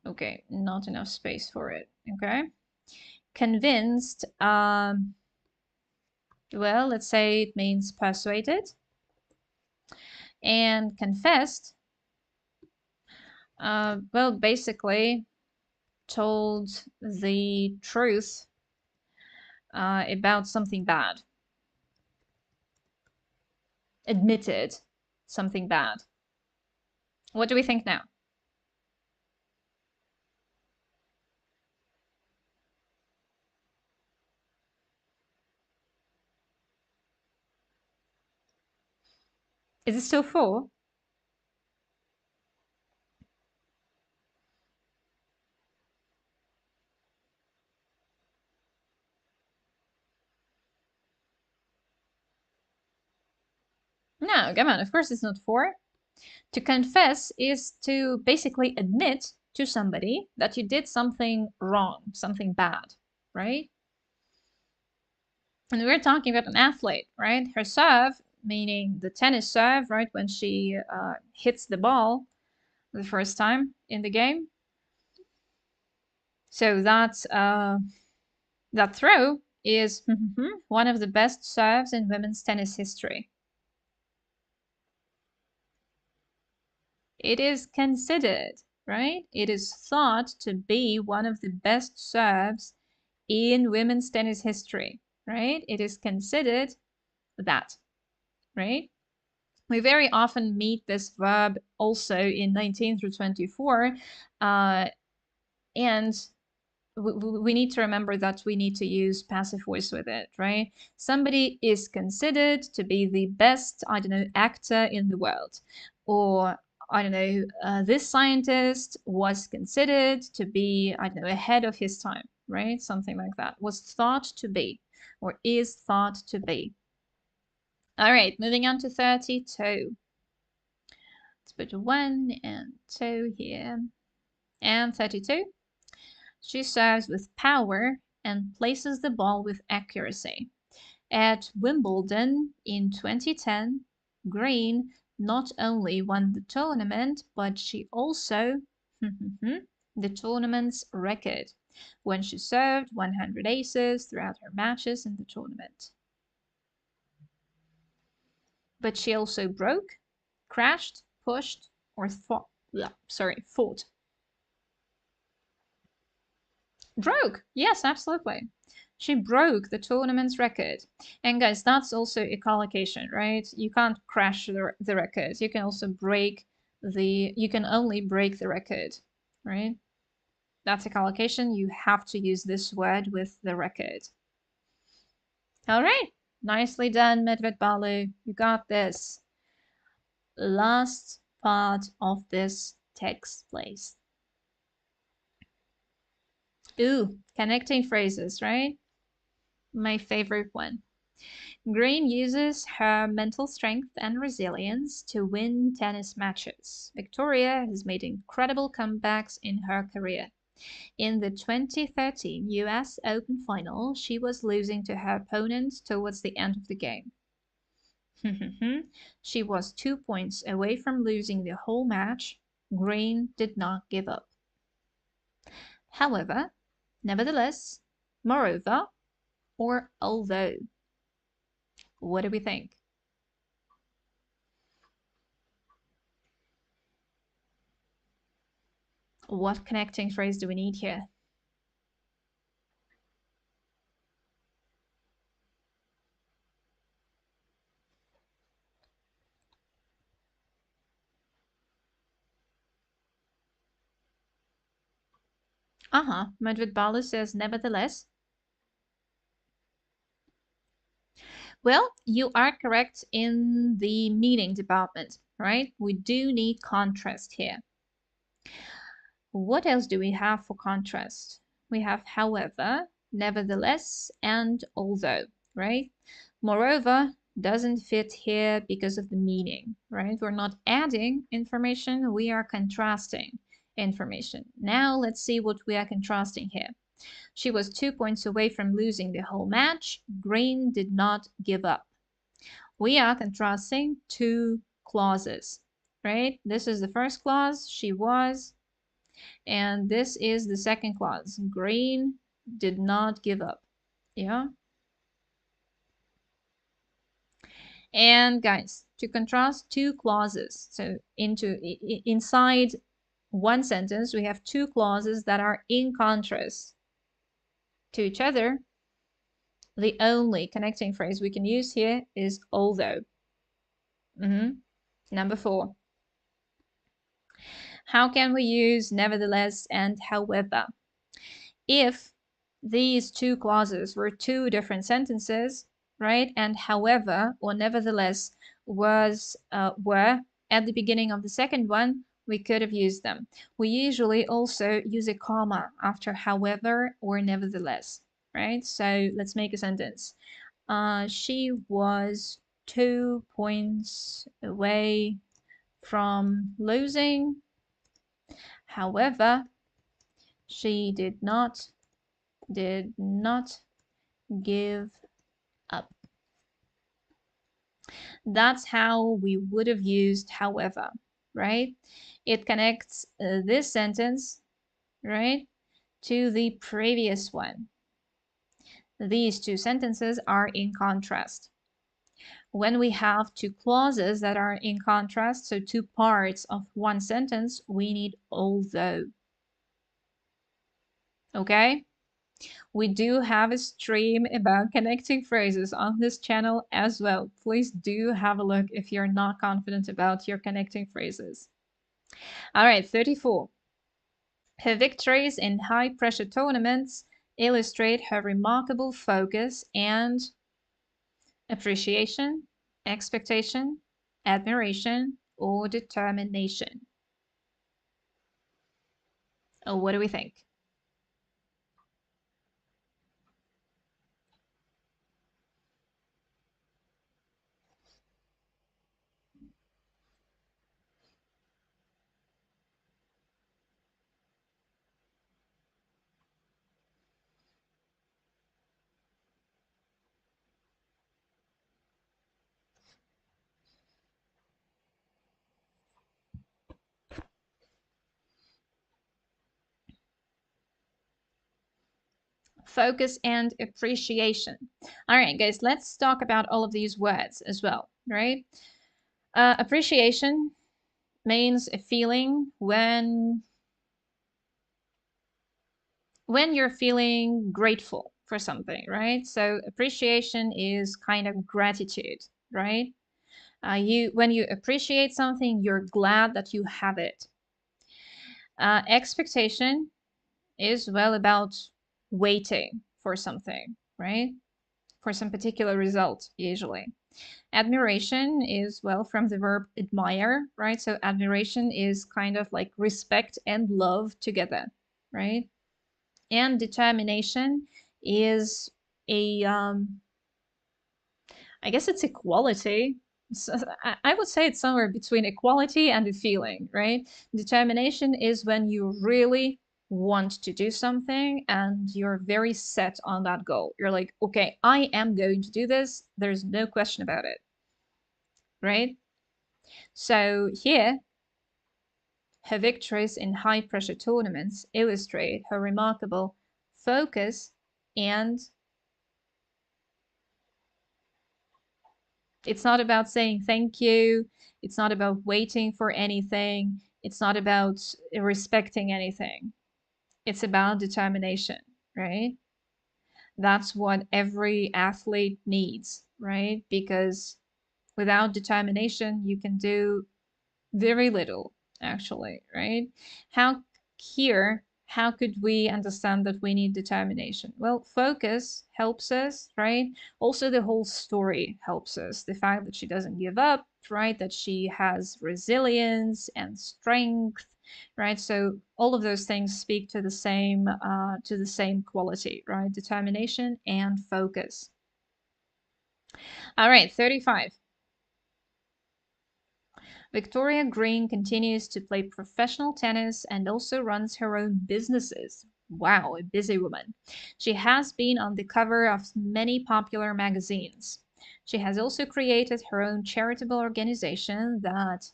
Okay, not enough space for it. Okay. Convinced, well, let's say it means persuaded. And confessed, well, basically told the truth about something bad. Admitted something bad. What do we think now? Is it still 4? No, come on, of course it's not 4. To confess is to basically admit to somebody that you did something wrong, something bad, right? And we're talking about an athlete, right? Her serve, meaning the tennis serve, right? When she hits the ball the first time in the game. So that throw is one of the best serves in women's tennis history. It is considered, right? It is thought to be one of the best serves in women's tennis history, right? It is considered that, right? We very often meet this verb also in 19 through 24, and we need to remember that we need to use passive voice with it, right? Somebody is considered to be the best, I don't know, actor in the world. Or, I don't know, this scientist was considered to be, I don't know, ahead of his time, right? Something like that. Was thought to be, or is thought to be. All right, moving on to 32. Let's put 1 and 2 here. And 32. She serves with power and places the ball with accuracy. At Wimbledon in 2010, Green not only won the tournament, but she also the tournament's record when she served 100 aces throughout her matches in the tournament. But she also broke, crashed, pushed, or fought. Broke! Yes, absolutely. She broke the tournament's record. And guys, that's also a collocation, right? You can't crash the record. You can also you can only break the record, right? That's a collocation. You have to use this word with the record. All right. Nicely done, Medved Balu. You got this. Last part of this text, please. Ooh, connecting phrases, right? My favorite one. Green uses her mental strength and resilience to win tennis matches. Victoria has made incredible comebacks in her career. In the 2013 US Open final, she was losing to her opponent towards the end of the game. She was 2 points away from losing the whole match. Green did not give up. However, nevertheless, moreover, or although. What do we think? What connecting phrase do we need here? Medved Balu says nevertheless. Well, you are correct in the meaning department, right? We do need contrast here. What else do we have for contrast? We have however, nevertheless, and although, right? Moreover doesn't fit here because of the meaning, right? We're not adding information, we are contrasting information. Now let's see what we are contrasting here. She was 2 points away from losing the whole match. Green did not give up. We are contrasting two clauses, right? This is the first clause, she was, and this is the second clause, Green did not give up. Yeah. And guys, to contrast two clauses, so inside one sentence, we have two clauses that are in contrast to each other. The only connecting phrase we can use here is although. Number 4. How can we use nevertheless and however? If these two clauses were two different sentences, right, and however or nevertheless were at the beginning of the second one, we could have used them. We usually also use a comma after however or nevertheless, right? So let's make a sentence. She was 2 points away from losing. However, she did not give up. That's how we would have used however, right? It connects this sentence, right, to the previous one. These two sentences are in contrast. When we have two clauses that are in contrast, so two parts of one sentence, we need although. Okay? We do have a stream about connecting phrases on this channel as well. Please do have a look if you're not confident about your connecting phrases. All right, 34. Her victories in high-pressure tournaments illustrate her remarkable focus and appreciation, expectation, admiration, or determination. Oh, what do we think? Focus and appreciation. All right, guys, let's talk about all of these words as well, right? Appreciation means a feeling when you're feeling grateful for something, right? So appreciation is kind of gratitude, right? When you appreciate something, you're glad that you have it. Expectation is well about waiting for something, right? For some particular result, usually. Admiration is, well, from the verb admire, right? So admiration is kind of like respect and love together, right? And determination is a, I guess it's equality. So I would say it's somewhere between equality and a feeling, right? Determination is when you really want to do something and you're very set on that goal. You're like, okay, I am going to do this. There's no question about it, right? So here, her victories in high-pressure tournaments illustrate her remarkable focus and it's not about saying thank you. It's not about waiting for anything. It's not about respecting anything. It's about determination, right? That's what every athlete needs, right? Because without determination, you can do very little, actually, right? How here, how could we understand that we need determination? Well, focus helps us, right? Also, the whole story helps us. The fact that she doesn't give up, right? That she has resilience and strength, right? So all of those things speak to the same quality, right? Determination and focus. All right, 35. Victoria Green continues to play professional tennis and also runs her own businesses. Wow, a busy woman. She has been on the cover of many popular magazines. She has also created her own charitable organization that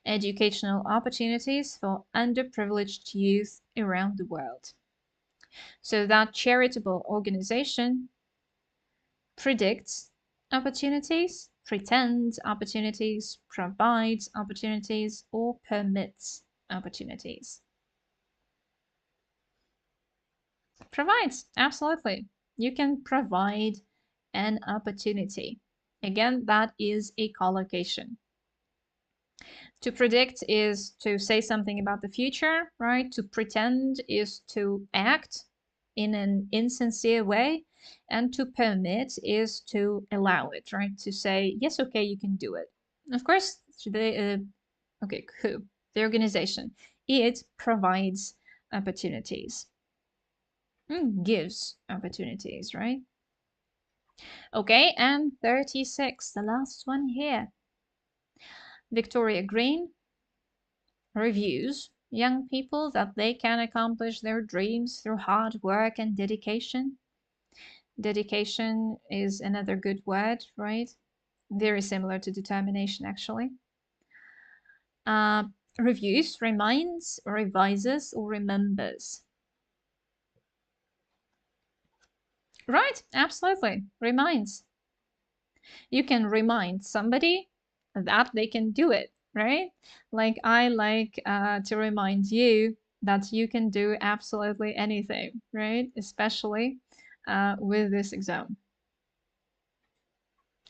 educational opportunities for underprivileged youth around the world. So that charitable organization predicts opportunities, pretends opportunities, provides opportunities, or permits opportunities. Provides, absolutely. You can provide an opportunity. Again, that is a collocation. To predict is to say something about the future, right? To pretend is to act in an insincere way. And to permit is to allow it, right? To say, yes, okay, you can do it. Of course, the organization, it provides opportunities. Gives opportunities, right? Okay, and 36, the last one here. Victoria Green reviews young people that they can accomplish their dreams through hard work and dedication. Dedication is another good word, right? Very similar to determination, actually. Reviews, reminds, revises, or remembers. Right, absolutely. Reminds. You can remind somebody that they can do it, right? Like I like to remind you that you can do absolutely anything, right? Especially with this exam.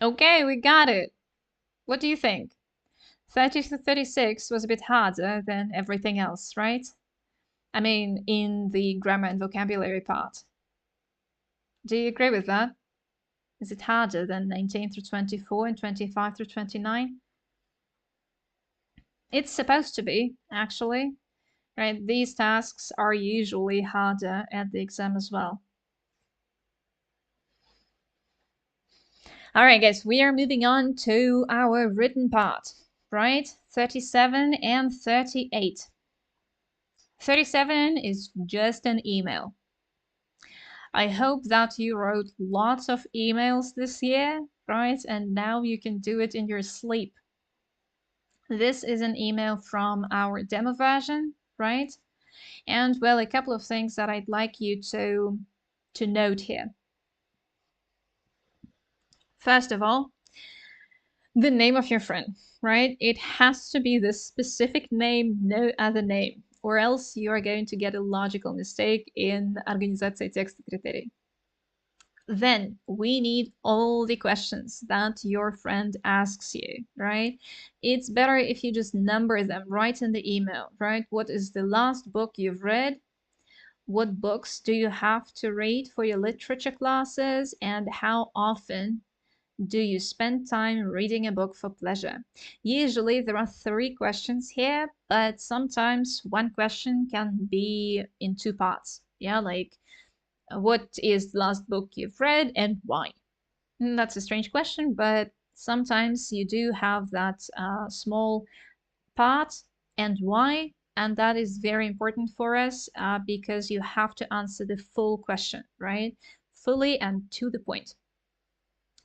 Okay, we got it. What do you think? 30 to 36 was a bit harder than everything else, right? I mean, in the grammar and vocabulary part. Do you agree with that? Is it harder than 19 through 24 and 25 through 29? It's supposed to be, actually, right? These tasks are usually harder at the exam as well. All right, guys, we are moving on to our written part, right? 37 and 38. 37 is just an email. I hope that you wrote lots of emails this year, right? And now you can do it in your sleep. This is an email from our demo version, right? And well, a couple of things that I'd like you to note here. First of all, the name of your friend, right? It has to be the specific name, no other name, or else you are going to get a logical mistake in организации текста критерий. Then we need all the questions that your friend asks you, right? It's better if you just number them right in the email, right? What is the last book you've read? What books do you have to read for your literature classes? And how often do you spend time reading a book for pleasure? Usually there are 3 questions here, but sometimes one question can be in 2 parts. Yeah, like what is the last book you've read and why? That's a strange question, but sometimes you do have that small part and why, and that is very important for us because you have to answer the full question, right? Fully and to the point.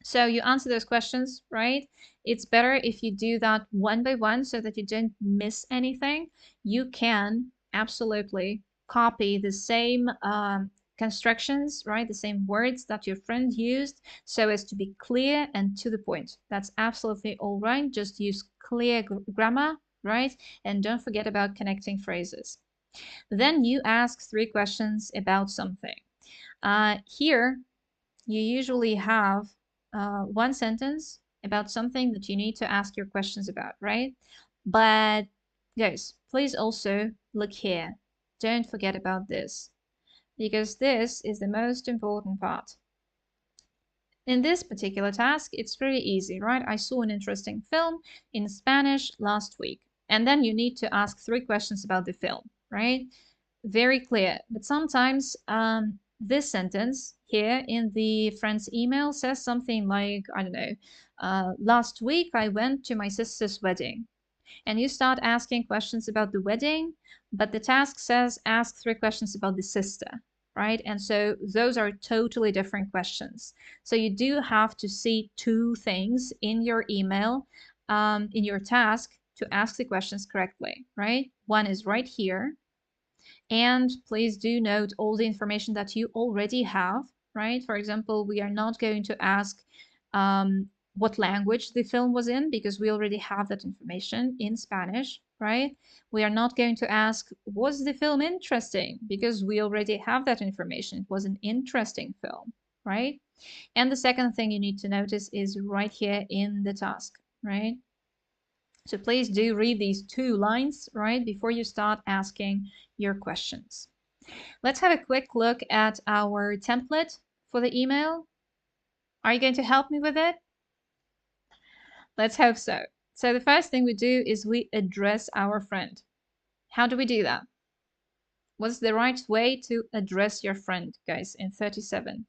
So you answer those questions, right? It's better if you do that one by one so that you don't miss anything. You can absolutely copy the same constructions, right? The same words that your friend used so as to be clear and to the point. That's absolutely all right. Just use clear grammar, right? And don't forget about connecting phrases. Then you ask 3 questions about something. Here, you usually have one sentence about something that you need to ask your questions about, right? But guys, please also look here. Don't forget about this, because this is the most important part. In this particular task, it's very easy, right? I saw an interesting film in Spanish last week. And then you need to ask 3 questions about the film, right? Very clear. But sometimes this sentence here in the friend's email says something like, I don't know, last week I went to my sister's wedding. And you start asking questions about the wedding, but the task says ask 3 questions about the sister, right? And so those are totally different questions. So you do have to see 2 things in your email, in your task to ask the questions correctly, right? One is right here. And please do note all the information that you already have, right? For example, we are not going to ask what language the film was in because we already have that information in Spanish, right? We are not going to ask, was the film interesting? Because we already have that information. It was an interesting film, right? And the second thing you need to notice is right here in the task, right? So please do read these 2 lines, right, before you start asking your questions. Let's have a quick look at our template for the email. Are you going to help me with it? Let's hope so. So the first thing we do is we address our friend. How do we do that? What's the right way to address your friend, guys, in 37?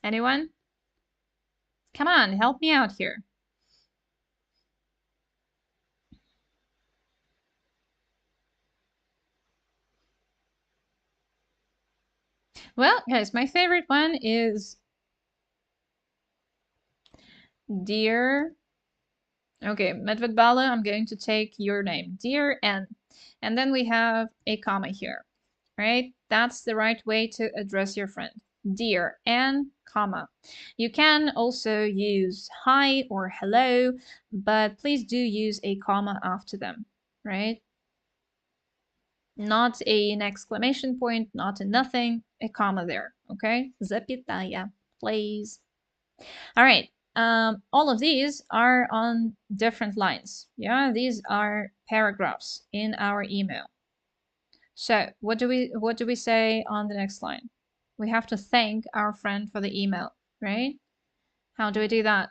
Anyone? Come on, help me out here. Well, guys, my favorite one is dear. Okay, Medved Bala, I'm going to take your name, dear N. And then we have a comma here, right? That's the right way to address your friend. Dear N, comma. You can also use hi or hello, but please do use a comma after them, right? Not an exclamation point, not a nothing, a comma there, okay? Запятая, please. All right. All of these are on different lines. Yeah, these are paragraphs in our email. So what do we say on the next line? We have to thank our friend for the email, right? How do we do that?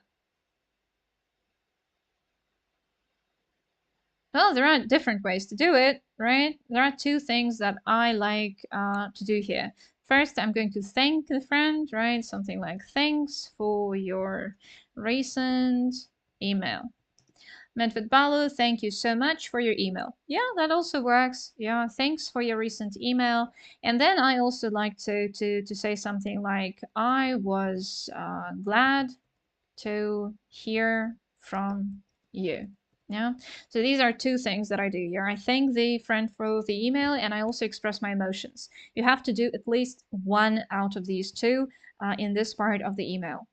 Well, there are different ways to do it, right? There are two things that I like to do here. First, I'm going to thank the friend, right? Something like thanks for your recent email. Medved Balu, thank you so much for your email. Yeah, that also works. Yeah, thanks for your recent email. And then I also like to say something like, I was glad to hear from you. Yeah, so these are two things that I do here. I thank the friend for the email, and I also express my emotions. You have to do at least one out of these two in this part of the email.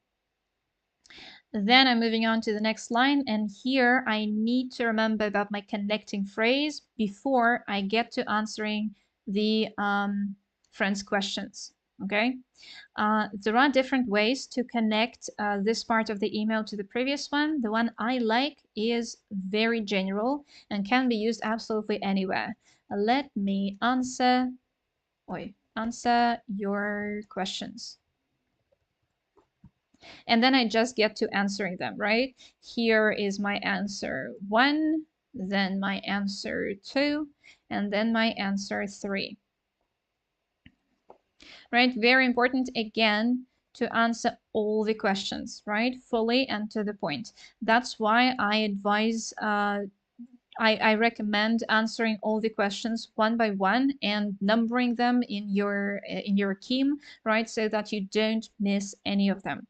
Then I'm moving on to the next line, and here I need to remember about my connecting phrase before I get to answering the friend's questions, okay? There are different ways to connect this part of the email to the previous one. The one I like is very general and can be used absolutely anywhere. Let me answer your questions. And then I just get to answering them, right? Here is my answer 1, then my answer 2, and then my answer 3. Right? Very important, again, to answer all the questions, right? Fully and to the point. That's why I advise, I recommend answering all the questions one by one and numbering them in your Kim, right? So that you don't miss any of them.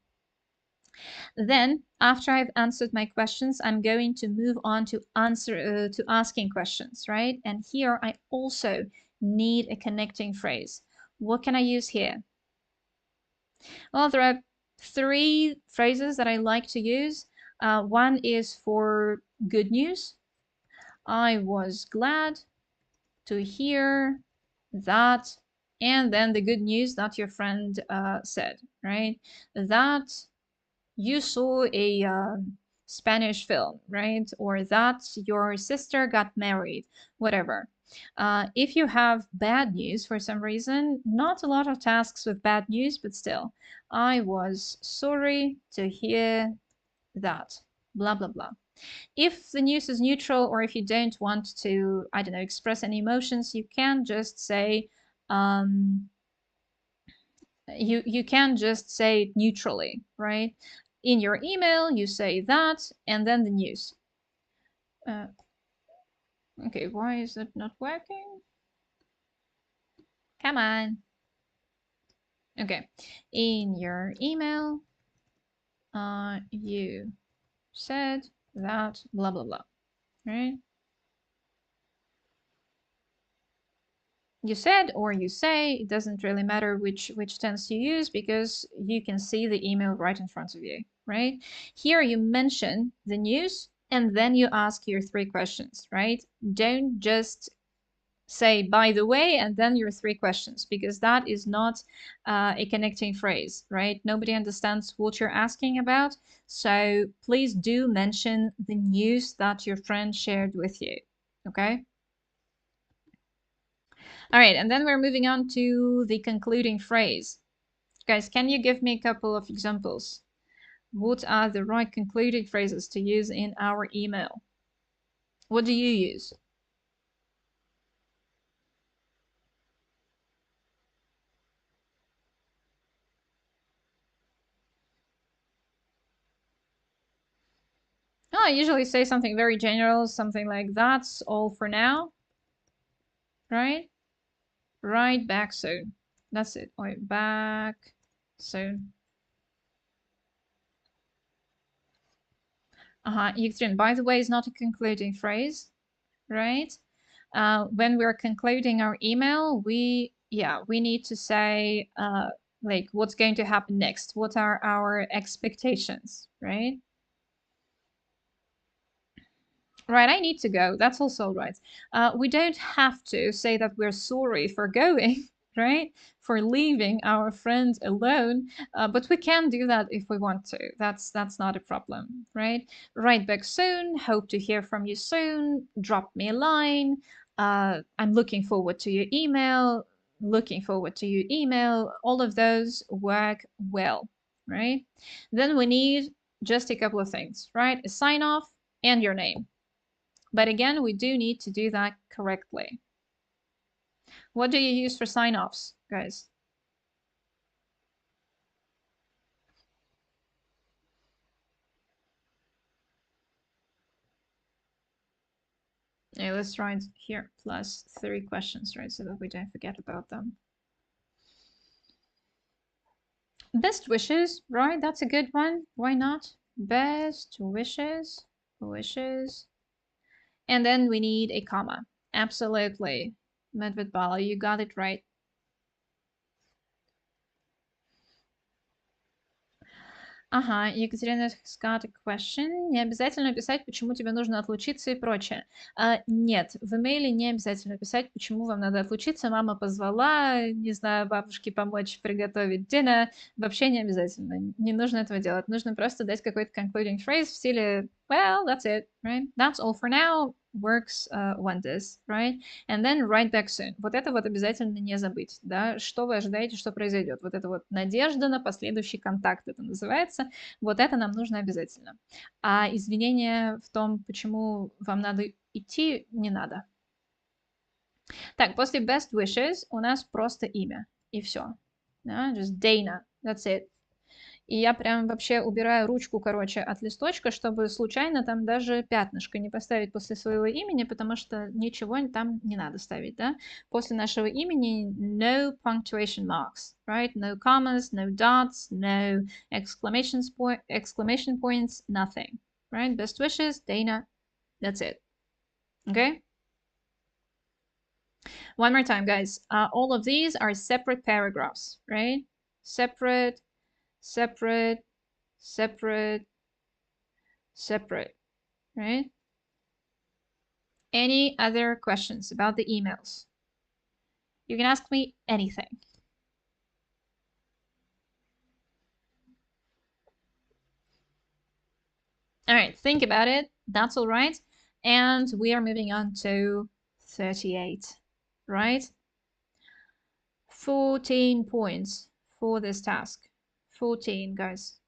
Then, after I've answered my questions, I'm going to move on to asking questions, right? And here I also need a connecting phrase. What can I use here? Well, there are 3 phrases that I like to use. One is for good news. I was glad to hear that, and then the good news that your friend said, right? That you saw a Spanish film, right? Or that your sister got married, whatever. If you have bad news for some reason, not a lot of tasks with bad news, but still, I was sorry to hear that, blah, blah, blah. If the news is neutral, or if you don't want to, I don't know, express any emotions, you can just say, you can just say it neutrally, right? In your email, you say that, and then the news. Okay, why is it not working? Come on. Okay, in your email, you said that, blah, blah, blah, right? You said or you say, it doesn't really matter which tense you use because you can see the email right in front of you, right? Here you mention the news and then you ask your 3 questions, right? Don't just say, by the way, and then your 3 questions, because that is not a connecting phrase, right? Nobody understands what you're asking about. So please do mention the news that your friend shared with you, okay? All right, and then we're moving on to the concluding phrase. Guys, can you give me a couple of examples? What are the right concluding phrases to use in our email? What do you use? Oh, I usually say something very general, something like that's all for now, right? Right back soon. That's it. Wait, back soon. Екатерина, by the way, is not a concluding phrase, right? When we're concluding our email, we need to say like what's going to happen next. What are our expectations, right? Right, I need to go. That's also right. We don't have to say that we're sorry for going, right? For leaving our friend alone, but we can do that if we want to. That's not a problem, right? Write back soon. Hope to hear from you soon. Drop me a line. I'm looking forward to your email. Looking forward to your email. All of those work well, right? Then we need just a couple of things, right? A sign off and your name. But again, we do need to do that correctly. What do you use for sign-offs, guys? Okay, let's try it here. Plus 3 questions, right? So that we don't forget about them. Best wishes, right? That's a good one. Why not? Best wishes, wishes. And then we need a comma. Absolutely. Medved Bala, you got it right. Ага, Екатерина got a question. Не обязательно писать, почему тебе нужно отлучиться и прочее. Нет, в имейле не обязательно писать, почему вам надо отлучиться. Мама позвала, не знаю, бабушке помочь приготовить dinner. Вообще не обязательно. Не нужно этого делать. Нужно просто дать какой-то concluding phrase в стиле well, that's it, right? That's all for now. Works wonders, right? And then write back soon. Вот это вот обязательно не забыть, да? Что вы ожидаете, что произойдет? Вот это вот надежда на последующий контакт, это называется. Вот это нам нужно обязательно. А извинения в том, почему вам надо идти, не надо. Так, после best wishes у нас просто имя. И все. Да? Just Dana. That's it. И я прям вообще убираю ручку, короче, от листочка, чтобы случайно там даже пятнышко не поставить после своего имени, потому что ничего там не надо ставить, да? После нашего имени no punctuation marks, right? No commas, no dots, no exclamation points, nothing, right? Best wishes, Dana, that's it. Okay? One more time, guys. All of these are separate paragraphs, right? Separate, separate, separate, separate, right? Any other questions about the emails? You can ask me anything. All right, think about it. That's all right. And we are moving on to 38, right? 14 points for this task. 14, guys.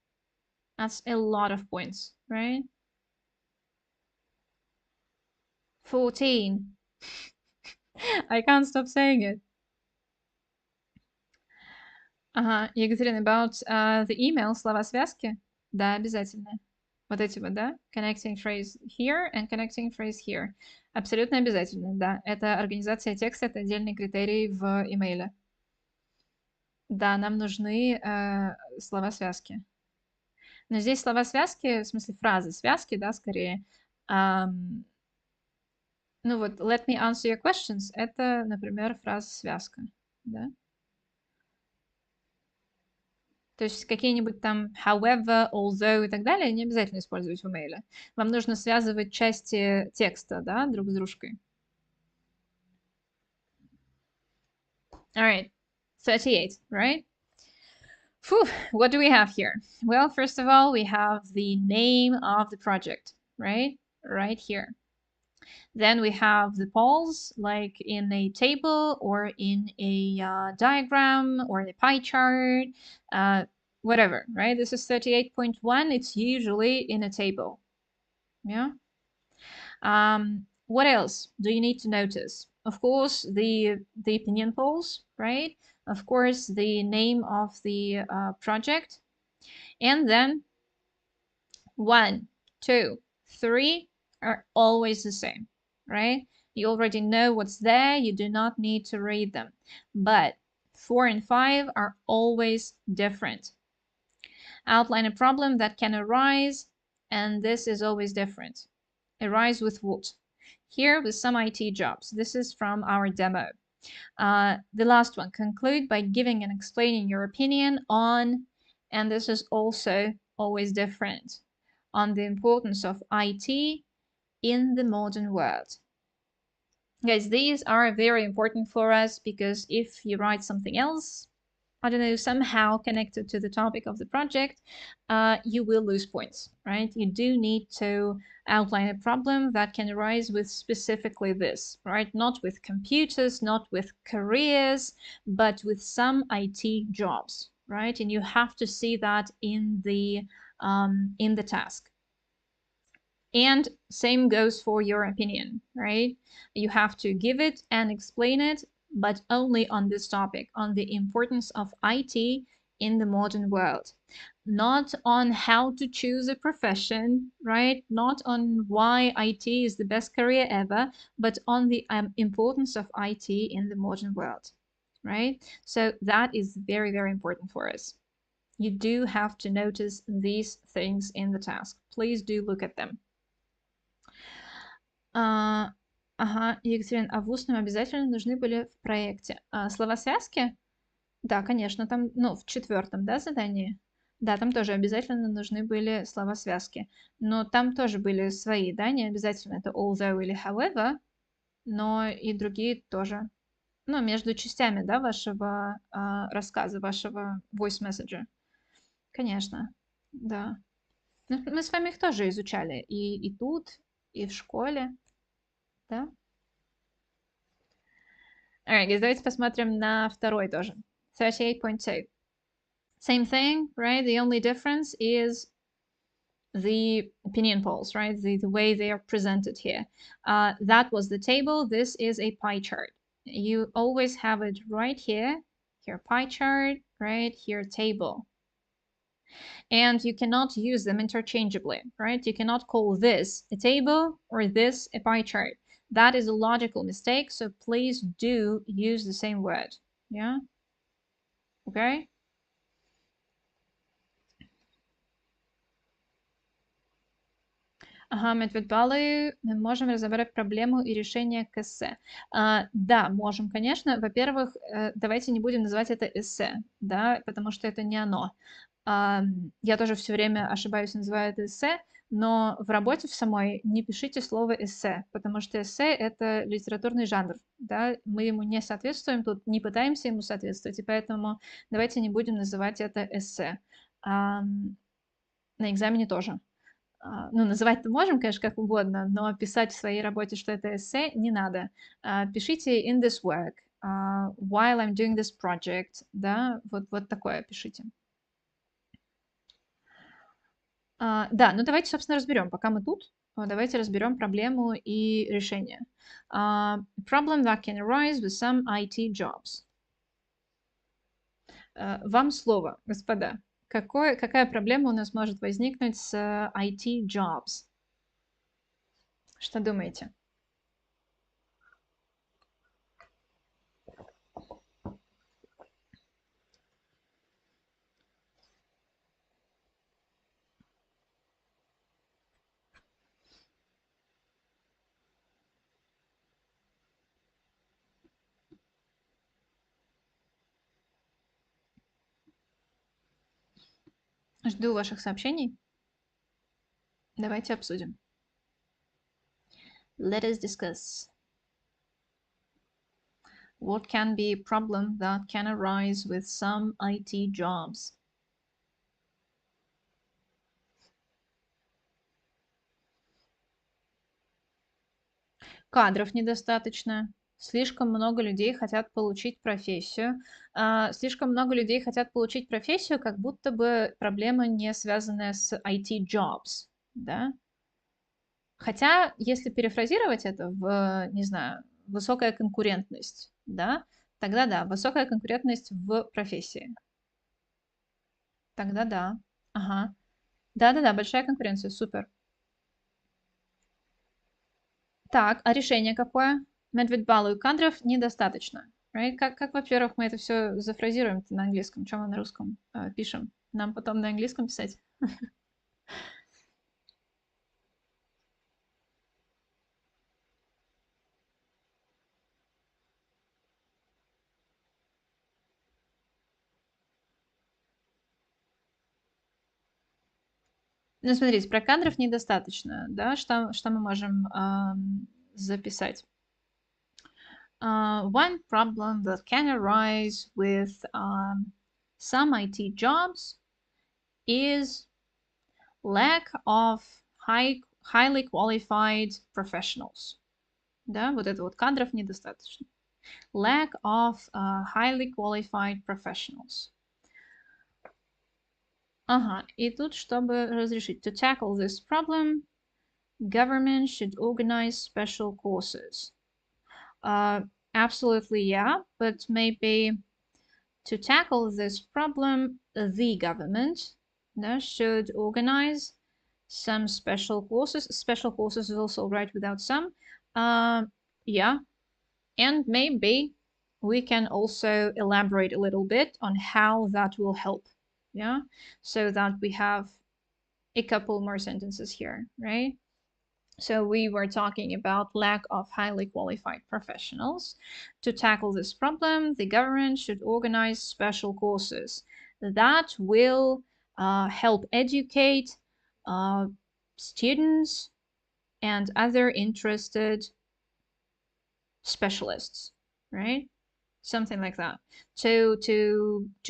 That's a lot of points, right? 14. I can't stop saying it. Ага, Екатерина, about the email, слова связки? Да, обязательно. Вот эти вот, да? Connecting phrase here and connecting phrase here. Абсолютно обязательно, да. Это организация текста, это отдельный критерий в имейле. Да, нам нужны слова связки. Но здесь слова связки, в смысле фразы связки, да, скорее. Ну вот, let me answer your questions. Это, например, фраза связка, да? То есть какие-нибудь там however, although и так далее не обязательно использовать в имейле. Вам нужно связывать части текста, да, друг с дружкой. All right, 38, right? Phew, what do we have here? Well, first of all, we have the name of the project, right? Right here. Then we have the polls, like in a table or in a diagram or a pie chart, whatever, right? This is 38.1. It's usually in a table. Yeah. What else do you need to notice? Of course, the opinion polls, right? Of course, the name of the project. And then 1, 2, 3 are always the same, right? You already know what's there. You do not need to read them. But 4 and 5 are always different. Outline a problem that can arise, and this is always different. Arise with what? Here with some IT jobs. This is from our demo. The last one, conclude by giving and explaining your opinion on, and this is also always different, on the importance of IT in the modern world. Guys, these are very important for us because if you write something else, I don't know, somehow connected to the topic of the project, you will lose points, right? You do need to outline a problem that can arise with specifically this, right? Not with computers, not with careers, but with some IT jobs, right? And you have to see that in the task. And same goes for your opinion, right? You have to give it and explain it, but only on this topic, on the importance of IT in the modern world. Not on how to choose a profession, right? Not on why IT is the best career ever, but on the importance of IT in the modern world, right? So that is very, very important for us. You do have to notice these things in the task. Please do look at them. Ага, Екатерина, а в устном обязательно нужны были в проекте слова-связки? Да, конечно, там, ну, в 4-м, да, задании? Да, там тоже обязательно нужны были слова-связки. Но там тоже были свои, да, не обязательно это although или however, но и другие тоже. Ну, между частями, да, вашего рассказа, вашего voice message. Конечно, да. Мы с вами их тоже изучали и тут, и в школе. Да? Alright, guys, давайте посмотрим на второй тоже. 38.2. Same thing, right? The only difference is the opinion polls, right? The way they are presented here. That was the table. This is a pie chart. You always have it right here. Here, pie chart, right? Here, table. And you cannot use them interchangeably, right? You cannot call this a table or this a pie chart. That is a logical mistake, so please do use the same word. Yeah? Okay? Ага, медведбалы, мы можем разобрать проблему и решение к эссе. Да, можем, конечно. Во-первых, давайте не будем называть это эссе, да, потому что это не оно. Я тоже все время ошибаюсь, называю это эссе, но в работе в самой не пишите слово эссе, потому что эссе — это литературный жанр, да, мы ему не соответствуем, тут не пытаемся ему соответствовать, и поэтому давайте не будем называть это эссе. На экзамене тоже. Ну, называть-то можем, конечно, как угодно, но писать в своей работе, что это эссе, не надо. Пишите in this work, while I'm doing this project, да, вот такое пишите. Да, ну давайте, собственно, разберем, пока мы тут, давайте разберем проблему и решение. Problem that can arise with some IT jobs. Вам слово, господа. Какая проблема у нас может возникнуть с IT jobs? Что думаете? Жду ваших сообщений. Давайте обсудим. Let us discuss. What can be a problem that can arise with some IT jobs? Кадров недостаточно. Слишком много людей хотят получить профессию. Слишком много людей хотят получить профессию, как будто бы проблема не связанная с IT jobs, да? Хотя, если перефразировать это в, не знаю, высокая конкурентность, да, тогда да, высокая конкурентность в профессии. Тогда да. Ага. Да-да-да, большая конкуренция, супер. Так, а решение какое? Медведь балует, кадров недостаточно. Right? Как, во-первых, мы это все зафразируем на английском, чем мы на русском пишем? Нам потом на английском писать? Ну, смотрите, про кадров недостаточно, да? Что мы можем записать? One problem that can arise with some IT jobs is lack of highly qualified professionals. Да, вот это вот кадров недостаточно. Lack of highly qualified professionals. Ага, и тут, чтобы разрешить, to tackle this problem, government should organize special courses. Absolutely, yeah, but maybe to tackle this problem, the government should organize some special courses. Special courses is also right without some. Yeah, and maybe we can also elaborate a little bit on how that will help. Yeah, so that we have a couple more sentences here, right? So we were talking about lack of highly qualified professionals. To tackle this problem, the government should organize special courses that will help educate students and other interested specialists, right? Something like that, to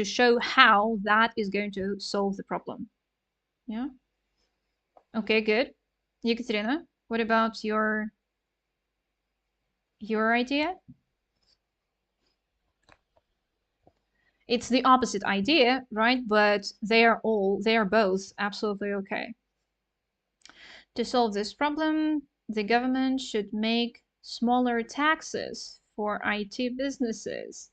show how that is going to solve the problem. Yeah. Okay, good. Ekaterina, what about your idea? It's the opposite idea, right? But they are both absolutely okay. To solve this problem, the government should make smaller taxes for IT businesses.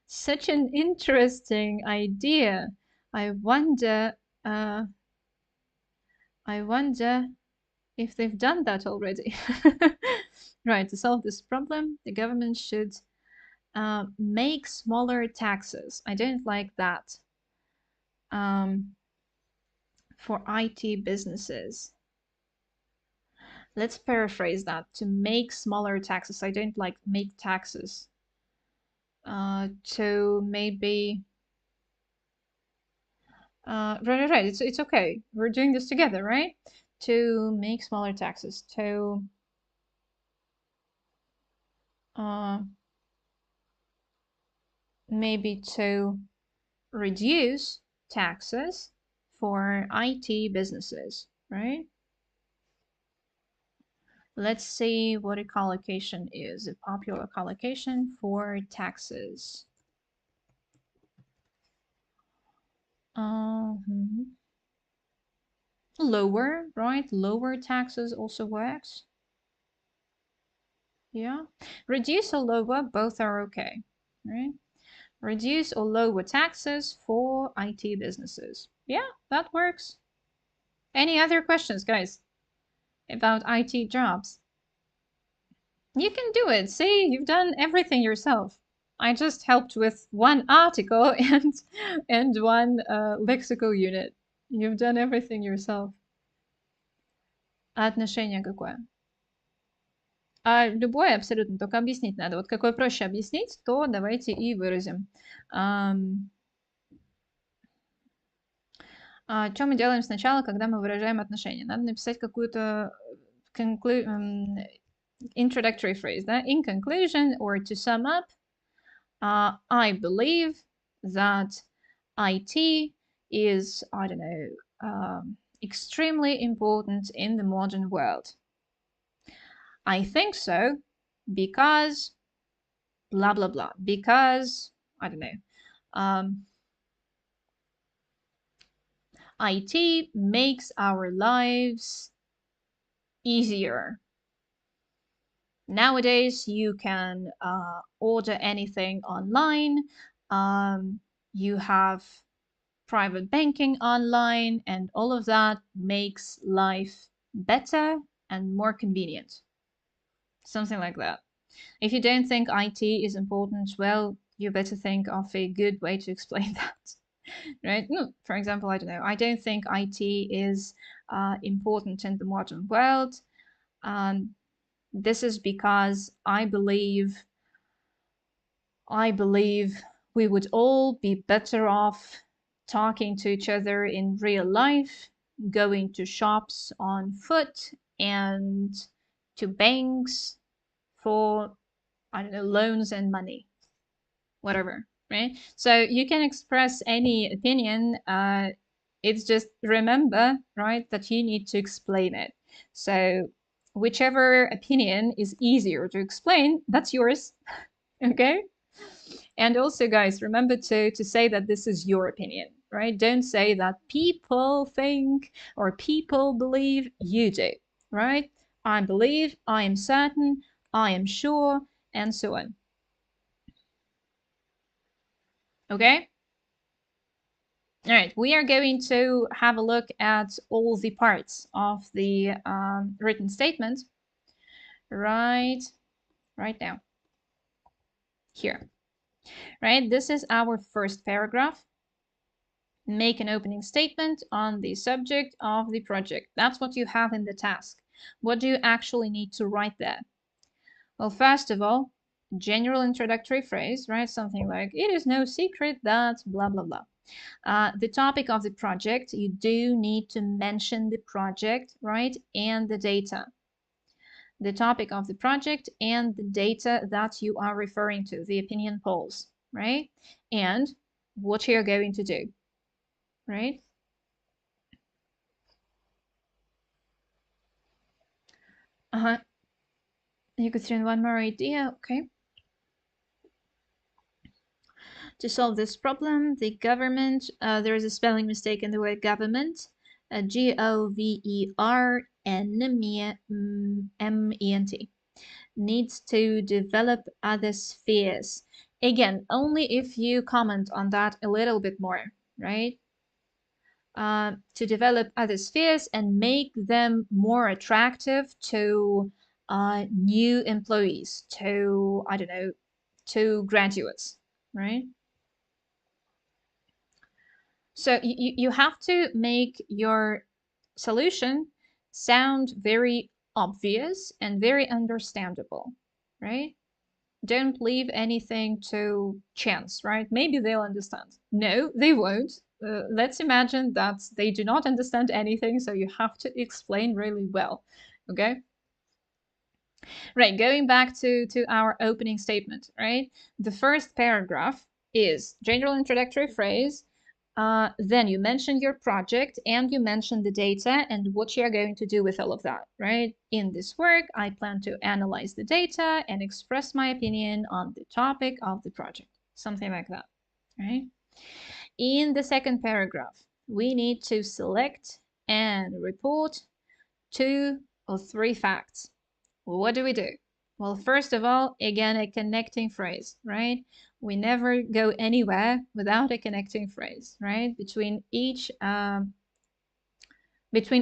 Such an interesting idea. I wonder if they've done that already. Right, to solve this problem, the government should make smaller taxes. I don't like that. For IT businesses. Let's paraphrase that. To make smaller taxes. I don't like make taxes. To maybe right. It's okay. We're doing this together, right? To make smaller taxes. To maybe to reduce taxes for IT businesses, right? Let's see what a collocation is. A popular collocation for taxes. Lower, right? Lower taxes also works. Yeah. Reduce or lower, both are okay, right? Reduce or lower taxes for IT businesses. Yeah, that works. Any other questions, guys, about IT jobs? You can do it. See, you've done everything yourself. I just helped with one article and one lexical unit. You've done everything yourself. А отношение какое? Любое абсолютно, только объяснить надо. Вот какое проще объяснить, то давайте и выразим. Что мы делаем сначала, когда мы выражаем отношение? Надо написать какую-то introductory phrase, да? In conclusion, or to sum up, I believe that IT is, I don't know, extremely important in the modern world. I think so because blah, blah, blah. Because, I don't know, IT makes our lives easier. Nowadays, you can order anything online. You have private banking online, and all of that makes life better and more convenient. Something like that. If you don't think IT is important, well, you better think of a good way to explain that, right? No, for example, I don't know. I don't think IT is important in the modern world. This is because I believe we would all be better off talking to each other in real life, going to shops on foot, and to banks for, I don't know, loans and money, whatever, right? So you can express any opinion. It's just remember, right, that you need to explain it. So whichever opinion is easier to explain, that's yours, okay? And also, guys, remember to say that this is your opinion, right? Don't say that people think or people believe. You do, right? I believe, I am certain, I am sure, and so on. Okay? All right, we are going to have a look at all the parts of the written statement right now. Here, right? This is our first paragraph. Make an opening statement on the subject of the project. That's what you have in the task. What do you actually need to write there? Well, first of all, general introductory phrase, right? Something like, it is no secret that blah, blah, blah. The topic of the project, you do need to mention the project, right? And the data. The topic of the project and the data that you are referring to, the opinion polls, right? And what you're going to do, right? You could throw in one more idea, okay? To solve this problem, the government, there is a spelling mistake in the word government, G-O-V-E-R-N-M-E-N-T, needs to develop other spheres. Again, only if you comment on that a little bit more, right? To develop other spheres and make them more attractive to new employees, to, I don't know, to graduates, right? So you have to make your solution sound very obvious and very understandable, right? Don't leave anything to chance, right? Maybe they'll understand. No, they won't. Let's imagine that they do not understand anything, so you have to explain really well, okay? Right, going back to our opening statement, right? The first paragraph is general introductory phrase. Then you mention your project and you mention the data and what you're going to do with all of that, right? In this work, I plan to analyze the data and express my opinion on the topic of the project, something like that, right? In the second paragraph, we need to select and report 2 or 3 facts. What do we do? Well, first of all, again, a connecting phrase, right? We never go anywhere without a connecting phrase, right? Between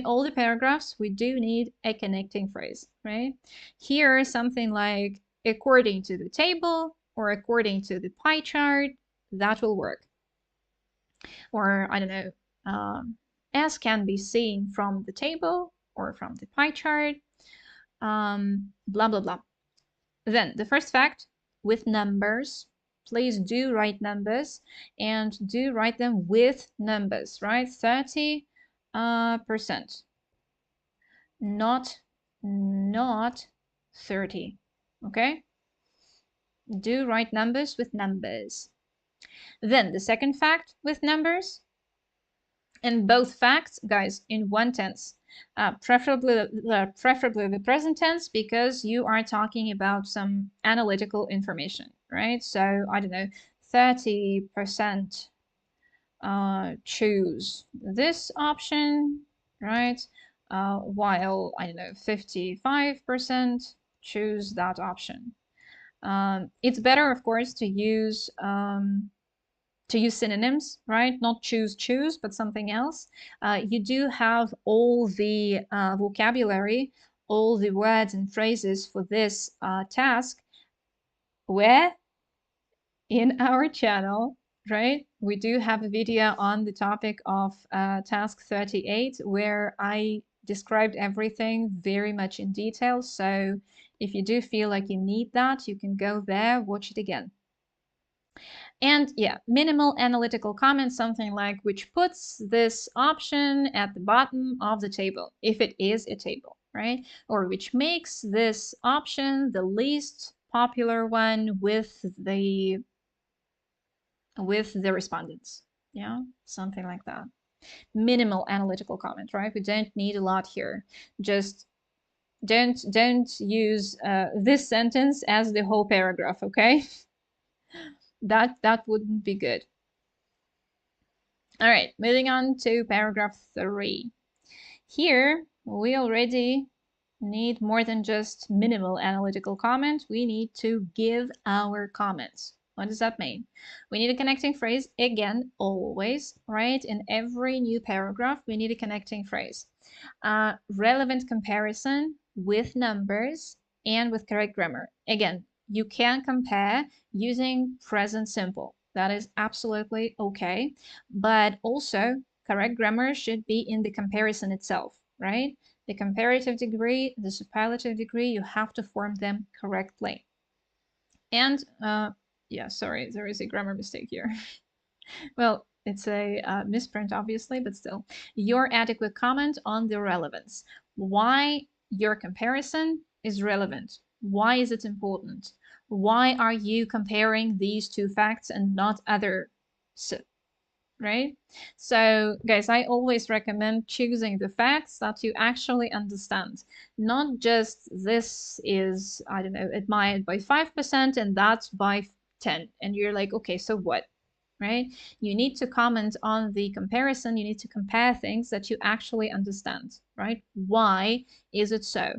all the paragraphs, we do need a connecting phrase, right? Here, something like according to the table or according to the pie chart, that will work. Or, I don't know, as can be seen from the table or from the pie chart, blah, blah, blah. Then the first fact with numbers, please do write numbers and do write them with numbers, right? 30%, not 30, okay? Do write numbers with numbers. Then the second fact with numbers, and both facts, guys, in one tense. Preferably the present tense, because you are talking about some analytical information, right? So I don't know, 30% choose this option, right? While I don't know, 55% choose that option. It's better, of course, to use synonyms, right? Not choose, but something else. You do have all the vocabulary all the words and phrases for this task, where? In our channel, right? We do have a video on the topic of task 38 where I described everything very much in detail. So if you do feel like you need that, you can go there, watch it again. And yeah, minimal analytical comment, something like which puts this option at the bottom of the table, if it is a table, right? Or which makes this option the least popular one with the respondents. Yeah, something like that. Minimal analytical comment, right? We don't need a lot here. Just don't use this sentence as the whole paragraph, okay? That wouldn't be good. All right, moving on to paragraph 3. Here, we already need more than just minimal analytical comment. We need to give our comments. What does that mean? We need a connecting phrase, again, always, right? In every new paragraph, we need a connecting phrase. Relevant comparison with numbers and with correct grammar. Again, you can compare using present simple. That is absolutely okay. But also, correct grammar should be in the comparison itself, right? The comparative degree, the superlative degree, you have to form them correctly. And yeah, sorry, there is a grammar mistake here. Well, it's a misprint, obviously, but still. Your adequate comment on the relevance. Why your comparison is relevant. Why is it important? Why are you comparing these two facts and not other, right? So guys, I always recommend choosing the facts that you actually understand, not just this is, I don't know, admired by 5% and that's by 10. And you're like, okay, so what, right? You need to comment on the comparison. You need to compare things that you actually understand, right? Why is it so?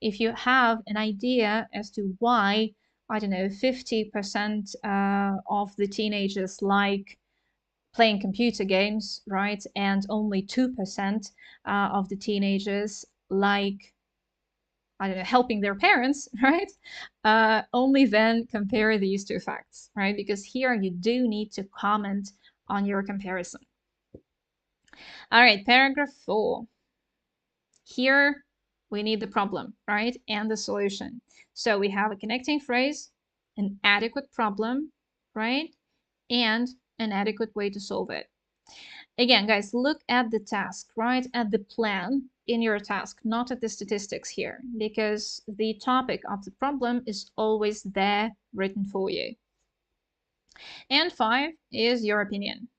If you have an idea as to why, I don't know, 50% of the teenagers like playing computer games, right? And only 2% of the teenagers like, I don't know, helping their parents, right? Only then compare these two facts, right? Because here you do need to comment on your comparison. All right, paragraph 4. Here we need the problem, right? And the solution. So we have a connecting phrase, an adequate problem, right? And an adequate way to solve it. Again, guys, look at the task, right? At the plan in your task, not at the statistics here, because the topic of the problem is always there written for you. And 5 is your opinion.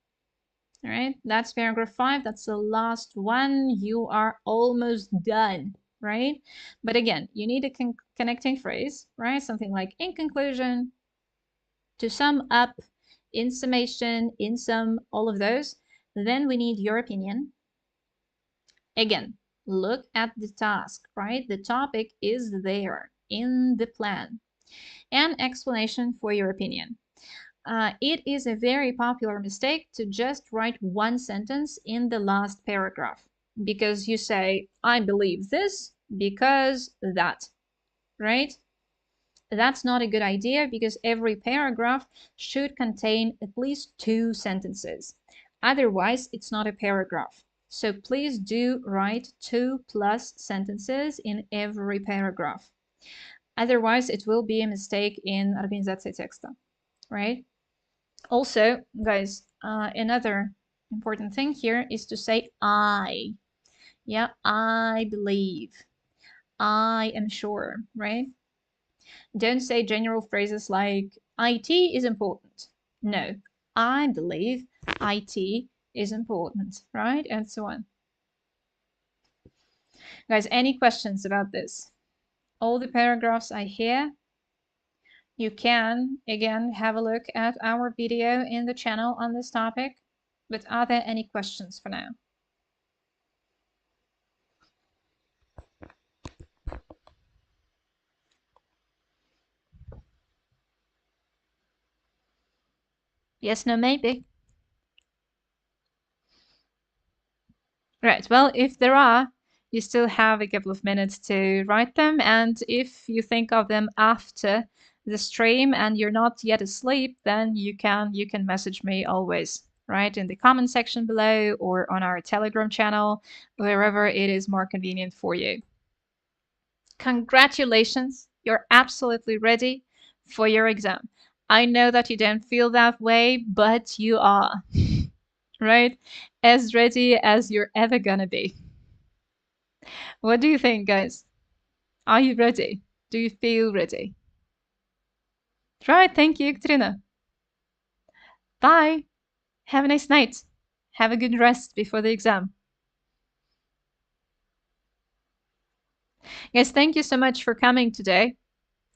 All right, that's paragraph 5. That's the last one. You are almost done, right? But again, you need a connecting phrase, right? Something like in conclusion, to sum up, in summation, in sum, all of those. Then we need your opinion. Again, look at the task, right? The topic is there in the plan. And explanation for your opinion. It is a very popular mistake to just write one sentence in the last paragraph because you say, I believe this because that, right? That's not a good idea because every paragraph should contain at least 2 sentences. Otherwise, it's not a paragraph. So please do write 2+ sentences in every paragraph. Otherwise, it will be a mistake in организации текста, right? Also, guys, another important thing here is to say I. Yeah, I believe. I am sure, right? Don't say general phrases like IT is important. No, I believe IT is important, right? And so on. Guys, any questions about this? All the paragraphs I hear. You can, again, have a look at our video in the channel on this topic. But are there any questions for now? Yes, no, maybe. Right, well, if there are, you still have a couple of minutes to write them. And if you think of them after the stream and you're not yet asleep, then you can message me always, right, in the comment section below or on our Telegram channel, wherever it is more convenient for you. Congratulations, you're absolutely ready for your exam. I know that you don't feel that way, but you are, right? As ready as you're ever gonna be. What do you think, guys? Are you ready? Do you feel ready? Right, thank you, Katrina. Bye. Have a nice night. Have a good rest before the exam. Guys, thank you so much for coming today.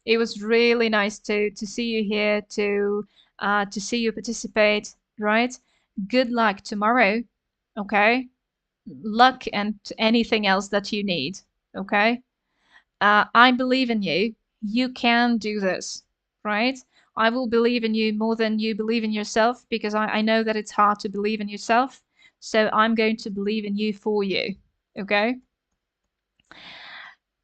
It was really nice to see you here, to see you participate, right? Good luck tomorrow, okay? Luck and anything else that you need, okay? I believe in you. You can do this, right? I will believe in you more than you believe in yourself because I know that it's hard to believe in yourself. So I'm going to believe in you for you, okay?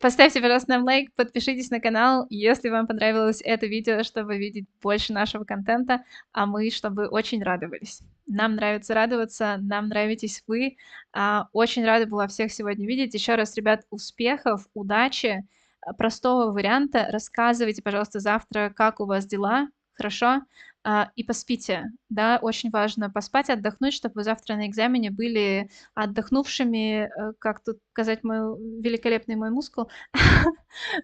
Поставьте, пожалуйста, нам лайк, подпишитесь на канал, если вам понравилось это видео, чтобы видеть больше нашего контента, а мы, чтобы очень радовались. Нам нравится радоваться, нам нравитесь вы. Очень рада была всех сегодня видеть. Еще раз, ребят, успехов, удачи, простого варианта. Рассказывайте, пожалуйста, завтра, как у вас дела, хорошо? И поспите, да, очень важно поспать, отдохнуть, чтобы вы завтра на экзамене были отдохнувшими, как тут сказать мой великолепный мой мускул,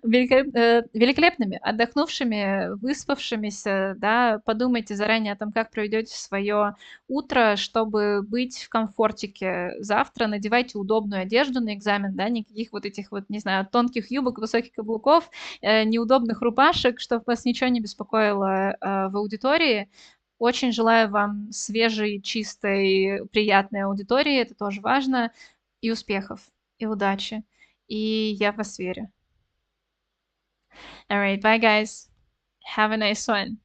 великолепными, отдохнувшими, выспавшимися, да. Подумайте заранее о том, как проведете свое утро, чтобы быть в комфортике завтра. Надевайте удобную одежду на экзамен, да, никаких вот этих вот, не знаю, тонких юбок, высоких каблуков, неудобных рубашек, чтобы вас ничего не беспокоило в аудитории. Очень желаю вам свежей, чистой, приятной аудитории, это тоже важно, и успехов, и удачи, и я в вас верю. All right, bye guys. Have a nice one.